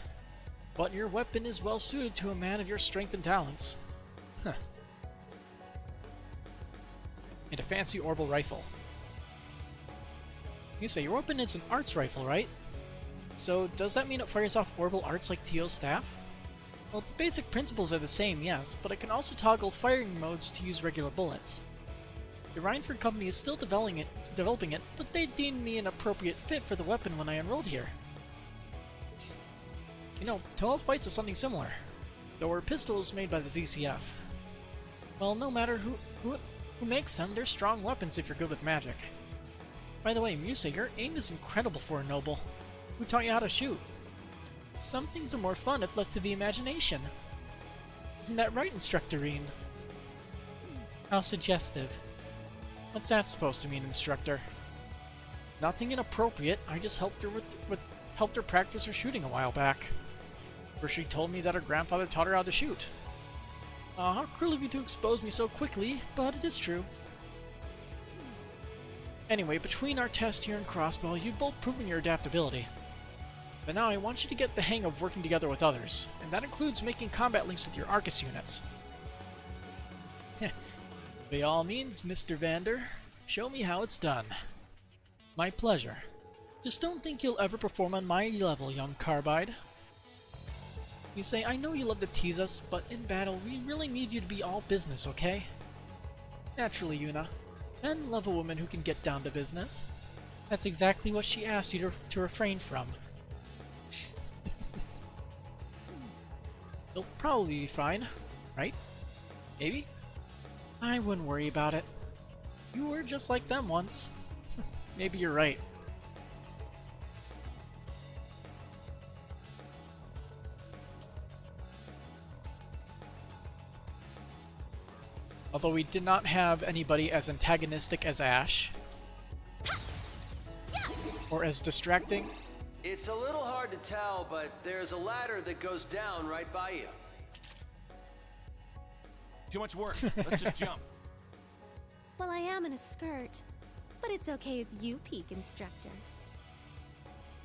but your weapon is well suited to a man of your strength and talents. Huh. And a fancy orbital rifle. You say your weapon is an arts rifle, right? So does that mean it fires off orbital arts like Teal's staff? Well, the basic principles are the same, yes, but it can also toggle firing modes to use regular bullets. The Reinford Company is still developing it, but they deemed me an appropriate fit for the weapon when I enrolled here. You know, Toa fights with something similar, though her pistol is made by the ZCF. Well, no matter who makes them, they're strong weapons if you're good with magic. By the way, Muse, your aim is incredible for a noble. Who taught you how to shoot? Some things are more fun if left to the imagination. Isn't that right, Instructor Reen? How suggestive. What's that supposed to mean, Instructor? Nothing inappropriate. I just helped her practice her shooting a while back. Where she told me that her grandfather taught her how to shoot. How cruel of you to expose me so quickly, but it is true. Anyway, between our test here and Crossbow, you've both proven your adaptability. But now I want you to get the hang of working together with others, and that includes making combat links with your Arcus units. By all means, Mr. Vander, show me how it's done. My pleasure. Just don't think you'll ever perform on my level, young Carbide. You say, I know you love to tease us, but in battle, we really need you to be all business, okay? Naturally, Yuna. Men love a woman who can get down to business. That's exactly what she asked you to refrain from. You'll probably be fine, right? Maybe? I wouldn't worry about it. You were just like them once. Maybe you're right. Although we did not have anybody as antagonistic as Ash. Or as distracting. It's a little hard to tell, but there's a ladder that goes down right by you. Too much work. Let's just jump. Well, I am in a skirt, but it's okay if you peek, Instructor.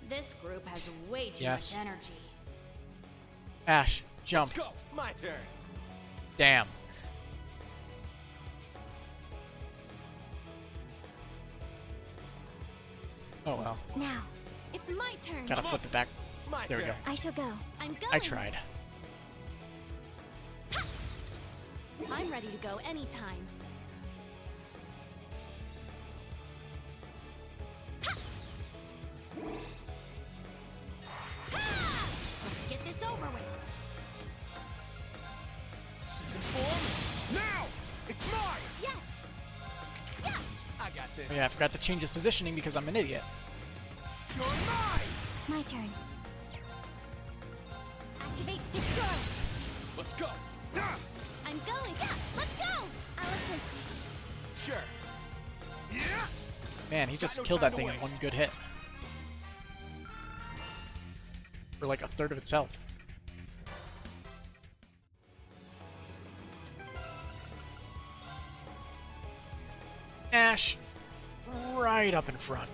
This group has way too Yes. much energy. Ash, jump. Let's go. My turn. Damn. Oh well. Now, it's my turn. Gotta flip it back. My There we turn. go. I shall go. I'm going. I tried. I'm ready to go anytime. Let's get this over with. Second form. Now! It's mine! Yes! Yeah! I got this. Oh yeah, I forgot to change his positioning because I'm an idiot. You're mine! My turn. Activate destroy. Let's go. Ah! I'm going. Yeah, let's go. I'll assist. Sure. Yeah! Man, he just no killed time that to thing in one waste. good hit. For like a third of its health. Ash, right up in front.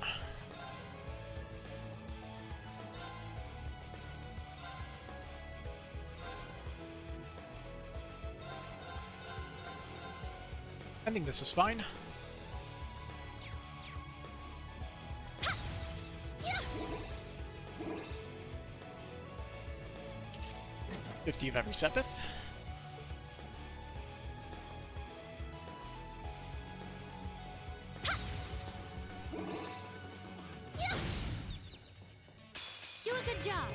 I think this is fine. Yeah! 50 of every Sepith. Yeah! Do a good job.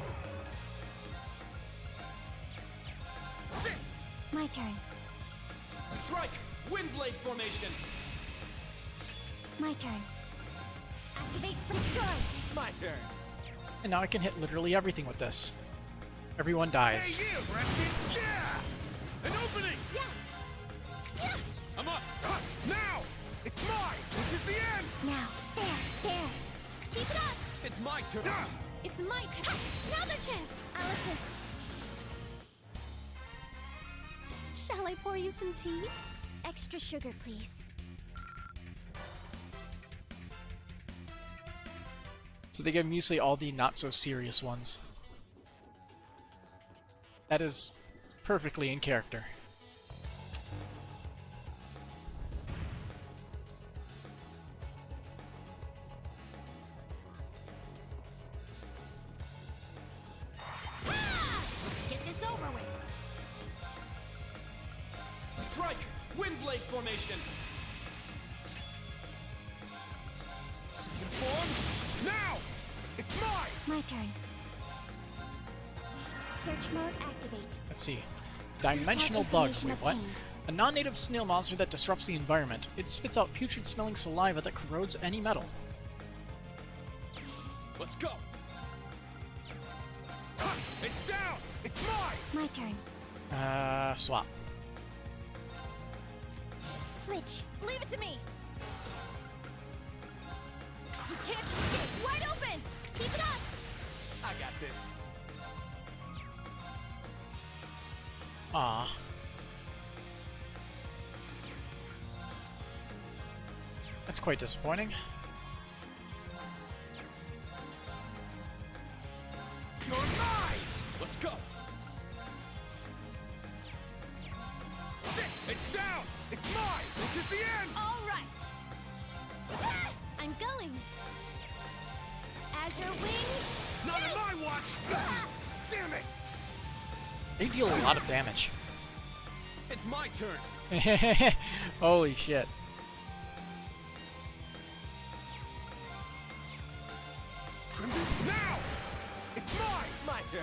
Sit! My turn. Strike! Windblade formation! My turn. Activate destroy. My turn. And now I can hit literally everything with this. Everyone dies. Hey, you, Preston! Yeah! An opening! Yes! Yeah! I'm up! Now! It's mine! This is the end! Now, there. Keep it up. It's my turn! It's my turn. Another chance. I'll assist. Shall I pour you some tea? Extra sugar, please. So they give Muesli all the not-so-serious ones. That is perfectly in character. Let's get this over with. Strike! Windblade formation! Second form! Now! It's mine! My turn. Search mode activate. Let's see. Dimensional Default bug. information Wait, what? obtained. A non-native snail monster that disrupts the environment. It spits out putrid-smelling saliva that corrodes any metal. Let's go! It's down! It's mine! My turn. Swap. Switch. Leave it to me. You can't escape. Wide open. Keep it up. I got this. Ah. That's quite disappointing. You're mine! Let's go! Sit! It's down! It's mine! This is the end! All right. I'm going. Azure wings. Not on shake! my watch! Damn it! They deal a lot of damage. It's my turn. Holy shit. Crimson now! It's mine! My turn.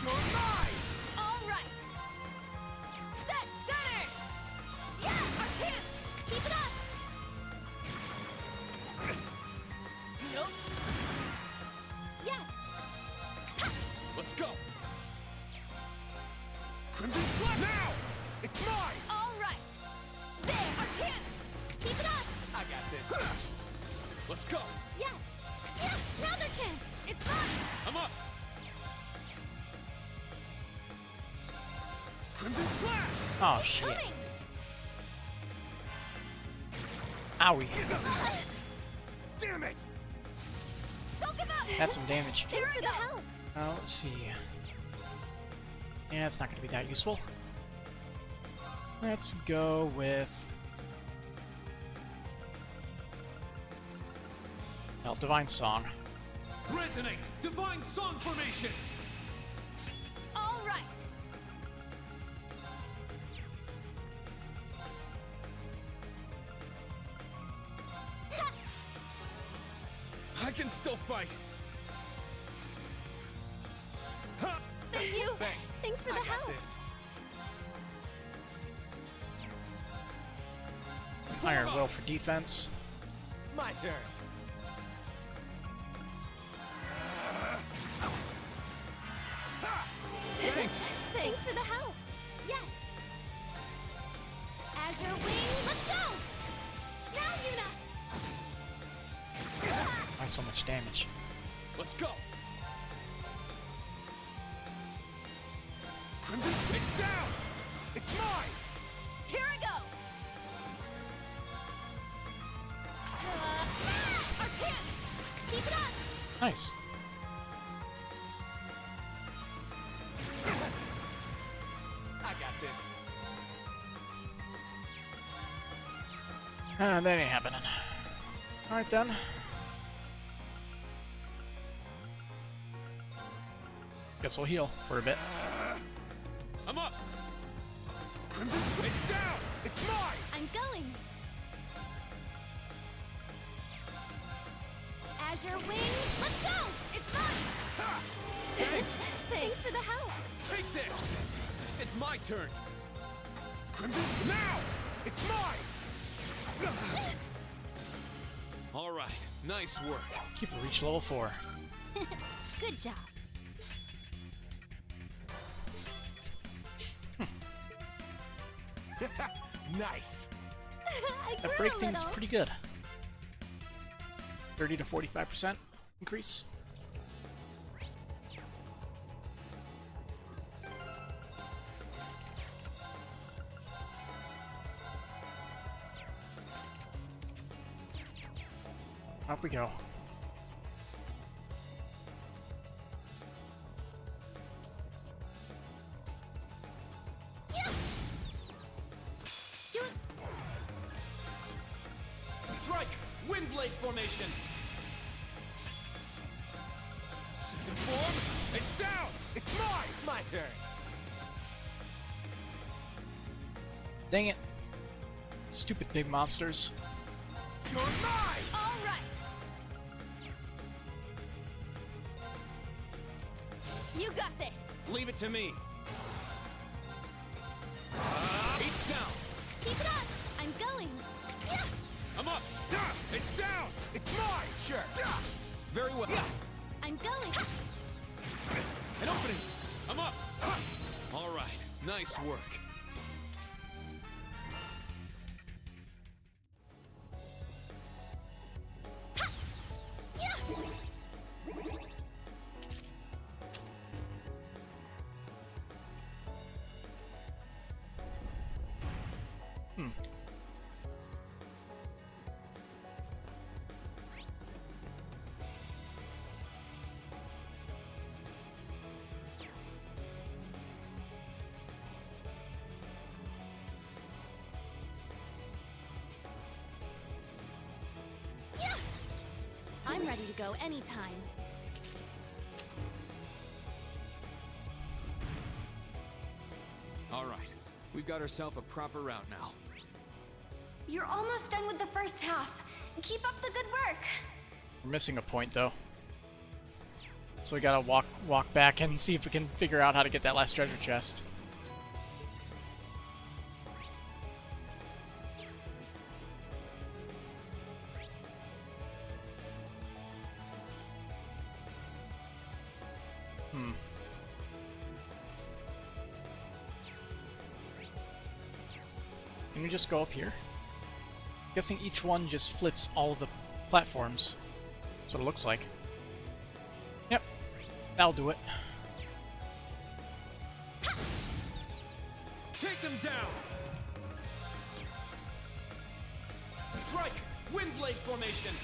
You're mine! All right. Set gunner. Yeah, our chance. Keep it up. Nope. Yes. Let's go! Crimson Slap now! It's mine! All right. There, our chance. Keep it up. I got this. Let's go! Yes. Yeah. Now's our chance. It's mine. I'm up! Crimson Slash! Oh shit. Coming. Owie. Damn it! Don't give up. That's some damage. Thanks for the help. Let's see. Yeah, it's not going to be that useful. Let's go with... well, Divine Song. Resonate! Divine Song Formation! All right. I can still fight! Thank you. Thanks! Thanks for I the got help. this. Iron Will for defense. My turn! Thanks! Thanks for the help. Yes. Azure wings. Let's go. Now, Yuna. Why so much damage? Let's go! Crimson, it's down! It's mine! Here I go. Our chance. Keep it up. Nice. I got this. That ain't happening. Alright then. Guess we'll heal for a bit. I'm up! Crimson, it's down! It's mine! I'm going. Azure wings. Let's go. It's mine. Thanks! Thanks for the help. Take this! It's my turn! Crimson, now! It's mine! All right, nice work. Keep it reach level 4. Good job. Nice! I That grew break a thing's little. pretty good. 30 to 45% increase. Up we go. Do it. Strike! Windblade formation! Second form! It's down! It's mine! My turn! Dang it. Stupid big monsters. You're mine! All right. You got this. Leave it to me. It's down! Keep it up. I'm going. Yeah. I'm up! It's down! It's mine! Sure. Very well. I'm going. An opening! I'm up! All right, nice work. Yeah. I'm ready to go anytime. All right, we've got ourselves a proper route now. You're almost done with the first half. Keep up the good work. We're missing a point though. So we gotta walk back and see if we can figure out how to get that last treasure chest. Can we just go up here? Guessing each one just flips all of the platforms. That's what it looks like. Yep, that'll do it. Take them down! Strike! Windblade formation!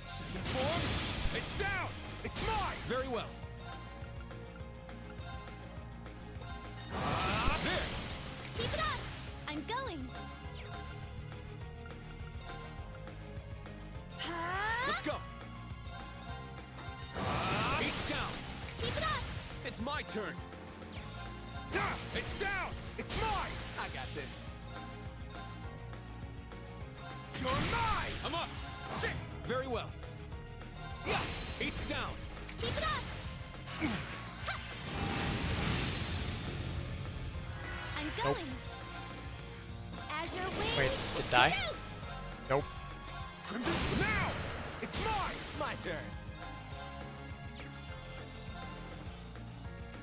Second form! It's down! It's mine! Very well. There! Keep it up! I'm going! Let's go! It's down! Keep it up! It's my turn! It's down! It's mine! I got this. You're mine! I'm up! Sit! Very well. Yeah! It's down! Keep it up! I'm going! As your wings Wait, did it die? shoot! Nope. Crimson now! It's mine! My turn!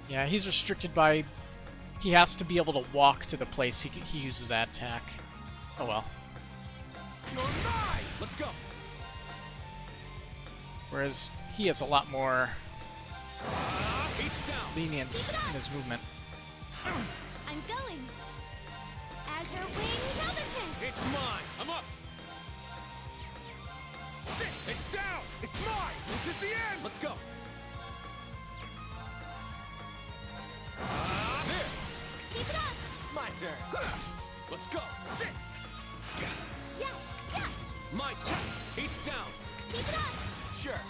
Yeah, he's restricted by... He has to be able to walk to the place he uses that attack. Oh well. You're mine! Let's go! Whereas he has a lot more It's down! lenience in his movement. I'm going! As your wings Elderton! It's mine! I'm up! Sit! It's down! It's mine! This is the end! Let's go! There! Keep it up! My turn! Let's go! Sit! Yes! Yes! My turn! It's down! Keep it up! Sure!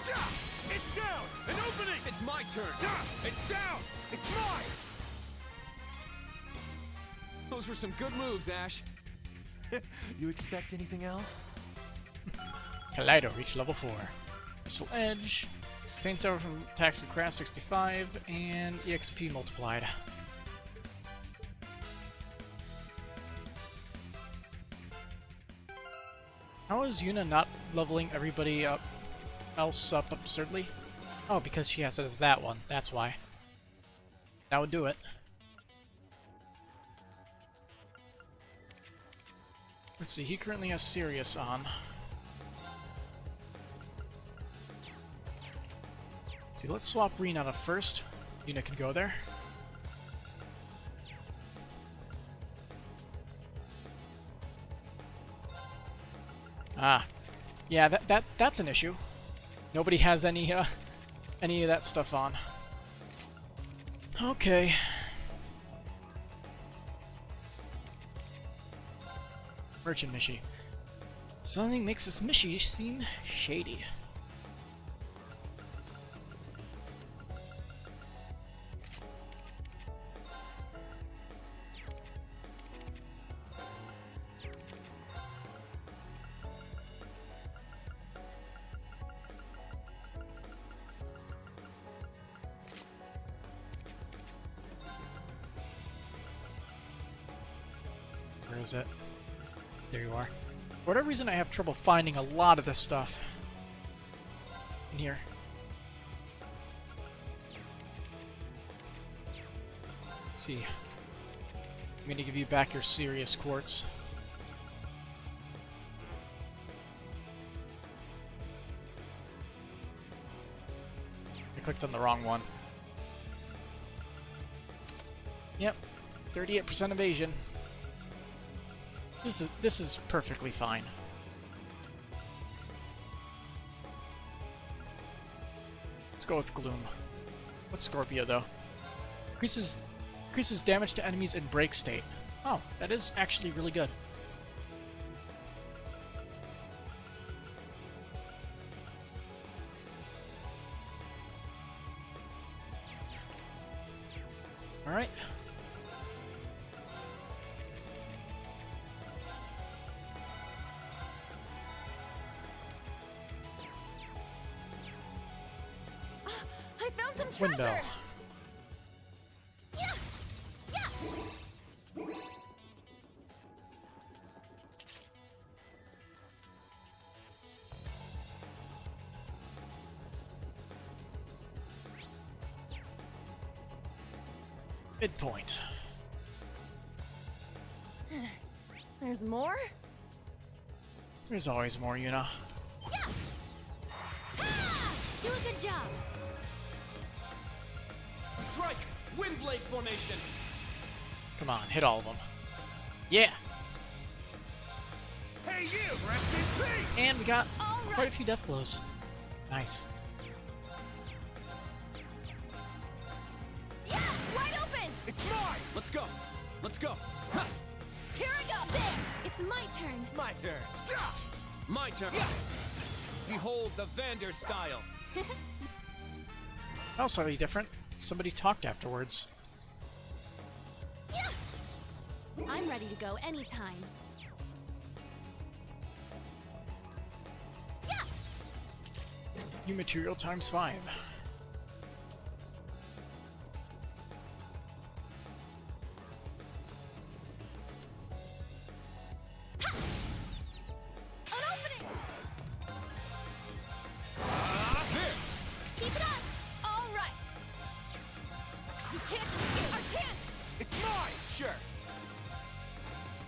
It's down! An opening! It's my turn! It's down! It's mine! Those were some good moves, Ash. You expect anything else? Kaleido reached level 4. Missile Edge. Pain Tower from attacks and crash 65, and EXP multiplied. How is Yuna not leveling everybody else up absurdly? Oh, because she has it as that one. That's why. That would do it. Let's see, he currently has Sirius on. Let's see, let's swap Reen out of first. Yuna can go there. Ah, yeah, that's an issue. Nobody has any of that stuff on. Okay. Merchant Mishi. Something makes this Mishi seem shady. Where is it? There you are. For whatever reason, I have trouble finding a lot of this stuff in here. Let's see. I'm going to give you back your Sirius Quartz. I clicked on the wrong one. Yep, 38% evasion. This is perfectly fine. Let's go with Gloom. What's Scorpio though? Increases damage to enemies in break state. Oh, that is actually really good. Alright. I found some treasure! Window. Yeah! Yeah! Midpoint. There's more? There's always more, Yuna. Yeah! Ha! Do a good job. Strike! Windblade formation! Come on, hit all of them. Yeah! Hey you! Rest in peace! And we got All quite a right. few death blows. Nice. Yeah! Wide open! It's mine! Let's go! Let's go! Ha! Here I go! There! It's my turn. My turn! Ja! My turn! Yeah! Behold the Vander style! That was slightly different. Somebody talked afterwards. Yeah! I'm ready to go anytime. Yeah! New material times 5. An opening! There! Keep it up! All right! You can't escape our chance! It's mine! Sure!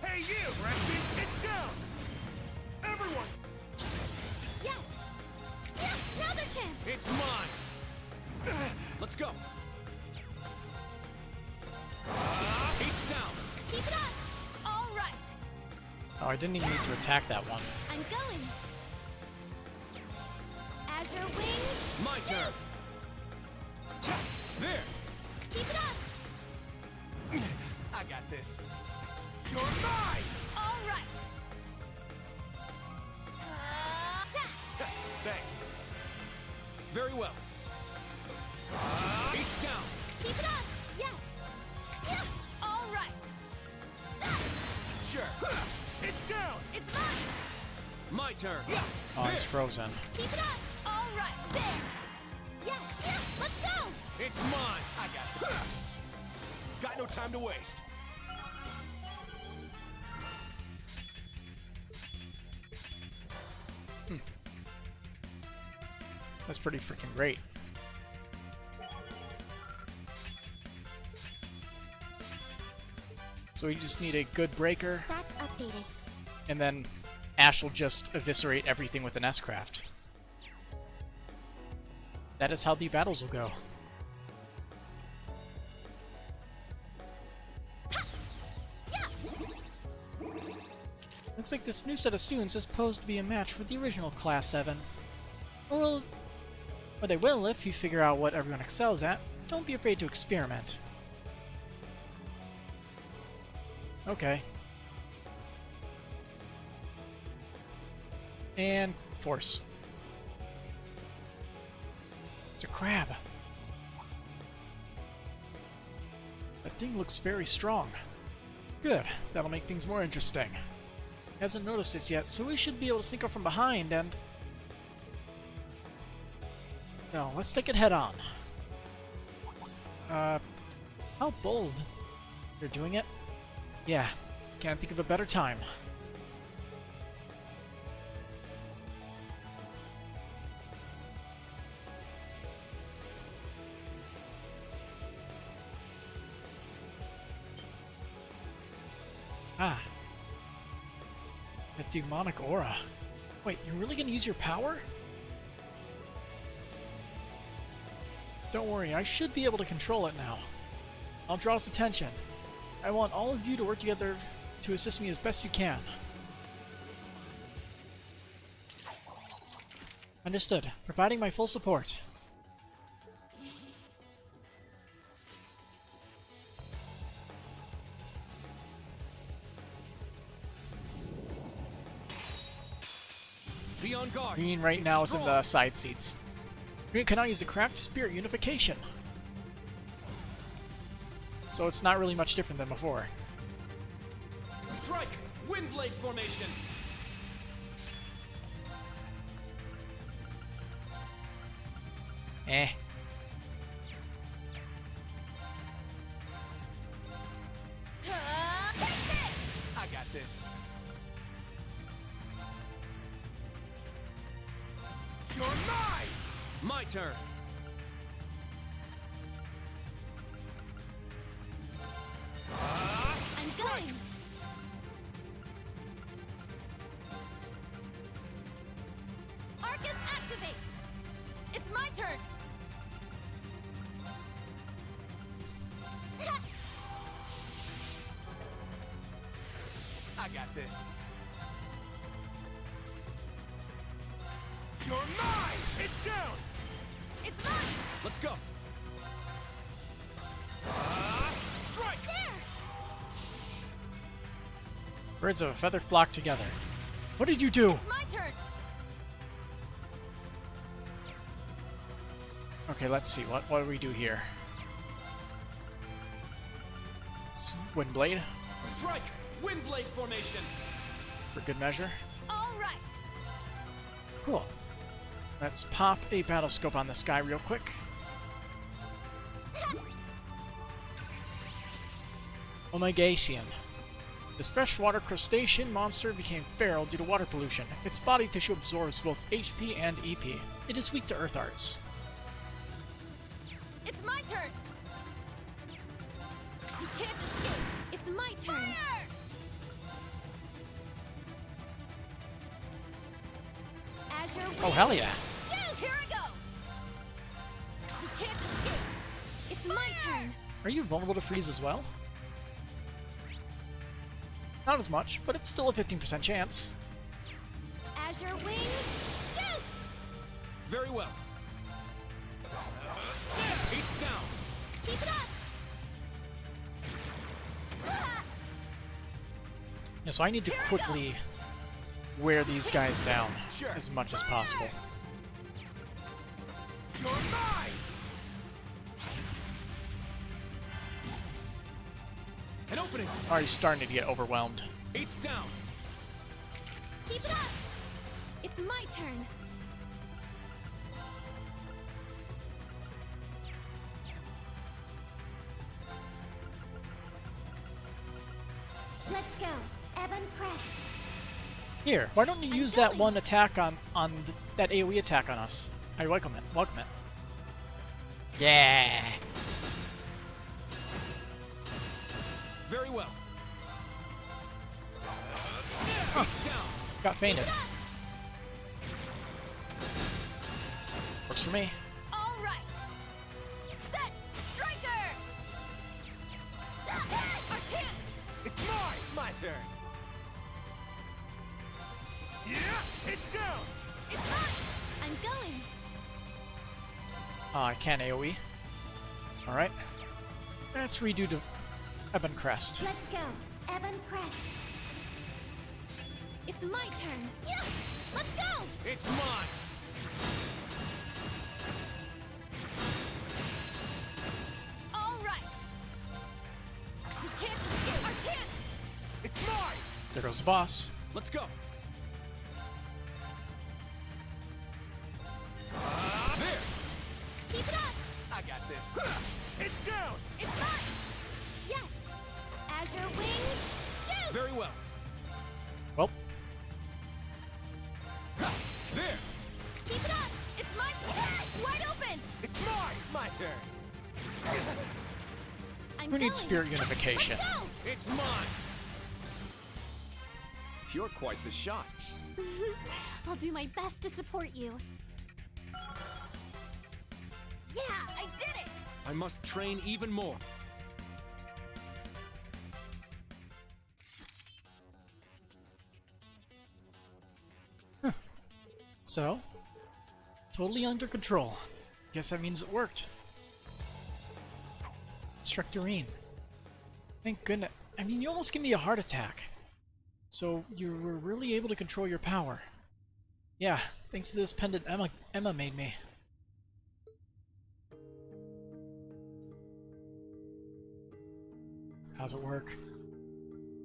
Hey you! Rest in... It's down! Everyone! Yes! Yeah! Now's our chance! It's mine! Let's go! It's down! Keep it up! All right! Oh, I didn't even need to attack that one. I'm going. Azure wings. My shoot! turn. There! Keep it up! I got this. You're mine! All right! Thanks. Very well. It's down. Keep it up! Yes! Yeah! All right! Sure. It's down. It's mine! My turn. Oh, it's frozen. Keep it up! All right! There! Yes! Yeah! Let's go! It's mine. I got this. Got no time to waste. That's pretty freaking great. So we just need a good breaker, Stats updated. and then Ash will just eviscerate everything with an S-Craft. That is how the battles will go. Looks like this new set of students is posed to be a match for the original Class 7. Or they will if you figure out what everyone excels at. Don't be afraid to experiment. Okay. And force. It's a crab. That thing looks very strong. Good. That'll make things more interesting. Hasn't noticed it yet, so we should be able to sneak up from behind and... No, let's take it head on. How bold. You're doing it? Yeah, can't think of a better time. Ah. A demonic aura. Wait, you're really gonna use your power? Don't worry, I should be able to control it now. I'll draw its attention. I want all of you to work together to assist me as best you can. Understood. Providing my full support. Be on guard. Green right It's now is in strong. the side seats. Green can now use the craft to spirit unification. so it's not really much different than before. Strike! Windblade formation! Eh. I got this. You're mine! My turn. I'm going! Arcus, activate! It's my turn. I got this. You're mine! It's down! It's mine. Let's go. Strike! There. Birds of a feather flock together. What did you do? It's my turn. Okay, let's see. What do we do here? Windblade, Strike! Windblade formation! for good measure. All right. Cool. Let's pop a battle scope on this guy real quick. Omegasian. This freshwater crustacean monster became feral due to water pollution. Its body tissue absorbs both HP and EP. It is weak to earth arts. It's my turn. You can't escape. It's my turn! Fire! Azure Wings! Oh, hell yeah. Shoot! Here I go. You can't escape. It's my turn! Are you vulnerable to freeze as well? Not as much, but it's still a 15% chance. Azure Wings, shoot! Very well. It's down! Keep it up! Yeah, so I need to quickly wear these guys down Sure. as much as possible. You're mine! An opening! Already starting to get overwhelmed. It's down! Keep it up! It's my turn! Let's go. Ebon Crest. Here, why don't you use that one attack on that AoE attack on us? I welcome it. Welcome it. Yeah. Very well. It's down! Got fainted. Works for me. All right. Set. Striker. Our chance. It's mine! My turn! Yeah! It's down! It's mine. I'm going! I can AoE. Alright. Let's redo the Ebon Crest. Let's go. Ebon Crest. It's my turn! Yeah! Let's go! It's mine! All right. You can't escape our chance. It's mine! There goes the boss. Let's go! There! Keep it up! I got this! It's down! It's mine. Yes! Azure Wings, shoot! Very well. Well, There! Keep it up! It's my turn. Wide open. It's mine! My turn! I'm who going! needs spirit unification? Let's go! It's mine! You're quite the shot. I'll do my best to support you. Yeah, I did it. I must train even more. So, totally under control. Guess that means it worked. Structurine. Thank goodness. I mean, you almost gave me a heart attack. So, you were really able to control your power. Yeah, thanks to this pendant Emma made me. How's it work?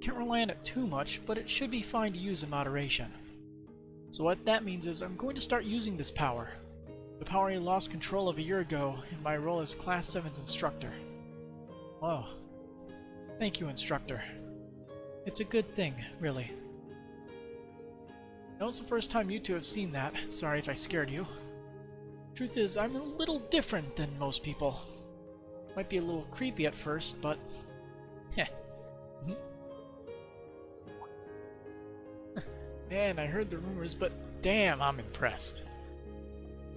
Can't rely on it too much, but it should be fine to use in moderation. So what that means is I'm going to start using this power. The power I lost control of a year ago in my role as Class 7's instructor. Whoa. Thank you, instructor. It's a good thing, really. I know it's the first time you two have seen that. Sorry if I scared you. Truth is, I'm a little different than most people. Might be a little creepy at first, but... heh. Man, I heard the rumors, but damn, I'm impressed.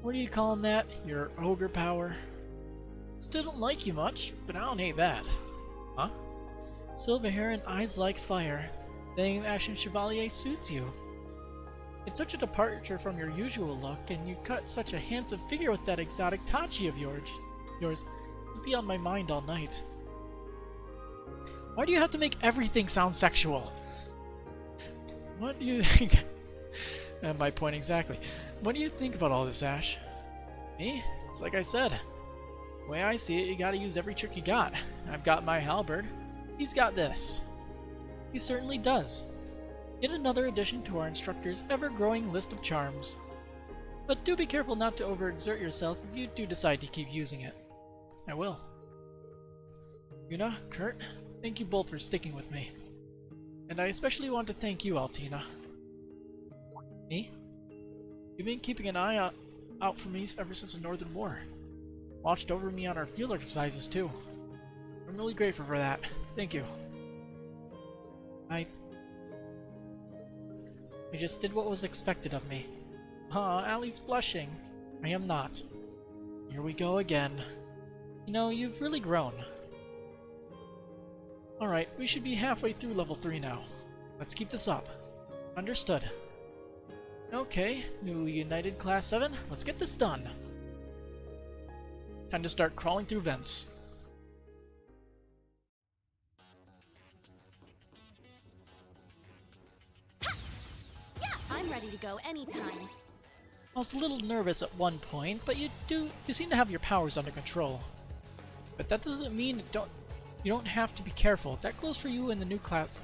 What are you calling that? Your ogre power? Still don't like you much, but I don't hate that. Huh? Silver hair and eyes like fire. The name Ashen Chevalier suits you. It's such a departure from your usual look, and you cut such a handsome figure with that exotic tachi of yours. You'd be on my mind all night. Why do you have to make everything sound sexual? What do you think? My point exactly. What do you think about all this, Ash? Me? It's like I said. The way I see it, you gotta use every trick you got. I've got my halberd. He's got this. He certainly does. Yet another addition to our instructor's ever-growing list of charms. But do be careful not to overexert yourself if you do decide to keep using it. I will. Yuna, Kurt, thank you both for sticking with me. And I especially want to thank you, Altina. Me? You've been keeping an eye out for me ever since the Northern War. Watched over me on our field exercises, too. I'm really grateful for that. Thank you. I just did what was expected of me. Aw, Allie's blushing. I am not. Here we go again. You know, you've really grown. Alright, we should be halfway through level 3 now. Let's keep this up. Understood. Okay, newly united Class 7, let's get this done. Time to start crawling through vents. I'm ready to go anytime. I was a little nervous at one point, but you seem to have your powers under control. But that doesn't mean you don't have to be careful. That goes for you in the new class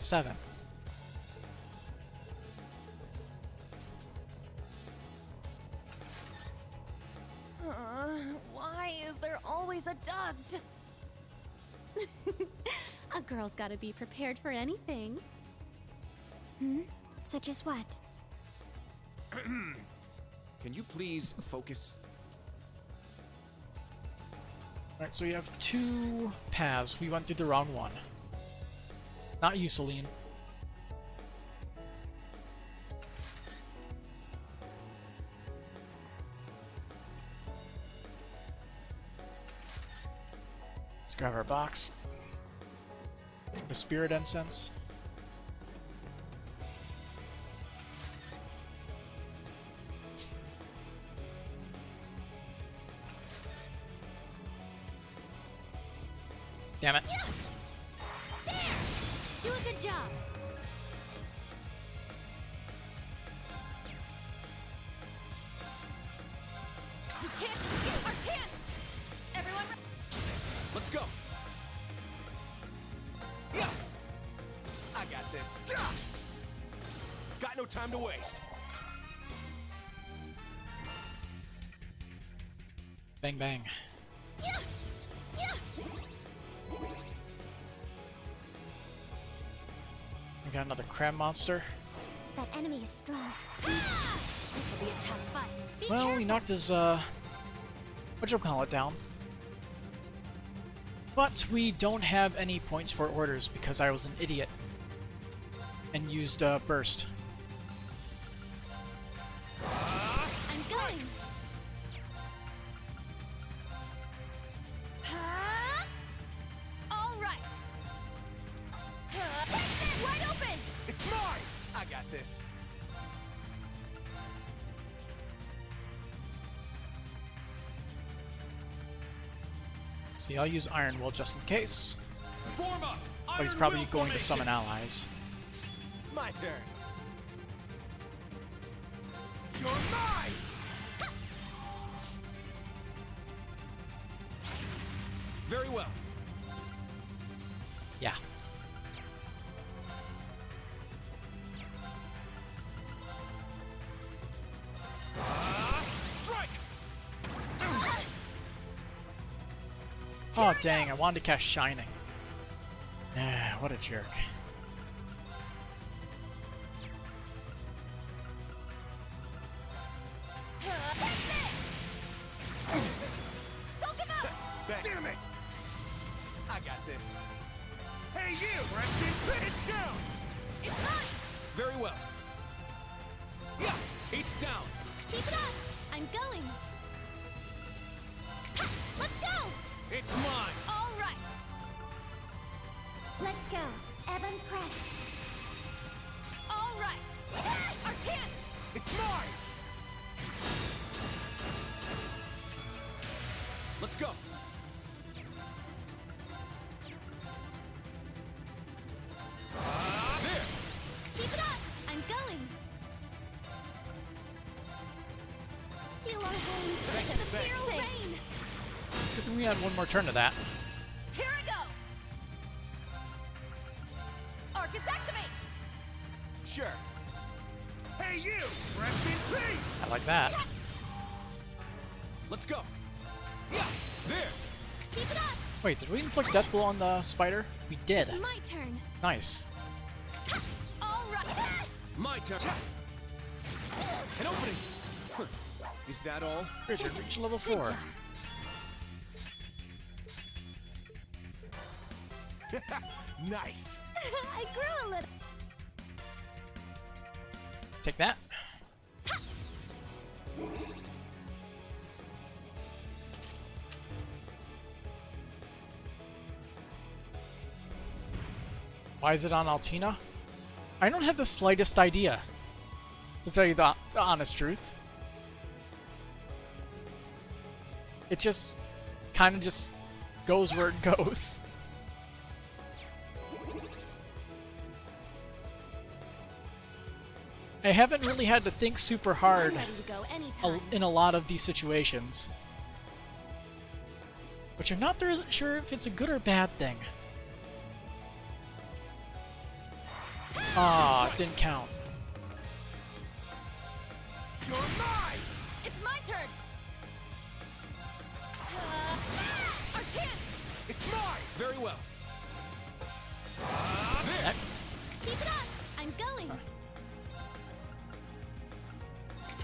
7. Why is there always a duct? A girl's gotta be prepared for anything. Such as what? Can you please focus? Alright, so we have 2 paths. We went through the wrong one. Not you, Celine. Let's grab our box. The spirit incense. Damn it. There! Do a good job. You can't escape our chance! Everyone, Let's go. Yeah. I got this. Got no time to waste. Bang bang. We got another crab monster. That enemy is strong. This'll be a tough fight. Be Well, we careful. knocked his, whatchamacallit down. But we don't have any points for orders because I was an idiot and used, burst. I'm going. all right! Wide open! It's mine. I got this. See, I'll use Iron Will just in case. Form up. But he's Iron probably Will going to summon formation. allies. My turn. You're mine. Very well. Oh dang, I wanted to cast Shining. Ah, what a jerk. Damn it! I got this. Hey, you! Rest in peace! It's down! It's mine! Very well. Yeah! It's down! Keep it up! I'm going! Ha! Let's go! It's mine! All right! Let's go. Evan Crest. All right! Our chance! It's mine! Let's go! There! Keep it up! I'm going! Heal our wounds with the Thanks. Feral Rain! Good thing we had one more turn of that. Here I go! Arcus activate! Sure. Hey, you! Rest in peace! I like that. Let's go! Yeah! There! Keep it up! Wait, did we inflict Death Blow on the spider? We did. It's my turn! Nice. All right! My turn! An opening! Huh. Is that all? Richard, reach level 4. Nice! I grew a little! Take that. Why is it on Altina? I don't have the slightest idea, to tell you the honest truth. It just kind of just goes where it goes. I haven't really had to think super hard I'm ready to go anytime. in a lot of these situations. But you're not sure if it's a good or bad thing. Ah, it didn't count. You're mine! It's my turn! Our chance! It's mine! Very well. That- Keep it up! I'm going!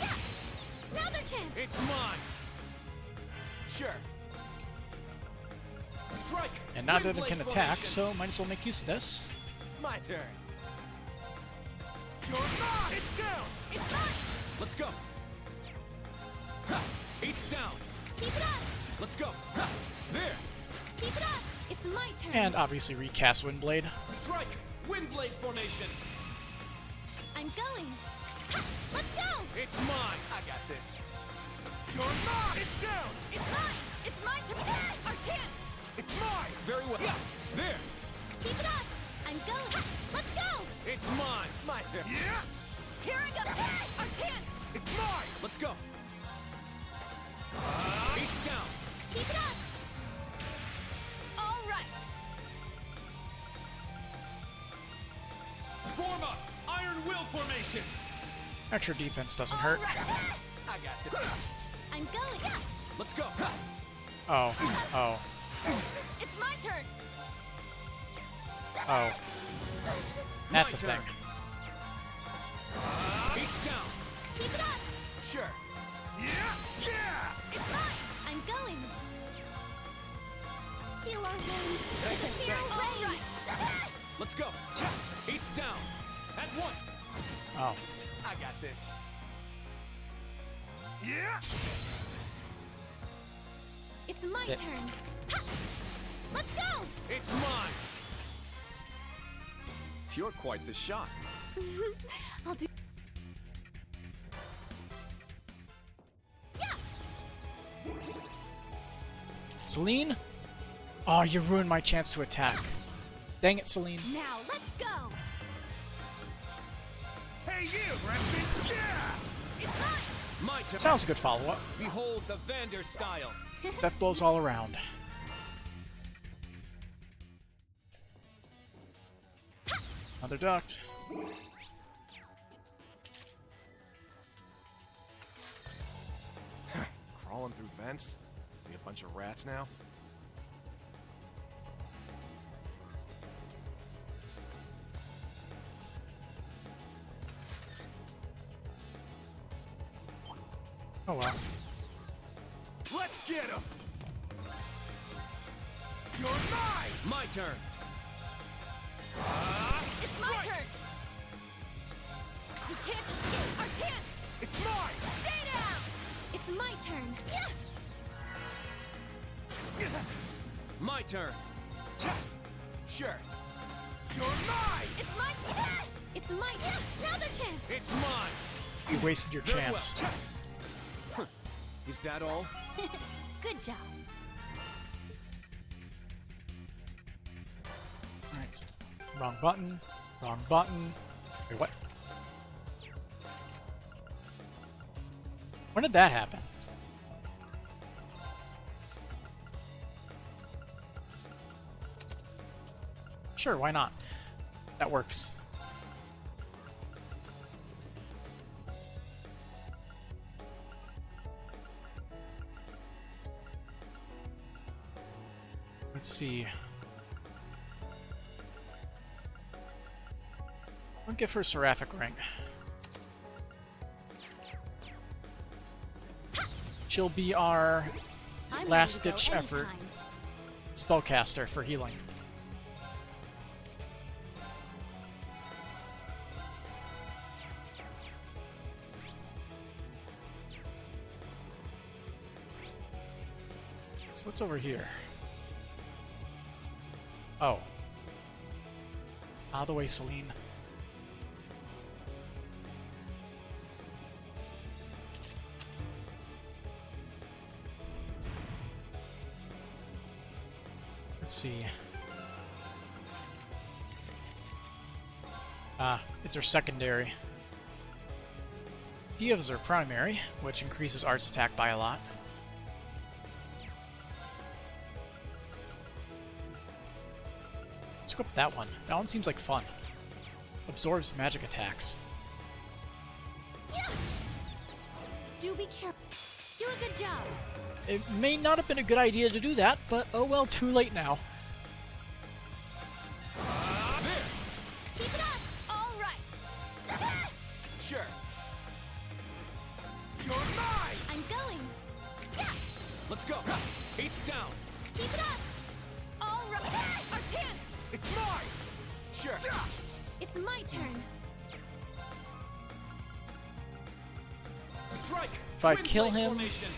Yeah! Now's our chance! It's mine! Sure. Strike! and now that it Windblade can attack, formation. so might as well make use of this. My turn. You're mine! It's down! It's mine! Let's go! Ha! It's down! Keep it up! Let's go! Ha! There! Keep it up! It's my turn! And obviously recast Windblade. Strike! Windblade formation! I'm going! Ha! Let's go! It's mine! I got this. You're mine! It's down! It's mine! It's my turn! Our chance! It's mine! Very well. Yeah! There! Keep it up! I'm going! Ha! Let's go! It's mine! My turn. Yeah! Here I go! Our chance! It's mine! Let's go! It's down! Keep it up! All right! Form up! Iron Will formation! Extra defense doesn't All hurt. right! I got this. I'm going! Yeah! Let's go! Oh, oh, It's my turn! oh. That's a My turn. thing. It's down! Keep it up! Sure. Yeah! Yeah! It's mine! I'm going! Heal our wounds with the Thanks. Feral All Rain! right! Let's go! It's down! At once! Oh. I got this. Yeah! It's my Yeah. turn! Ha! Let's go! It's mine! You're quite the shot. I'll do. Yeah! Celine? Oh, you ruined my chance to attack. Dang it, Celine. Now let's go! Hey, you! Rest in... Yeah! It's mine! My turn. That was a good follow-up. Behold the Vander style. Death blows all around. Another duct. Crawling through vents? We a bunch of rats now? Oh well. Let's get him! You're mine! My turn. It's my turn! You can't escape our chance! It's mine! Stay down! It's my turn. My turn. Sure. You're mine! It's my turn! It's my turn. Another chance. It's mine. You wasted your Very well. chance. Is that all? Good job. Alright. Wrong button. Wrong button. Wait, what? When did that happen? Sure, why not? That works. Let's see. I'll give her Seraphic Ring. She'll be our I'm last-ditch ready to go effort anytime. spellcaster for healing. So what's over here? Oh. Out of the way, Celine. Let's see. It's her secondary. Gives her primary, which increases Art's attack by a lot. Let's go with that one. That one seems like fun. Absorbs magic attacks. Do be careful. Do a good job. It may not have been a good idea to do that, but oh well, too late now. Keep it up! All right! Sure. You're mine! I'm going. Let's go. It's down. Keep it up. All right! Our chance! It's mine! Sure. It's my turn. Strike. If I Wind kill blade him- formation.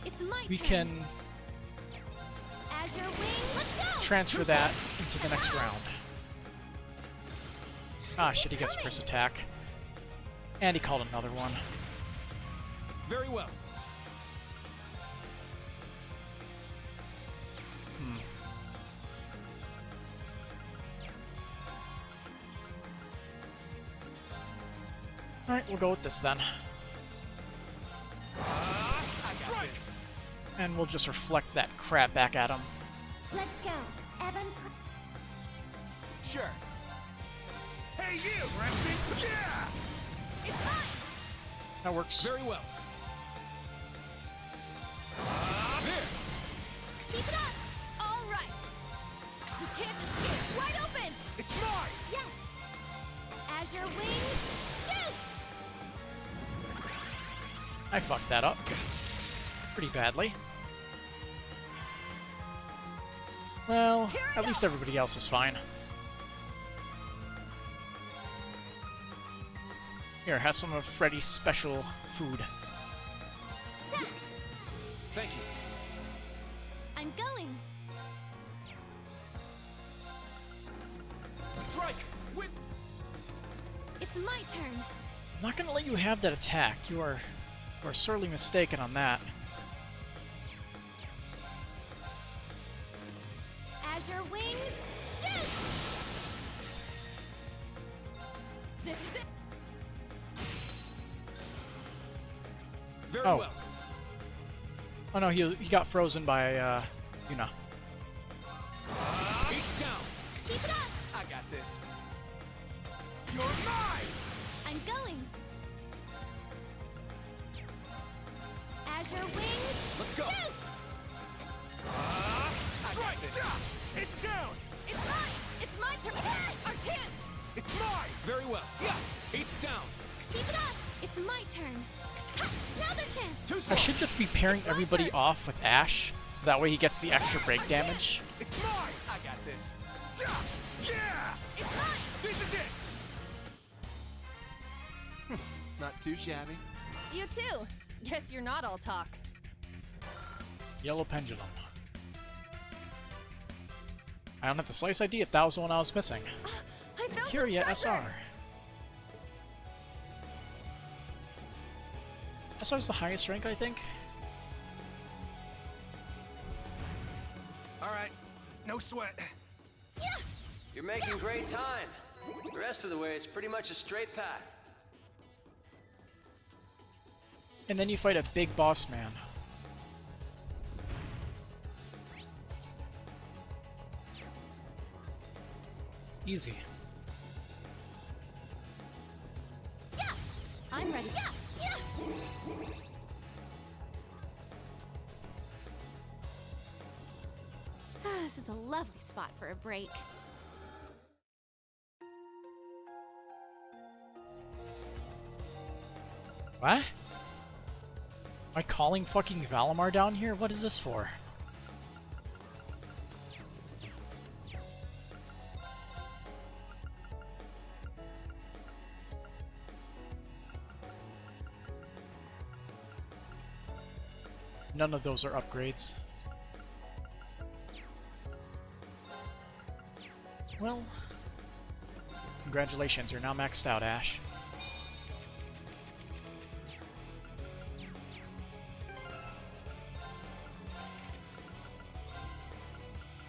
It's my We turn. can Azure Wing. Let's go. transfer that into the next round. Ah, shit, he gets first attack. And he called another one. Very well. Alright, we'll go with this then. I got this. And we'll just reflect that crap back at him. Let's go. Evan. Sure. Hey, you! Resting? Yeah! It's mine! That works. Very well. There. Keep it up. All right! You can't escape! Wide open! It's mine! Yes. Azure Wings. Shoot. I fucked that up. Pretty badly. Well, at least everybody else is fine. Here, have some of Freddy's special food. Thank you. I'm going. Strike. Wind. It's my turn. I'm not gonna let you have that attack. You are sorely mistaken on that. Azure Wings. Shoot. This is it! Very Oh. well. Oh no, he got frozen by Yuna. It's down. Keep it up. I got this. You're mine! I'm going. Azure Wings. Let's go. Shoot. I got this. It's down! It's mine! It's my turn! Our chance! It's mine! Very well. Yeah. It's down. Keep it up. It's my turn. Now's our chance. Too I slow. should just be pairing everybody off with Ash, so that way he gets the extra break damage. It's mine. I got this. Yeah. It's mine! This is it. Not too shabby. You too. Guess you're not all talk. Yellow Pendulum. I don't have the slightest idea if that was the one I was missing. I found Kyria some SR. treasure! SR's the highest rank, I think. All right. No sweat. You're making great time. The rest of the way is pretty much a straight path. And then you fight a big boss man. Easy. I'm ready. This is a lovely spot for a break. What? Am I calling fucking Valimar down here? What is this for? None of those are upgrades. Well, congratulations, you're now maxed out, Ash.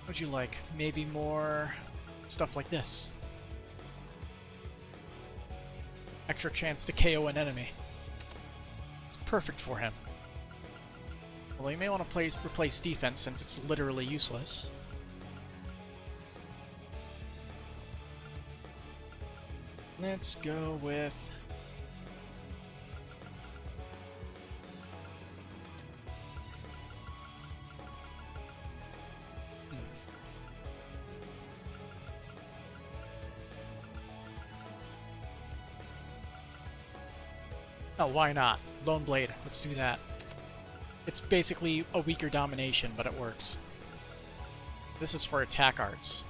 Would you like maybe more stuff like this? Extra chance to KO an enemy. It's perfect for him. Although you may want to replace defense since it's literally useless. Let's go with... Oh, why not? Lone Blade, let's do that. It's basically a weaker domination, but it works. This is for attack arts.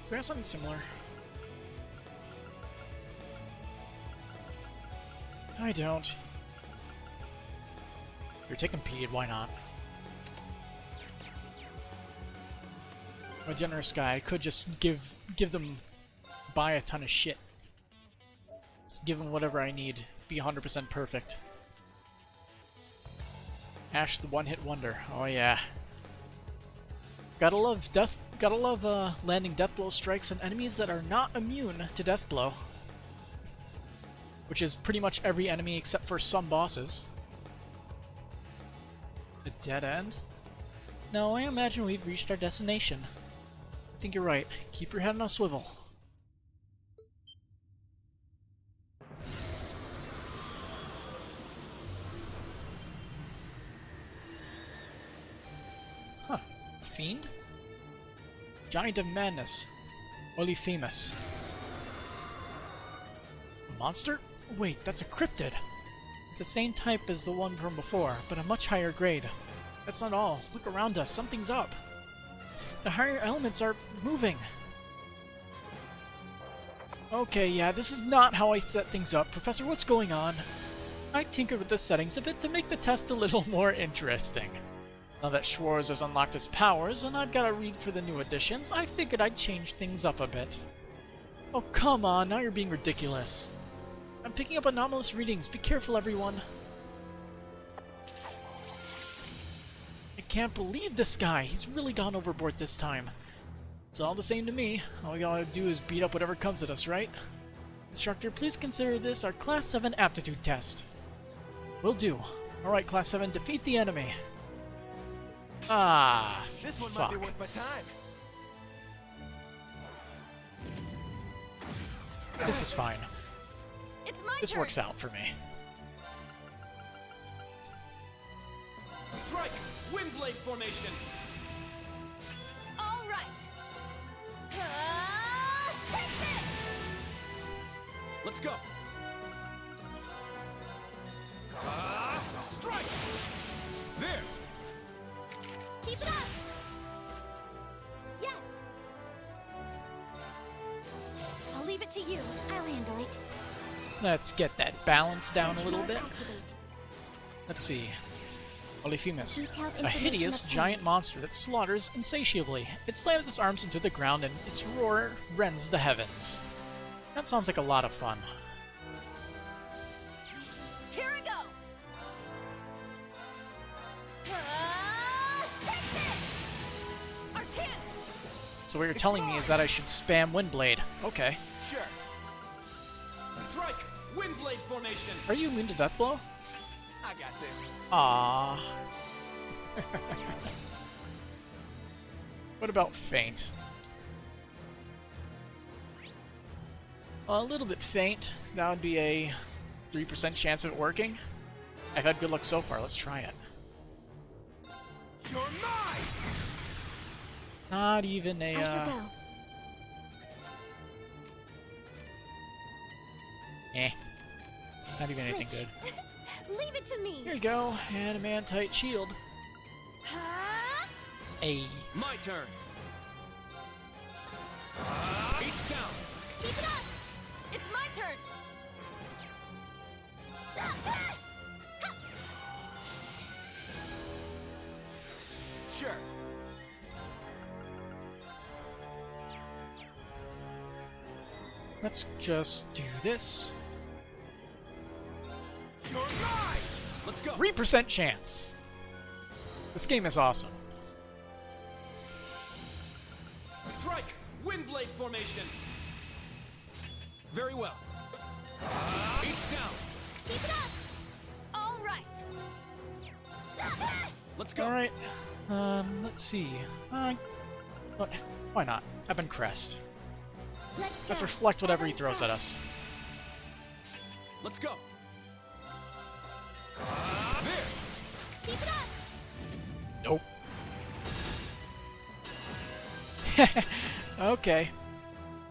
Do we have something similar? I don't. You're taking Pede, why not? I'm a generous guy. I could just give them buy a ton of shit. Just give them whatever I need. Be 100% perfect. Ash the one-hit wonder. Oh yeah. Gotta love landing death blow strikes on enemies that are not immune to death blow. Which is pretty much every enemy except for some bosses. A dead end? No, I imagine we've reached our destination. I think you're right. Keep your head on a swivel. Huh. A fiend? Giant of Madness. Polyphemus. A monster? Wait, that's a cryptid. It's the same type as the one from before, but a much higher grade. That's not all. Look around us. Something's up. The higher elements are moving. Okay, yeah, this is not how I set things up. Professor, what's going on? I tinkered with the settings a bit to make the test a little more interesting. Now that Schwartz has unlocked his powers, and I've got to read for the new additions, I figured I'd change things up a bit. Oh, come on, now you're being ridiculous. I'm picking up anomalous readings. Be careful, everyone. I can't believe this guy. He's really gone overboard this time. It's all the same to me. All we gotta do is beat up whatever comes at us, right? Instructor, please consider this our Class 7 aptitude test. Will do. Alright, Class 7, defeat the enemy. Ah, This one fuck. might be worth my time. This is fine. It's my This turn. works out for me. Strike! Windblade formation! All right. Take this! Let's go! Strike! There! Keep it up! Yes! I'll leave it to you. I'll handle it. Let's get that balance down a Search little mode bit. activate. Let's see. Polyphemus. Detailed A information hideous obtained. giant monster that slaughters insatiably. It slams its arms into the ground and its roar rends the heavens. That sounds like a lot of fun. Here I go! Take this! Our chance! So what you're telling me is that I should spam Windblade. Okay. Sure. Strike! Windblade formation! Are you immune to Death Blow? I got this. Ah. What about Feint? A little bit faint. That would be a 3% chance of it working. I've had good luck so far. Let's try it. You're mine! Not even a. I shall go. Not even anything Switch. good. Leave it to me. Here you go. Adamantite shield. Huh? A. My turn. It's down. Keep it up! It's my turn! Sure. Let's just do this. You're mine! Let's go. 3% chance. This game is awesome. Strike! Windblade formation! Very well. It's down. Keep it up! All right! Let's go. All right. Let's see. Why not? Eben Crest. Let's go. Let's reflect whatever he throws at us. Let's go. There. Keep it up. Nope. Okay.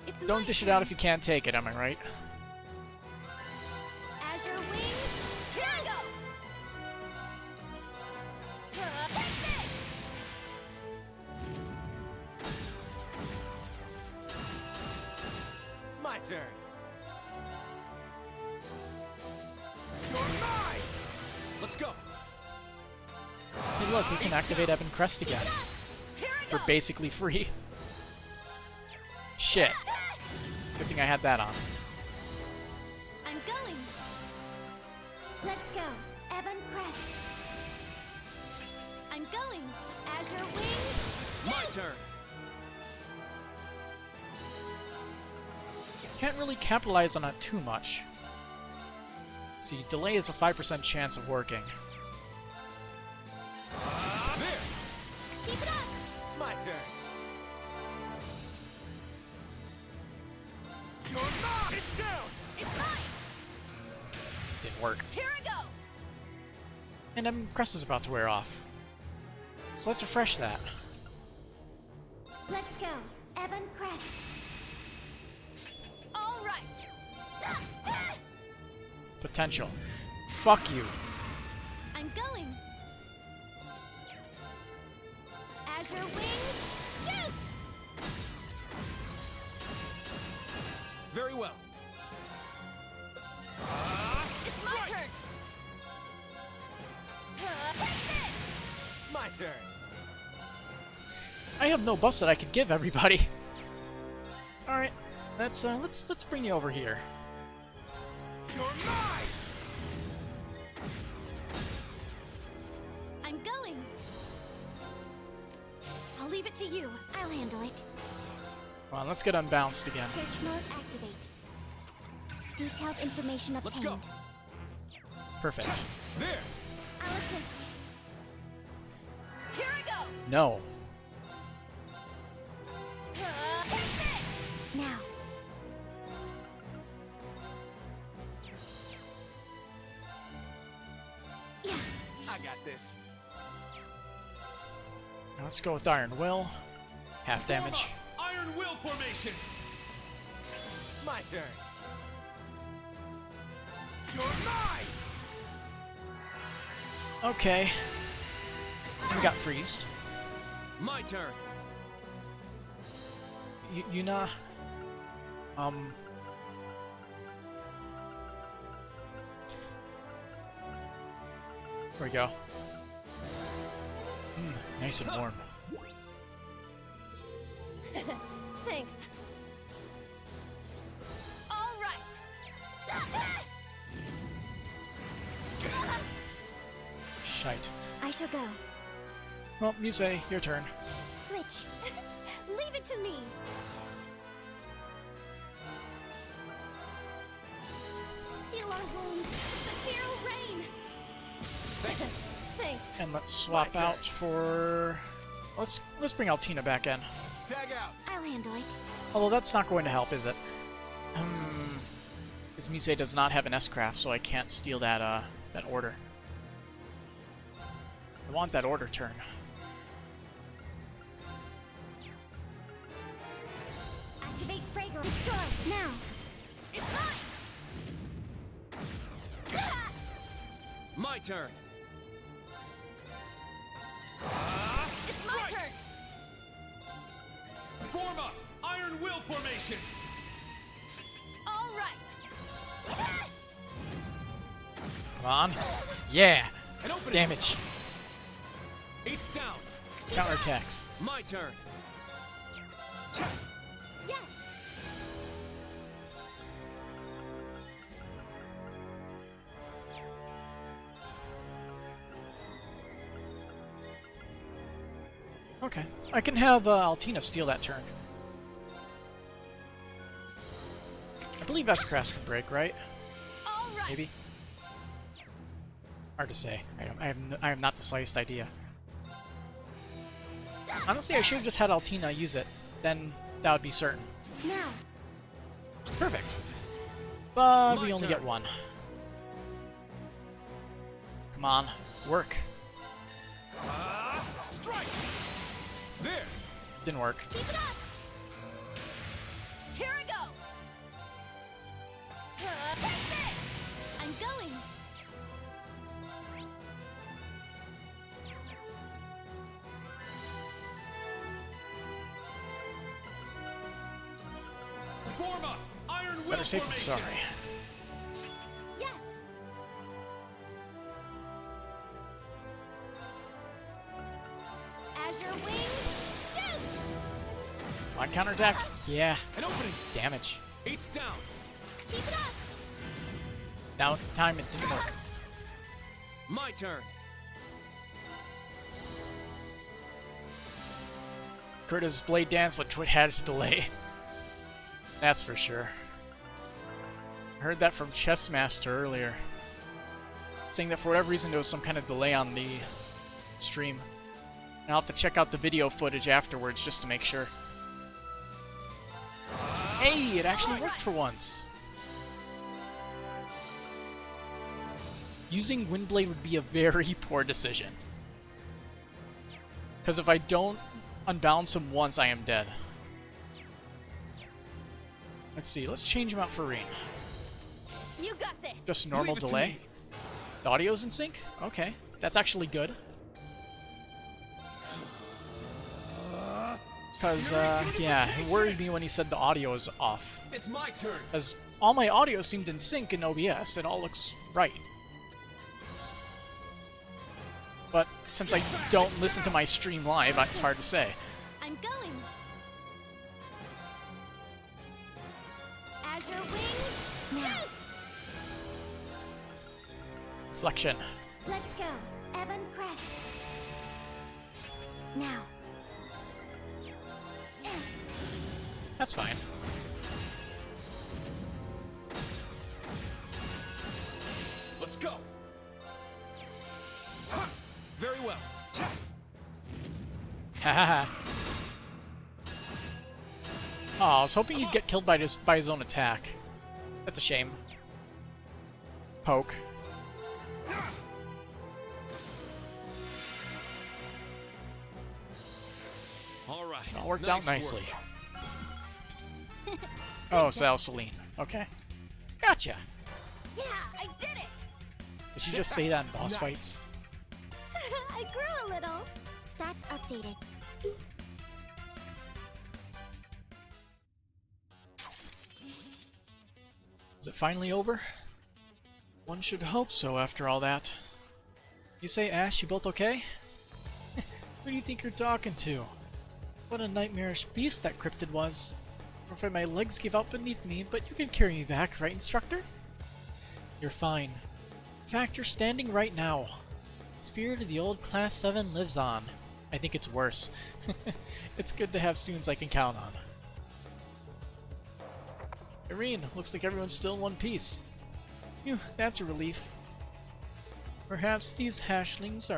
It's Don't my dish it turn. out if you can't take it, am I right? Azure wings. Here I go! Take this! My turn. You're mine! Let's go. Hey look, we can activate Eben Crest again. Here I For go! basically free. Shit. Good thing I had that on. I'm going. Let's go. Eben Crest. I'm going. Azure wings. My Shoot! turn. Can't really capitalize on it too much. See, delay is a 5% chance of working. There. Keep it up. My turn. You're mine! It's down! It's mine! Didn't work. Here I go! And Eben Crest is about to wear off. So let's refresh that. Let's go. Eben Crest. All right! Potential. Fuck you. I'm going. Azure wings. Shoot! Very well. It's my turn! Take this! My turn. I have no buffs that I could give everybody. All right, let's bring you over here. You're mine! I'm going. I'll leave it to you. I'll handle it. Come on, let's get unbalanced again. Search mode activate. Detailed information Let's obtained. go. Perfect. There. I'll assist. Here I go! No. Take this! Now. Yeah. I got this. Now let's go with Iron Will. Half damage. Iron Will formation. My turn. You're mine. Okay. We got freezed. My turn. Yuna. There we go. Nice and warm. Thanks. All right. Shite. I shall go. Well, Muse, your turn. Switch. Leave it to me. Heal our wounds. Sephiroth rain. Thanks. And let's swap out for... Let's bring Altina back in. Tag out. I'll handle it. Although that's not going to help, is it? Because Muse does not have an S-Craft, so I can't steal that, that order. I want that order turn. Activate Fragrance. Destroy. Now. It's mine. My turn. It's my turn. Form up. Iron Will formation. All right. Come on. Yeah! And open Damage. It's down. Counterattacks. My turn. Yes. Okay. I can have Altina steal that turn. I believe S-Craft can break, right? All right. Maybe? Hard to say. I have not the slightest idea. Honestly, I should have just had Altina use it. Then that would be certain. Now. Perfect. But My we only turn. get one. Come on. Work. Strike. There. Didn't work. Keep it up. Here I go. Take this. I'm going. Form up. Iron Will Better safe than formation. sorry. Yes. Azure wings. Shoot. On counterattack? Yeah. An opening. Damage. It's down. Keep it up. Now, time it didn't work. My turn. Curtis Blade Dance, but Twit had its delay. That's for sure. I heard that from Chessmaster earlier. Saying that for whatever reason there was some kind of delay on the stream. And I'll have to check out the video footage afterwards just to make sure. Hey, it actually worked for once! Using Windblade would be a very poor decision. Because if I don't unbalance him once, I am dead. Let's see, let's change him out for Reen. You got this. Just normal Leave it to delay? me. The audio's in sync? Okay, that's actually good. Because, yeah, it worried me when he said the audio is off. It's my turn. As all my audio seemed in sync in OBS, it all looks right. But since I don't listen to my stream live, it's hard to say. I'm going. Azure wings. Shoot. Reflection. Let's go. Ebon Crest. Now. That's fine. Let's go. Very well. Hahaha. Oh, I was hoping he'd get killed by his own attack. That's a shame. Poke. All right. It all worked Nice out nicely. work. Oh, so that was Celine. Okay. Gotcha. Yeah, I did it. Did she just say that in boss Nice. fights? I grew a little. Stats updated. Is it finally over? One should hope so after all that. You say, Ash, you both okay? Who do you think you're talking to? What a nightmarish beast that cryptid was. I'm afraid my legs give out beneath me, but you can carry me back, right, instructor? You're fine. In fact, you're standing right now. The spirit of the old Class 7 lives on. I think it's worse. It's good to have students I can count on. Irene, looks like everyone's still in one piece. Phew, that's a relief. Perhaps these hashlings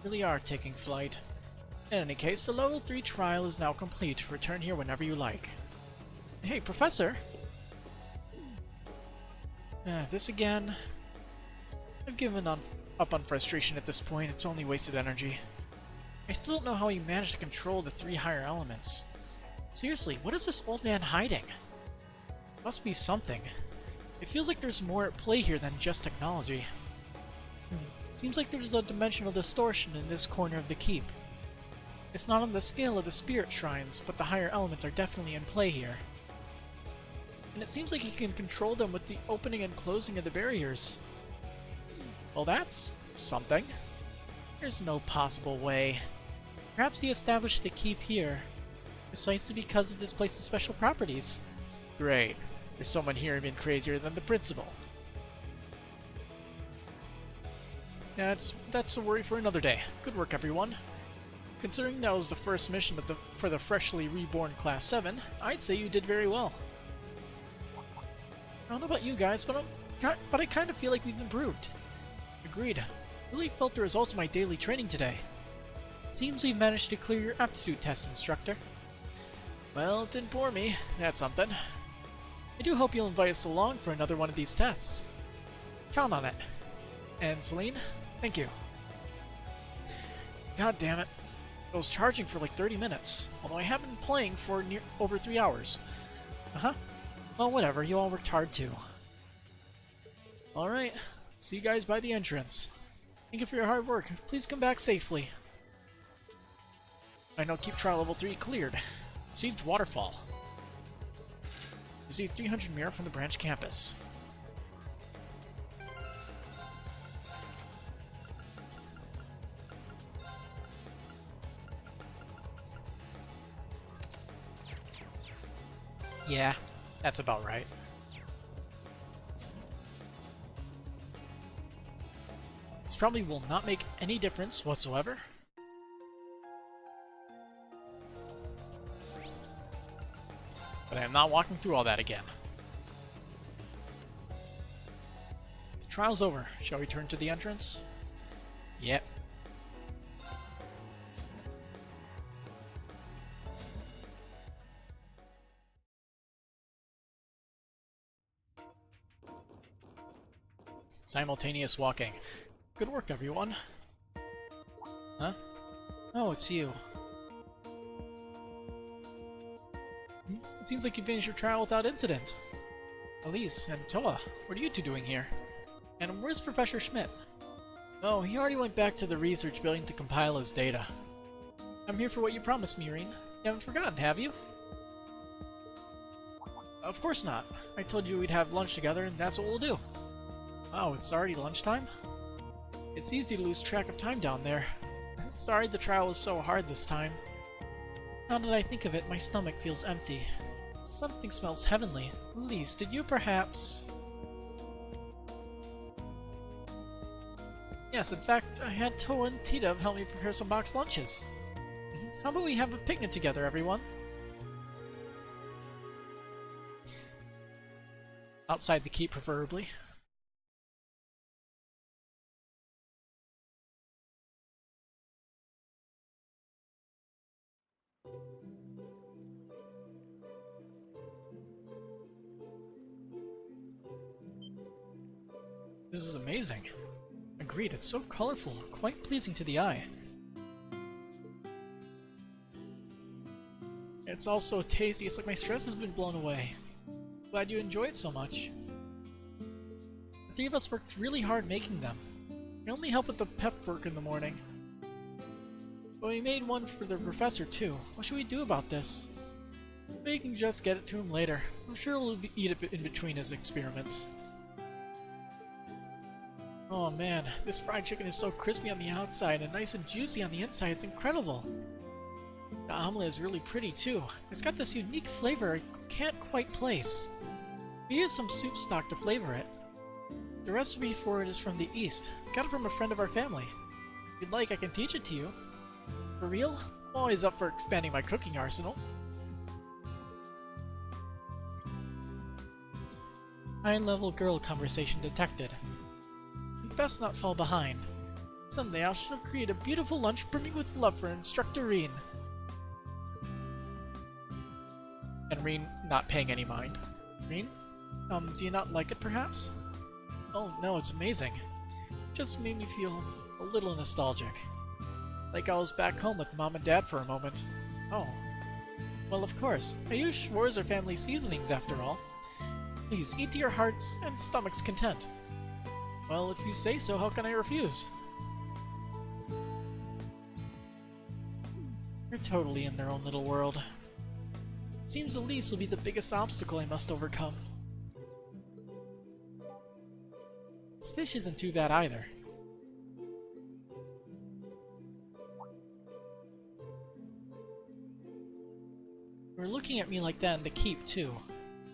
really are taking flight. In any case, the level 3 trial is now complete. Return here whenever you like. Hey, Professor! This again? I've given up on frustration at this point. It's only wasted energy. I still don't know how he managed to control the 3 higher elements. Seriously, what is this old man hiding? Must be something. It feels like there's more at play here than just technology. Seems like there's a dimensional distortion in this corner of the keep. It's not on the scale of the spirit shrines, but the higher elements are definitely in play here. And it seems like he can control them with the opening and closing of the barriers. Well, that's something. There's no possible way. Perhaps he established the keep here, precisely because of this place's special properties. Great. There's someone here even crazier than the principal. That's a worry for another day. Good work, everyone. Considering that was the first mission for the freshly reborn Class 7, I'd say you did very well. I don't know about you guys, but I kind of feel like we've improved. Agreed. Really felt the results of my daily training today. Seems we've managed to clear your aptitude test, instructor. Well, it didn't bore me. That's something. I do hope you'll invite us along for another one of these tests. Count on it. And Celine, thank you. God damn it. I was charging for like 30 minutes, although I have been playing for over 3 hours. Well, whatever, you all worked hard too. Alright, see you guys by the entrance. Thank you for your hard work. Please come back safely. I know Keep Trial Level 3 cleared. Received Waterfall. Received 300 mirror from the branch campus. Yeah, that's about right. This probably will not make any difference whatsoever. But I am not walking through all that again. The trial's over. Shall we turn to the entrance? Yep. Simultaneous walking. Good work, everyone. Huh? Oh, it's you. It seems like you finished your trial without incident. Elise and Toa, what are you two doing here? And where's Professor Schmidt? Oh, he already went back to the research building to compile his data. I'm here for what you promised me, Irene. You haven't forgotten, have you? Of course not. I told you we'd have lunch together, and that's what we'll do. Wow, it's already lunchtime? It's easy to lose track of time down there. Sorry the trial was so hard this time. Now that I think of it, my stomach feels empty. Something smells heavenly. Elise, did you perhaps... Yes, in fact, I had Toa and Tita help me prepare some boxed lunches. How about we have a picnic together, everyone? Outside the keep, preferably. This is amazing. Agreed, it's so colorful, quite pleasing to the eye. It's also tasty, it's like my stress has been blown away. Glad you enjoy it so much. The three of us worked really hard making them. I only help with the pep work in the morning. But we made one for the professor too. What should we do about this? We can just get it to him later. I'm sure he'll eat it in between his experiments. Oh man, this fried chicken is so crispy on the outside and nice and juicy on the inside. It's incredible. The omelet is really pretty too. It's got this unique flavor I can't quite place. We use some soup stock to flavor it. The recipe for it is from the East. Got it from a friend of our family. If you'd like, I can teach it to you. For real? I'm always up for expanding my cooking arsenal. High-level girl conversation detected. You'd best not fall behind. Someday I shall create a beautiful lunch brimming with love for Instructor Reen. And Reen not paying any mind. Reen? Do you not like it perhaps? Oh no, it's amazing. Just made me feel a little nostalgic. Like I was back home with Mom and Dad for a moment. Oh. Well, of course. I use Schwarzer family seasonings after all. Please eat to your heart's and stomach's content. Well, if you say so, how can I refuse? They're totally in their own little world. Seems Elise will be the biggest obstacle I must overcome. This fish isn't too bad either. You're looking at me like that in the keep, too.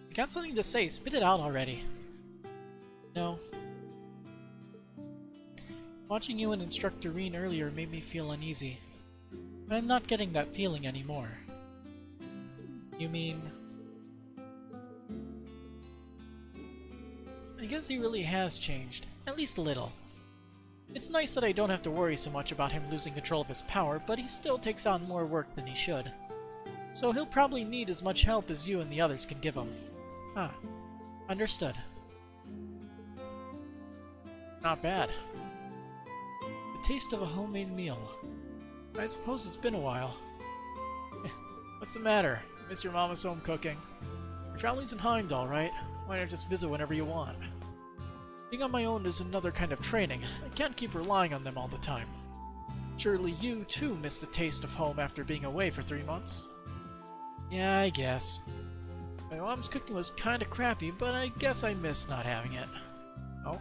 You got something to say, spit it out already. No. Watching you and Instructor Reen earlier made me feel uneasy. But I'm not getting that feeling anymore. You mean... I guess he really has changed, at least a little. It's nice that I don't have to worry so much about him losing control of his power, but he still takes on more work than he should. So he'll probably need as much help as you and the others can give him. Ah, understood. Not bad. The taste of a homemade meal. I suppose it's been a while. What's the matter? Miss your mama's home cooking? Your family's in Heimdall, right? Why not just visit whenever you want? Being on my own is another kind of training. I can't keep relying on them all the time. Surely you, too, miss the taste of home after being away for 3 months? Yeah, I guess. My mom's cooking was kinda crappy, but I guess I miss not having it. Oh?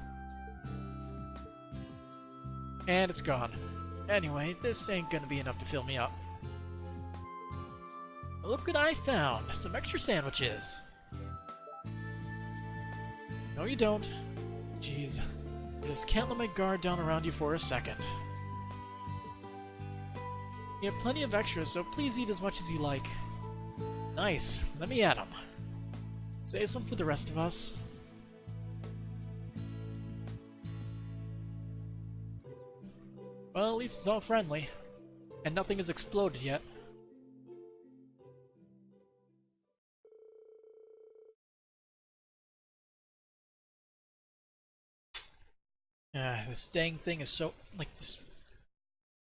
And it's gone. Anyway, this ain't gonna be enough to fill me up. Look what I found! Some extra sandwiches! No you don't. Jeez. I just can't let my guard down around you for a second. You have plenty of extras, so please eat as much as you like. Nice. Let me at 'em. Save some for the rest of us. Well, at least it's all friendly. And nothing has exploded yet. This dang thing is so... like, this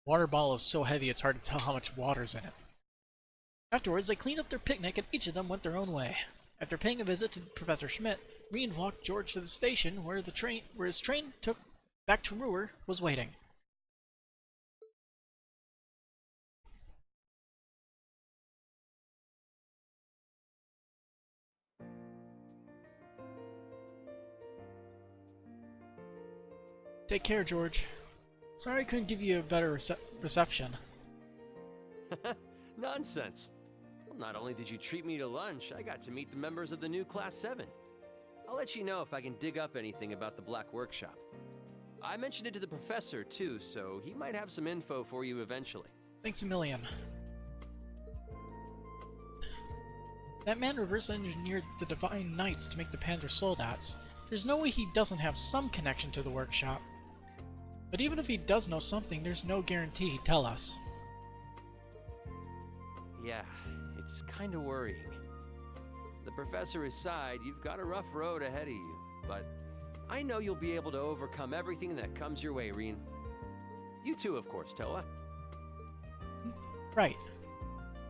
water bottle is so heavy it's hard to tell how much water's in it. Afterwards, they cleaned up their picnic and each of them went their own way. After paying a visit to Professor Schmidt, Reen walked George to the station where his train took back to Ruhr was waiting. Take care, George. Sorry I couldn't give you a better reception. Nonsense. Well, not only did you treat me to lunch, I got to meet the members of the new Class 7. I'll let you know if I can dig up anything about the Black Workshop. I mentioned it to the professor, too, so he might have some info for you eventually. Thanks a million. That man reverse engineered the Divine Knights to make the Panzer Soldats. There's no way he doesn't have some connection to the workshop. But even if he does know something, there's no guarantee he'd tell us. Yeah, it's kinda worrying. The professor aside, you've got a rough road ahead of you, but I know you'll be able to overcome everything that comes your way, Reen. You too, of course, Toa. Right.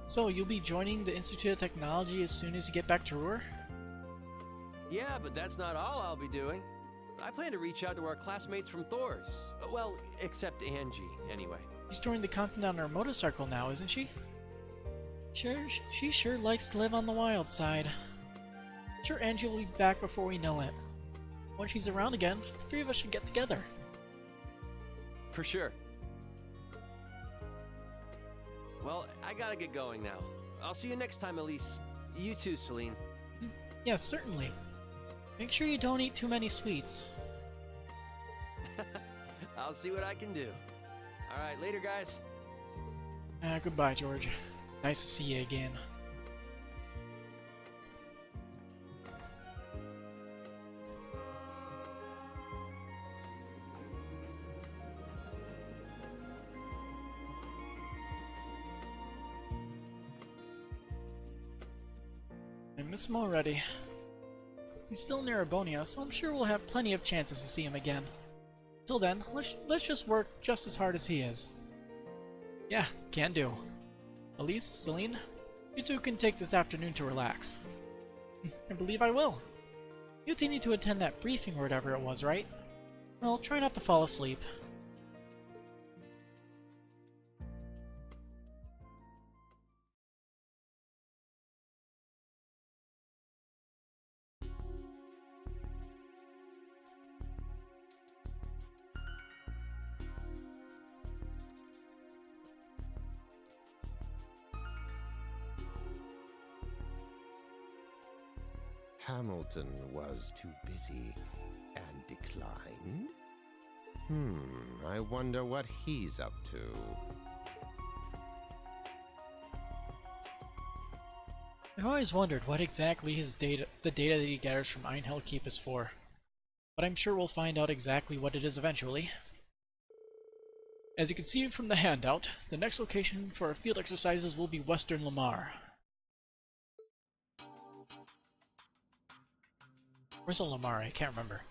So, you'll be joining the Institute of Technology as soon as you get back to Ruhr? Yeah, but that's not all I'll be doing. I plan to reach out to our classmates from Thor's. Well, except Angie, anyway. She's touring the continent on her motorcycle now, isn't she? She sure likes to live on the wild side. Sure, Angie will be back before we know it. When she's around again, the three of us should get together. For sure. Well, I gotta get going now. I'll see you next time, Elise. You too, Celine. Yes, certainly. Make sure you don't eat too many sweets. I'll see what I can do. Alright, later, guys. Goodbye, George. Nice to see you again. I miss him already. He's still near Erebonia, so I'm sure we'll have plenty of chances to see him again. Till then, let's just work just as hard as he is. Yeah, can do. Elise, Celine, you two can take this afternoon to relax. I believe I will. You two need to attend that briefing or whatever it was, right? Well, try not to fall asleep. Hamilton was too busy and declined? I wonder what he's up to. I've always wondered what exactly the data that he gathers from Einhell Keep is for. But I'm sure we'll find out exactly what it is eventually. As you can see from the handout, the next location for our field exercises will be Western Lamar. Where's Lamar? I can't remember.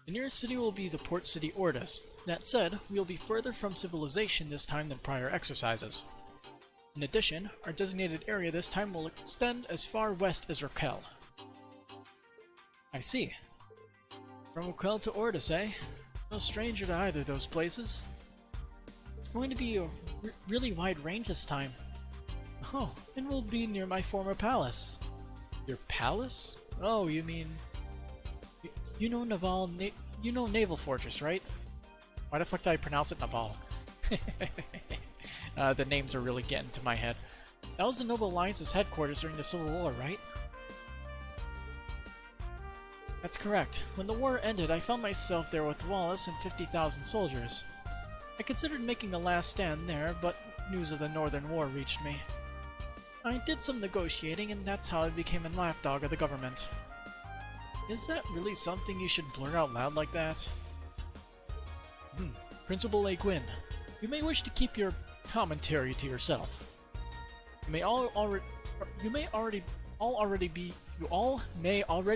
The nearest city will be the port city Ordis. That said, we will be further from civilization this time than prior exercises. In addition, our designated area this time will extend as far west as Raquel. I see. From Raquel to Ordis, eh? No stranger to either of those places. It's going to be a really wide range this time. Oh, and we'll be near my former palace. Your palace? Oh, you mean... You know Naval Fortress, right? Why the fuck did I pronounce it Naval? The names are really getting to my head. That was the Noble Alliance's headquarters during the Civil War, right? That's correct. When the war ended, I found myself there with Wallace and 50,000 soldiers. I considered making a last stand there, but news of the Northern War reached me. I did some negotiating, and that's how I became a lapdog of the government. Is that really something you should blurt out loud like that? Principal Le Guin, you may wish to keep your commentary to yourself. You all may already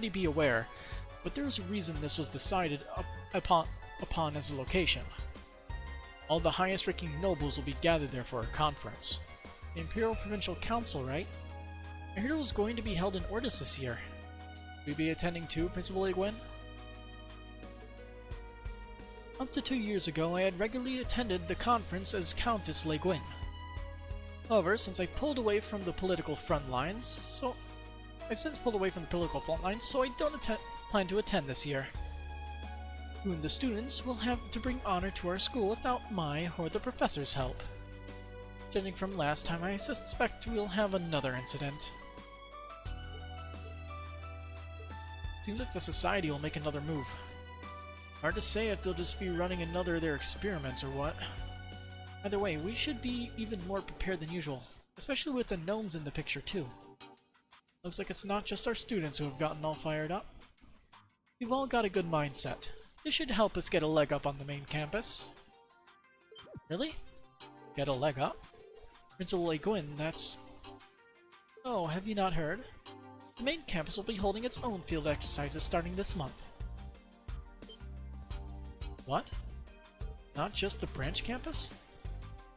be aware, but there is a reason this was decided upon as a location. All the highest-ranking nobles will be gathered there for a conference. The Imperial Provincial Council, right? I heard it was going to be held in Ordis this year. Will you be attending too, Principal Le Guin? Up to 2 years ago, I had regularly attended the conference as Countess Le Guin. However, since I pulled away from the political front lines, so I don't plan to attend this year. You and the students will have to bring honor to our school without my or the professor's help. Judging from last time, I suspect we'll have another incident. Seems like the Society will make another move. Hard to say if they'll just be running another of their experiments or what. Either way, we should be even more prepared than usual, especially with the gnomes in the picture too. Looks like it's not just our students who have gotten all fired up. We've all got a good mindset. This should help us get a leg up on the main campus. Really? Get a leg up? Principal Le Guin, that's... Oh, have you not heard? The main campus will be holding its own field exercises starting this month. What? Not just the branch campus?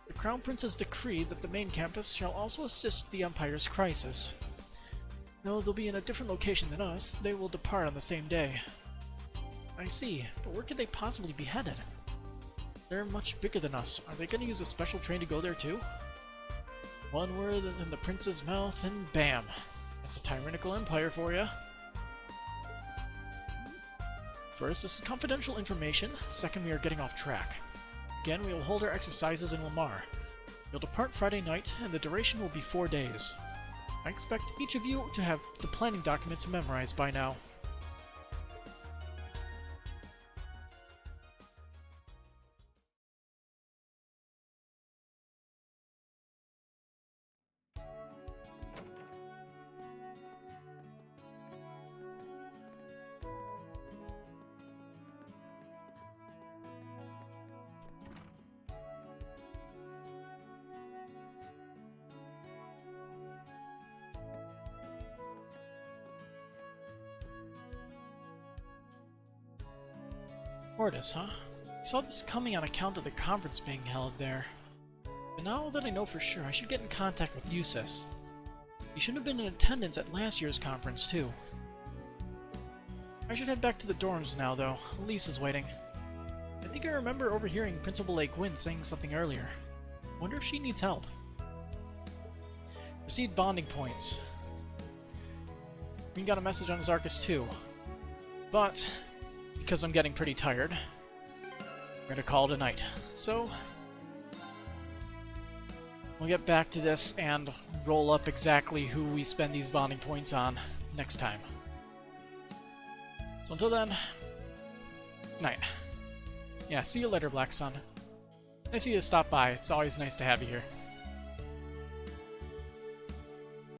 The Crown Prince has decreed that the main campus shall also assist the Empire's crisis. Though they'll be in a different location than us, they will depart on the same day. I see, but where could they possibly be headed? They're much bigger than us. Are they gonna use a special train to go there too? One word in the prince's mouth and bam! That's a tyrannical empire for you. First, this is confidential information. Second, we are getting off track. Again, we will hold our exercises in Lamar. You'll depart Friday night, and the duration will be 4 days. I expect each of you to have the planning documents memorized by now. Mortis, huh? I saw this coming on account of the conference being held there. But now that I know for sure, I should get in contact with Eustace. He should have been in attendance at last year's conference, too. I should head back to the dorms now, though. Elise is waiting. I think I remember overhearing Principal A. Quinn saying something earlier. Wonder if she needs help. Received bonding points. We got a message on his Arcus, too. But because I'm getting pretty tired, I'm gonna call it a night. So, we'll get back to this and roll up exactly who we spend these bonding points on next time. So until then, good night. Yeah, see you later, Black Sun. Nice of you to stop by. It's always nice to have you here.